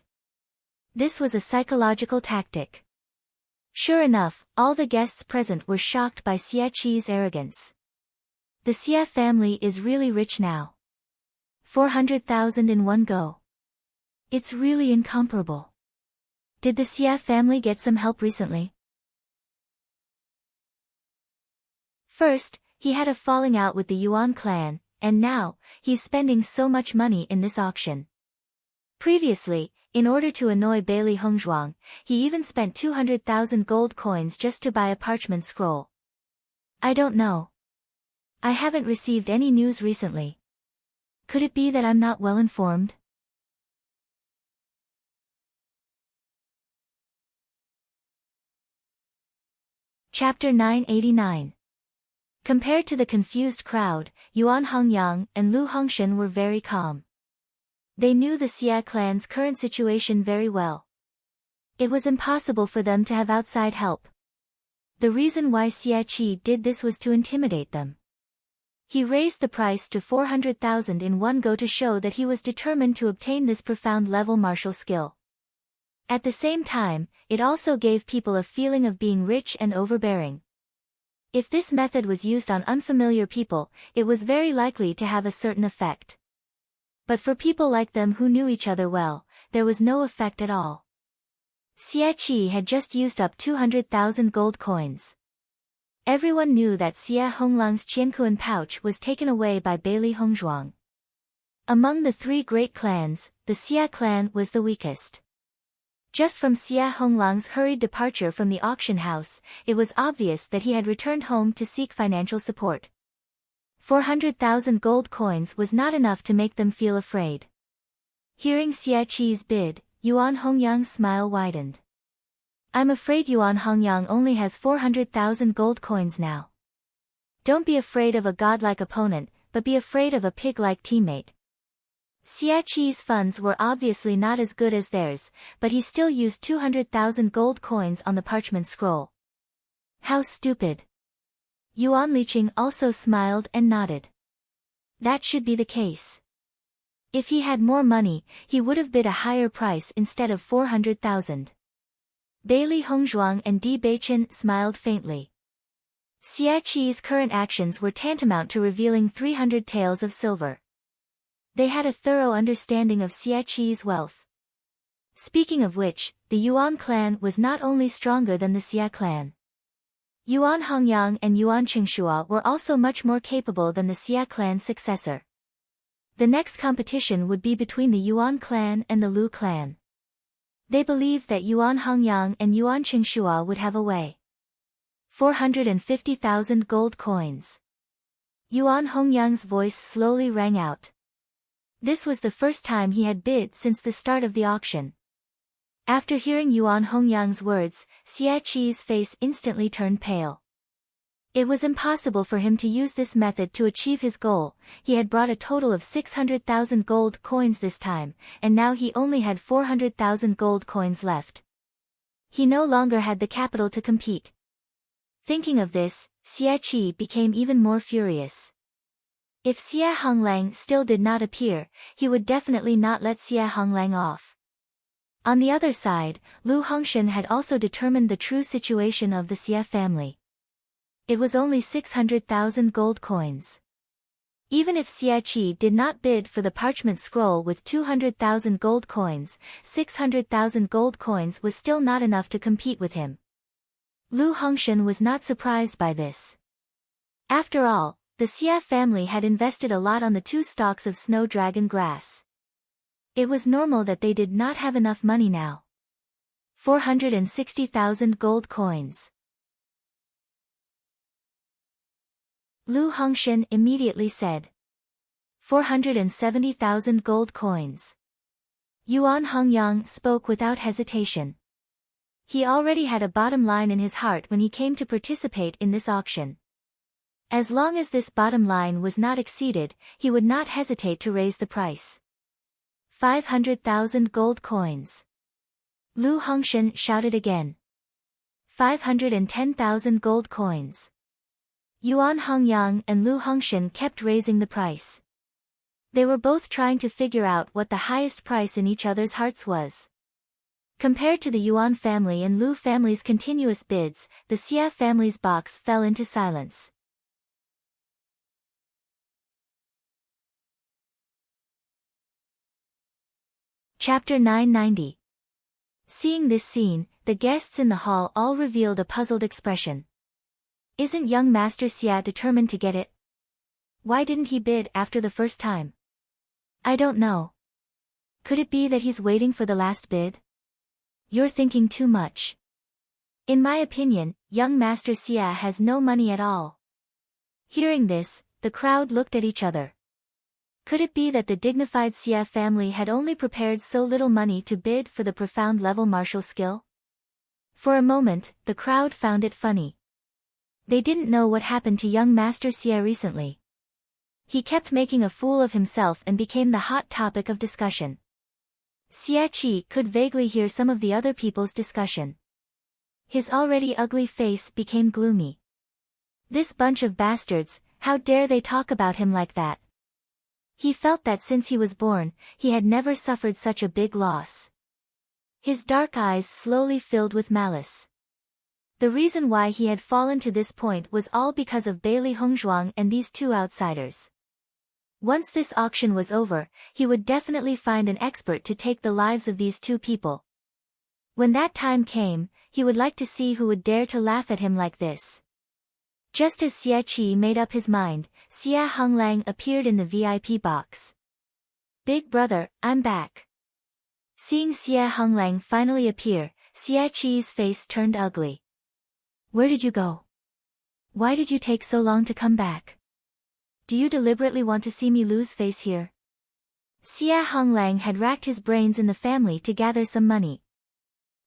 Speaker 1: This was a psychological tactic. Sure enough, all the guests present were shocked by Xie Qi's arrogance. The Xie family is really rich now. 400,000 in one go. It's really incomparable. Did the Xie family get some help recently? First, he had a falling out with the Yuan clan, and now, he's spending so much money in this auction. Previously, in order to annoy Bailey Hongzhuang, he even spent 200,000 gold coins just to buy a parchment scroll. I don't know. I haven't received any news recently. Could it be that I'm not well informed? Chapter 989. Compared to the confused crowd, Yuan Hongyang and Lu Hongshan were very calm. They knew the Xie clan's current situation very well. It was impossible for them to have outside help. The reason why Xie Qi did this was to intimidate them. He raised the price to 400,000 in one go to show that he was determined to obtain this profound level martial skill. At the same time, it also gave people a feeling of being rich and overbearing. If this method was used on unfamiliar people, it was very likely to have a certain effect. But for people like them who knew each other well, there was no effect at all. Xie Qi had just used up 200,000 gold coins. Everyone knew that Xie Honglang's Qiankuan pouch was taken away by Bailey Hongzhuang. Among the three great clans, the Xie clan was the weakest. Just from Xie Honglang's hurried departure from the auction house, it was obvious that he had returned home to seek financial support. 400,000 gold coins was not enough to make them feel afraid. Hearing Xie Qi's bid, Yuan Hongyang's smile widened. I'm afraid Yuan Hongyang only has 400,000 gold coins now. Don't be afraid of a godlike opponent, but be afraid of a pig-like teammate. Xie Qi's funds were obviously not as good as theirs, but he still used 200,000 gold coins on the parchment scroll. How stupid. Yuan Liqing also smiled and nodded. That should be the case. If he had more money, he would have bid a higher price instead of 400,000. Bailey Hongzhuang and Bewitching smiled faintly. Xie Qi's current actions were tantamount to revealing 300 taels of silver. They had a thorough understanding of Xie Qi's wealth. Speaking of which, the Yuan clan was not only stronger than the Xie clan. Yuan Hongyang and Yuan Qingshua were also much more capable than the Xia clan's successor. The next competition would be between the Yuan clan and the Lu clan. They believed that Yuan Hongyang and Yuan Qingshua would have a way. 450,000 gold coins. Yuan Hongyang's voice slowly rang out. This was the first time he had bid since the start of the auction. After hearing Yuan Hongyang's words, Xia Qi's face instantly turned pale. It was impossible for him to use this method to achieve his goal. He had brought a total of 600,000 gold coins this time, and now he only had 400,000 gold coins left. He no longer had the capital to compete. Thinking of this, Xia Qi became even more furious. If Xia Honglang still did not appear, he would definitely not let Xia Honglang off. On the other side, Lu Hongshan had also determined the true situation of the Xia family. It was only 600,000 gold coins. Even if Xia Qi did not bid for the parchment scroll with 200,000 gold coins, 600,000 gold coins was still not enough to compete with him. Lu Hongshan was not surprised by this. After all, the Xia family had invested a lot on the 2 stalks of snow dragon grass. It was normal that they did not have enough money now. 460,000 gold coins. Lu Hongshan immediately said. 470,000 gold coins. Yuan Hongyang spoke without hesitation. He already had a bottom line in his heart when he came to participate in this auction. As long as this bottom line was not exceeded, he would not hesitate to raise the price. 500,000 gold coins. Lu Hongshan shouted again. 510,000 gold coins. Yuan Hongyang and Lu Hongshan kept raising the price. They were both trying to figure out what the highest price in each other's hearts was. Compared to the Yuan family and Lu family's continuous bids, the Xia family's box fell into silence. Chapter 990. Seeing this scene, the guests in the hall all revealed a puzzled expression. Isn't young Master Xia determined to get it? Why didn't he bid after the first time? I don't know. Could it be that he's waiting for the last bid? You're thinking too much. In my opinion, young Master Xia has no money at all. Hearing this, the crowd looked at each other. Could it be that the dignified Xia family had only prepared so little money to bid for the profound level martial skill? For a moment, the crowd found it funny. They didn't know what happened to young Master Xia recently. He kept making a fool of himself and became the hot topic of discussion. Xia Qi could vaguely hear some of the other people's discussion. His already ugly face became gloomy. This bunch of bastards, how dare they talk about him like that? He felt that since he was born, he had never suffered such a big loss. His dark eyes slowly filled with malice. The reason why he had fallen to this point was all because of Bailey Hongzhuang and these 2 outsiders. Once this auction was over, he would definitely find an expert to take the lives of these 2 people. When that time came, he would like to see who would dare to laugh at him like this. Just as Xia Qi made up his mind, Xia Honglang appeared in the VIP box. Big brother, I'm back. Seeing Xia Honglang finally appear, Xia Qi's face turned ugly. Where did you go? Why did you take so long to come back? Do you deliberately want to see me lose face here? Xia Honglang had racked his brains in the family to gather some money.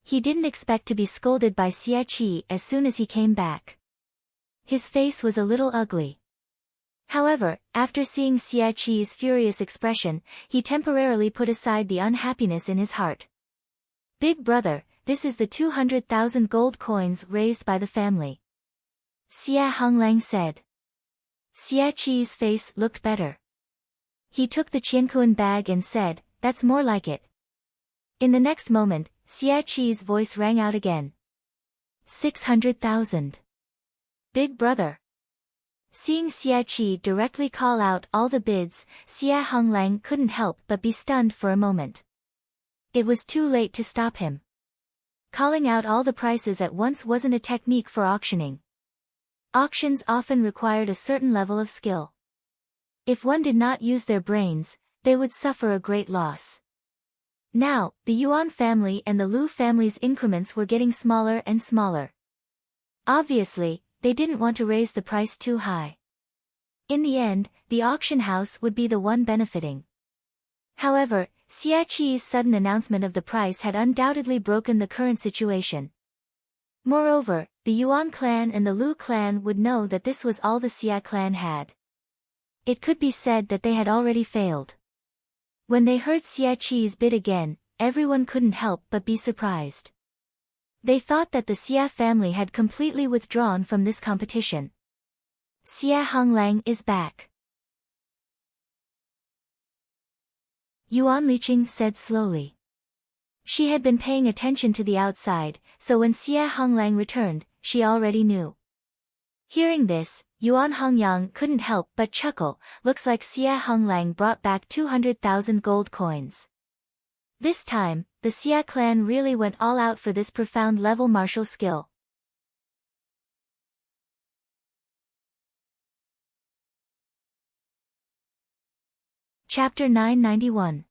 Speaker 1: He didn't expect to be scolded by Xia Qi as soon as he came back. His face was a little ugly. However, after seeing Xia Qi's furious expression, he temporarily put aside the unhappiness in his heart. Big brother, this is the 200,000 gold coins raised by the family. Xia Honglang said. Xia Qi's face looked better. He took the Qiankuan bag and said, that's more like it. In the next moment, Xia Qi's voice rang out again. 600,000. Big brother. Seeing Xia Qi directly call out all the bids, Xia Honglang couldn't help but be stunned for a moment. It was too late to stop him. Calling out all the prices at once wasn't a technique for auctioning. Auctions often required a certain level of skill. If one did not use their brains, they would suffer a great loss. Now, the Yuan family and the Lu family's increments were getting smaller and smaller. Obviously, they didn't want to raise the price too high. In the end, the auction house would be the one benefiting. However, Xia Qi's sudden announcement of the price had undoubtedly broken the current situation. Moreover, the Yuan clan and the Lu clan would know that this was all the Xia clan had. It could be said that they had already failed. When they heard Xia Qi's bid again, everyone couldn't help but be surprised. They thought that the Xia family had completely withdrawn from this competition. Xia Honglang is back. Yuan Liqing said slowly. She had been paying attention to the outside, so when Xia Honglang returned, she already knew. Hearing this, Yuan Hongyang couldn't help but chuckle. Looks like Xia Honglang brought back 200,000 gold coins. This time, the Xia clan really went all out for this profound level martial skill. Chapter 991.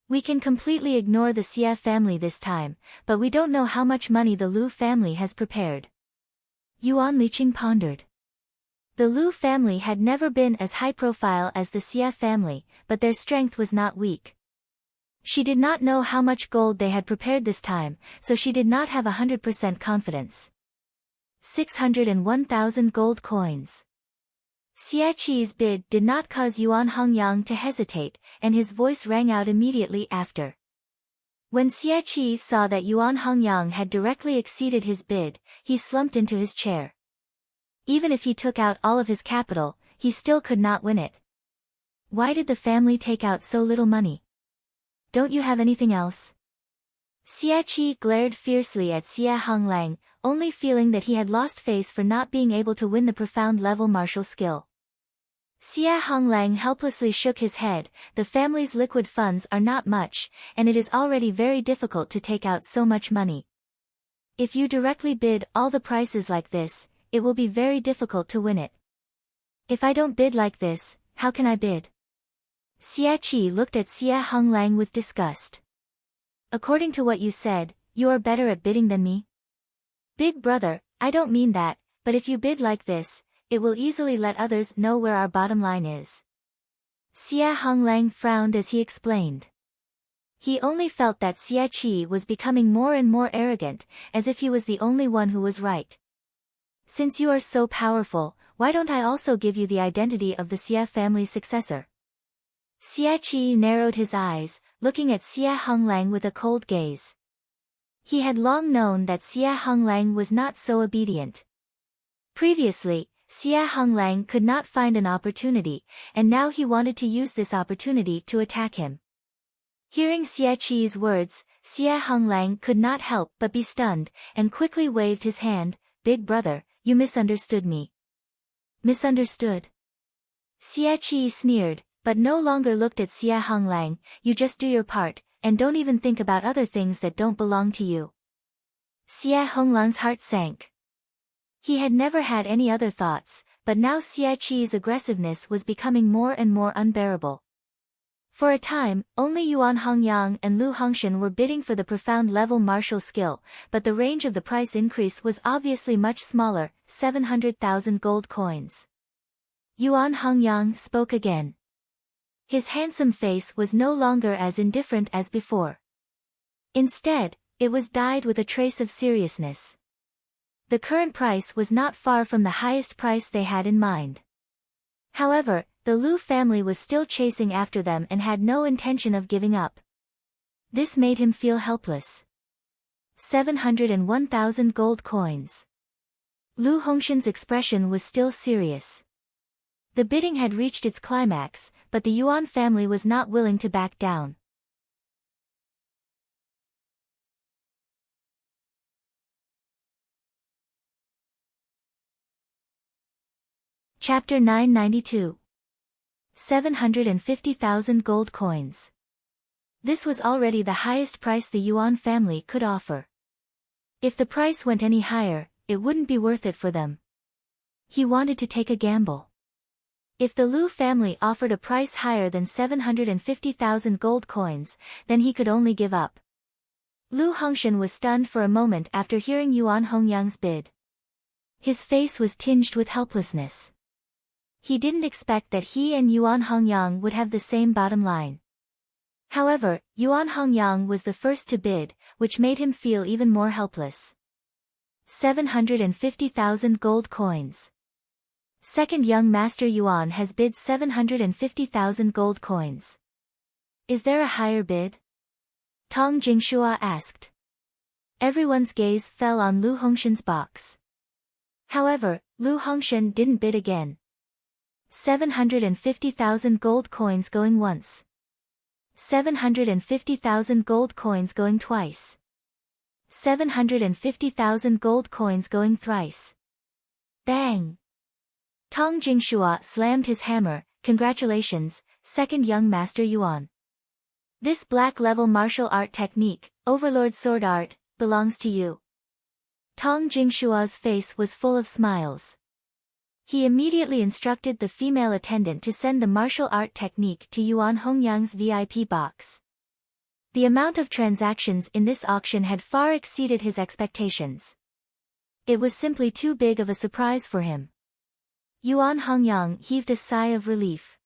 Speaker 1: We can completely ignore the Xia family this time, but we don't know how much money the Lu family has prepared. Yuan Liqing pondered. The Lu family had never been as high profile as the Xia family, but their strength was not weak. She did not know how much gold they had prepared this time, so she did not have 100% confidence. 601,000 gold coins. Xia Qi's bid did not cause Yuan Hongyang to hesitate, and his voice rang out immediately after. When Xia Qi saw that Yuan Hongyang had directly exceeded his bid, he slumped into his chair. Even if he took out all of his capital, he still could not win it. Why did the family take out so little money? Don't you have anything else? Xia Qi glared fiercely at Xia Honglang, only feeling that he had lost face for not being able to win the profound level martial skill. Xia Honglang helplessly shook his head. The family's liquid funds are not much, and it is already very difficult to take out so much money. If you directly bid all the prices like this, it will be very difficult to win it. If I don't bid like this, how can I bid? Xia Qi looked at Xia Honglang with disgust. According to what you said, you are better at bidding than me? Big brother, I don't mean that, but if you bid like this, it will easily let others know where our bottom line is. Xia Honglang frowned as he explained. He only felt that Xia Qi was becoming more and more arrogant, as if he was the only one who was right. Since you are so powerful, why don't I also give you the identity of the Xia family's successor? Xia Qi narrowed his eyes, looking at Xia Honglang with a cold gaze. He had long known that Xia Honglang was not so obedient. Previously, Xia Honglang could not find an opportunity, and now he wanted to use this opportunity to attack him. Hearing Xia Qi's words, Xia Honglang could not help but be stunned, and quickly waved his hand. Big brother, you misunderstood me. Misunderstood? Xia Qi sneered, but no longer looked at Xia Honglang. You just do your part, and don't even think about other things that don't belong to you. Xia Honglang's heart sank. He had never had any other thoughts, but now Xia Qi's aggressiveness was becoming more and more unbearable. For a time, only Yuan Hongyang and Lu Hongshan were bidding for the profound level martial skill, but the range of the price increase was obviously much smaller, 700,000 gold coins. Yuan Hongyang spoke again. His handsome face was no longer as indifferent as before. Instead, it was dyed with a trace of seriousness. The current price was not far from the highest price they had in mind. However, the Lu family was still chasing after them and had no intention of giving up. This made him feel helpless. 701,000 gold coins. Lu Hongshan's expression was still serious. The bidding had reached its climax, but the Yuan family was not willing to back down. Chapter 992. 750,000 gold coins. This was already the highest price the Yuan family could offer. If the price went any higher, it wouldn't be worth it for them. He wanted to take a gamble. If the Lu family offered a price higher than 750,000 gold coins, then he could only give up. Lu Hongshan was stunned for a moment after hearing Yuan Hongyang's bid. His face was tinged with helplessness. He didn't expect that he and Yuan Hongyang would have the same bottom line. However, Yuan Hongyang was the first to bid, which made him feel even more helpless. 750,000 gold coins. Second young master Yuan has bid 750,000 gold coins. Is there a higher bid? Tong Jingshua asked. Everyone's gaze fell on Lu Hongshan's box. However, Lu Hongshan didn't bid again. 750,000 gold coins going once. 750,000 gold coins going twice. 750,000 gold coins going thrice. Bang! Tong Jingshua slammed his hammer. Congratulations, second young master Yuan. This black-level martial art technique, Overlord Sword Art, belongs to you. Tong Jingshua's face was full of smiles. He immediately instructed the female attendant to send the martial art technique to Yuan Hongyang's VIP box. The amount of transactions in this auction had far exceeded his expectations. It was simply too big of a surprise for him. Yuan Hongyang heaved a sigh of relief.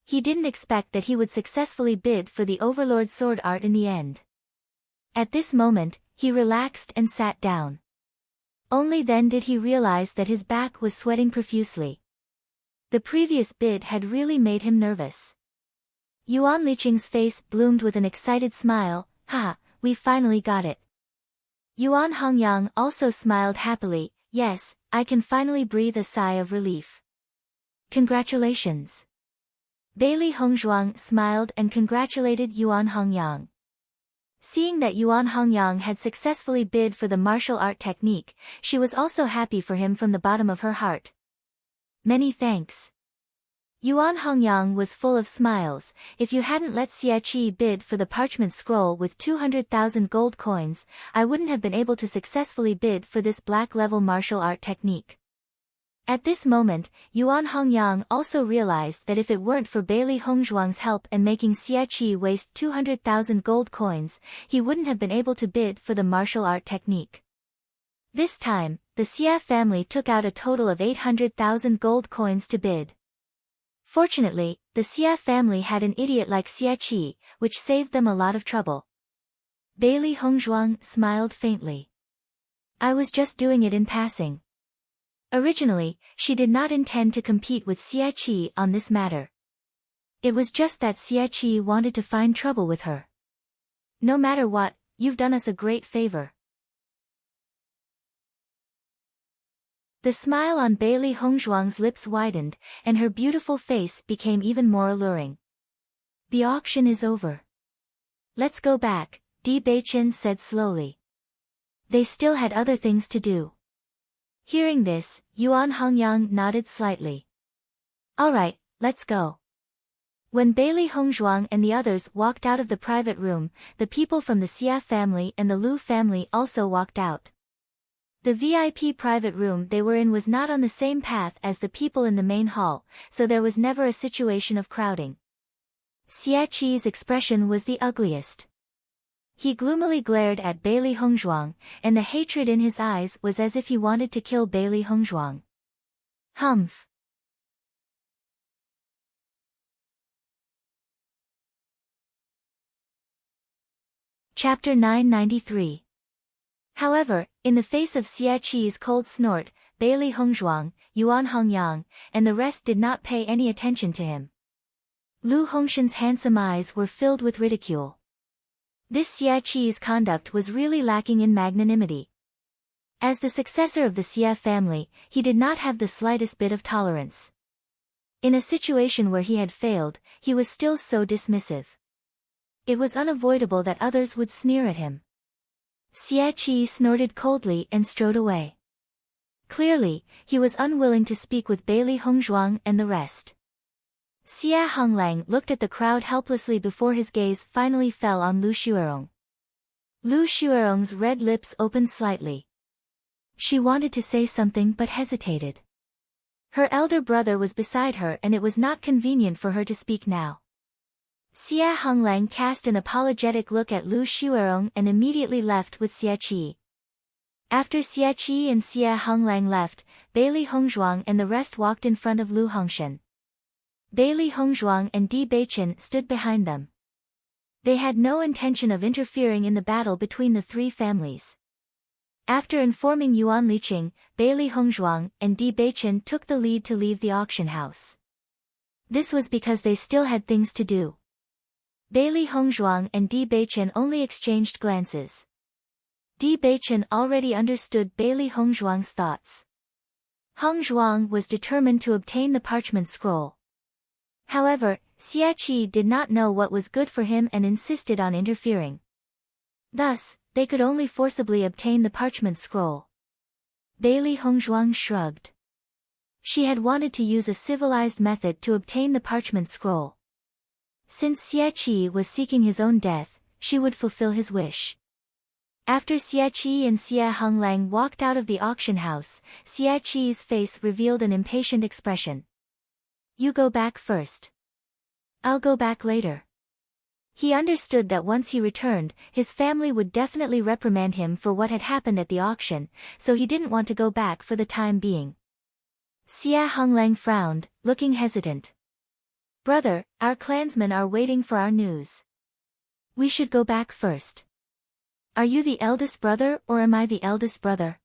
Speaker 1: He didn't expect that he would successfully bid for the Overlord Sword Art in the end. At this moment, he relaxed and sat down. Only then did he realize that his back was sweating profusely. The previous bid had really made him nervous. Yuan Liqing's face bloomed with an excited smile. Ha, we finally got it. Yuan Hongyang also smiled happily. Yes, I can finally breathe a sigh of relief. Congratulations. Bailey Hongzhuang smiled and congratulated Yuan Hongyang. Seeing that Yuan Hongyang had successfully bid for the martial art technique, she was also happy for him from the bottom of her heart. Many thanks. Yuan Hongyang was full of smiles. If you hadn't let Xie Qi bid for the parchment scroll with 200,000 gold coins, I wouldn't have been able to successfully bid for this black-level martial art technique. At this moment, Yuan Hongyang also realized that if it weren't for Bailey Hongzhuang's help and making Xie Qi waste 200,000 gold coins, he wouldn't have been able to bid for the martial art technique. This time, the Xie family took out a total of 800,000 gold coins to bid. Fortunately, the Xie family had an idiot like Xie Qi, which saved them a lot of trouble. Bailey Hongzhuang smiled faintly. I was just doing it in passing. Originally, she did not intend to compete with Xie Qi on this matter. It was just that Xie Qi wanted to find trouble with her. No matter what, you've done us a great favor. The smile on Bailey Hongzhuang's lips widened, and her beautiful face became even more alluring. The auction is over. Let's go back, Di Beichen said slowly. They still had other things to do. Hearing this, Yuan Hongyang nodded slightly. All right, let's go. When Bailey Hongzhuang and the others walked out of the private room, the people from the Xie family and the Lu family also walked out. The VIP private room they were in was not on the same path as the people in the main hall, so there was never a situation of crowding. Xie Qi's expression was the ugliest. He gloomily glared at Bailey Hongzhuang, and the hatred in his eyes was as if he wanted to kill Bailey Hongzhuang. Humph. Chapter 993. However, in the face of Xie Qi's cold snort, Bailey Hongzhuang, Yuan Hongyang, and the rest did not pay any attention to him. Lu Hongshan's handsome eyes were filled with ridicule. This Xie Qi's conduct was really lacking in magnanimity. As the successor of the Xie family, he did not have the slightest bit of tolerance. In a situation where he had failed, he was still so dismissive. It was unavoidable that others would sneer at him. Xie Qi snorted coldly and strode away. Clearly, he was unwilling to speak with Bailey Hongzhuang and the rest. Xie Honglang looked at the crowd helplessly before his gaze finally fell on Lu Xuerong. Lu Xuerong's red lips opened slightly. She wanted to say something but hesitated. Her elder brother was beside her and it was not convenient for her to speak now. Xia Honglang cast an apologetic look at Lu Xuerong and immediately left with Xia Qi. After Xia Qi and Xia Honglang left, Bailey Hongzhuang and the rest walked in front of Lu Hongshan. Bailey Hongzhuang and Di Beichen stood behind them. They had no intention of interfering in the battle between the three families. After informing Yuan Liqing, Bailey Hongzhuang and Di Beichen took the lead to leave the auction house. This was because they still had things to do. Bailey Hongzhuang and Di Beichen only exchanged glances. Di Beichen already understood Bailey Hongzhuang's thoughts. Hongzhuang was determined to obtain the parchment scroll. However, Xia Qi did not know what was good for him and insisted on interfering. Thus, they could only forcibly obtain the parchment scroll. Bailey Hongzhuang shrugged. She had wanted to use a civilized method to obtain the parchment scroll. Since Xia Qi was seeking his own death, she would fulfill his wish. After Xia Qi and Xia Honglang walked out of the auction house, Xia Qi's face revealed an impatient expression. You go back first. I'll go back later. He understood that once he returned, his family would definitely reprimand him for what had happened at the auction, so he didn't want to go back for the time being. Xia Honglang frowned, looking hesitant. Brother, our clansmen are waiting for our news. We should go back first. Are you the eldest brother or am I the eldest brother?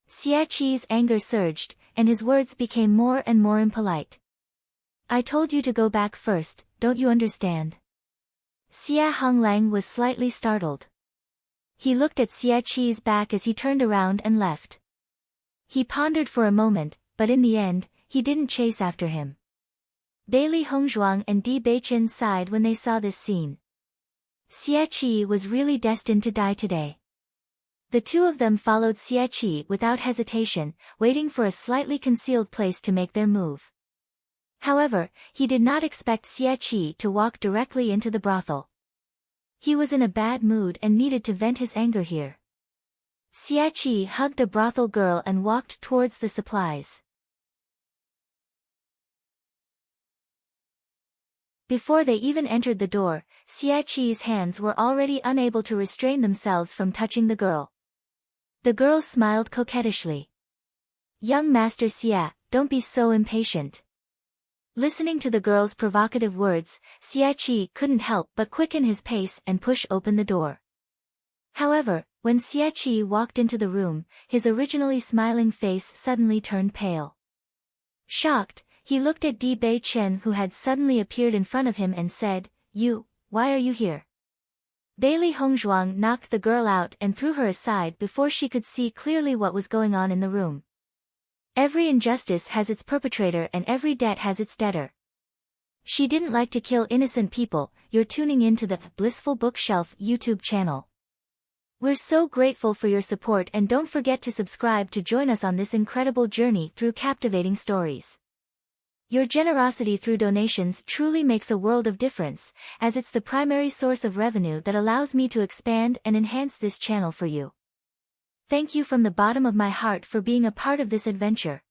Speaker 1: Xia Qi's anger surged, and his words became more and more impolite. I told you to go back first, don't you understand? Xia Honglang was slightly startled. He looked at Xia Qi's back as he turned around and left. He pondered for a moment, but in the end, he didn't chase after him. Bailey Hongzhuang and Di Beichen sighed when they saw this scene. Xia Qi was really destined to die today. The two of them followed Xia Qi without hesitation, waiting for a slightly concealed place to make their move. However, he did not expect Xia Qi to walk directly into the brothel. He was in a bad mood and needed to vent his anger here. Xia Qi hugged a brothel girl and walked towards the supplies. Before they even entered the door, Xia Qi's hands were already unable to restrain themselves from touching the girl. The girl smiled coquettishly. Young Master Xia, don't be so impatient. Listening to the girl's provocative words, Xia Qi couldn't help but quicken his pace and push open the door. However, when Xia Qi walked into the room, his originally smiling face suddenly turned pale. Shocked, he looked at Di Beichen who had suddenly appeared in front of him and said, Why are you here? Bailey Hongzhuang knocked the girl out and threw her aside before she could see clearly what was going on in the room. Every injustice has its perpetrator and every debt has its debtor. She didn't like to kill innocent people. You're tuning into the Blissful Bookshelf YouTube channel. We're so grateful for your support and don't forget to subscribe to join us on this incredible journey through captivating stories. Your generosity through donations truly makes a world of difference, as it's the primary source of revenue that allows me to expand and enhance this channel for you. Thank you from the bottom of my heart for being a part of this adventure.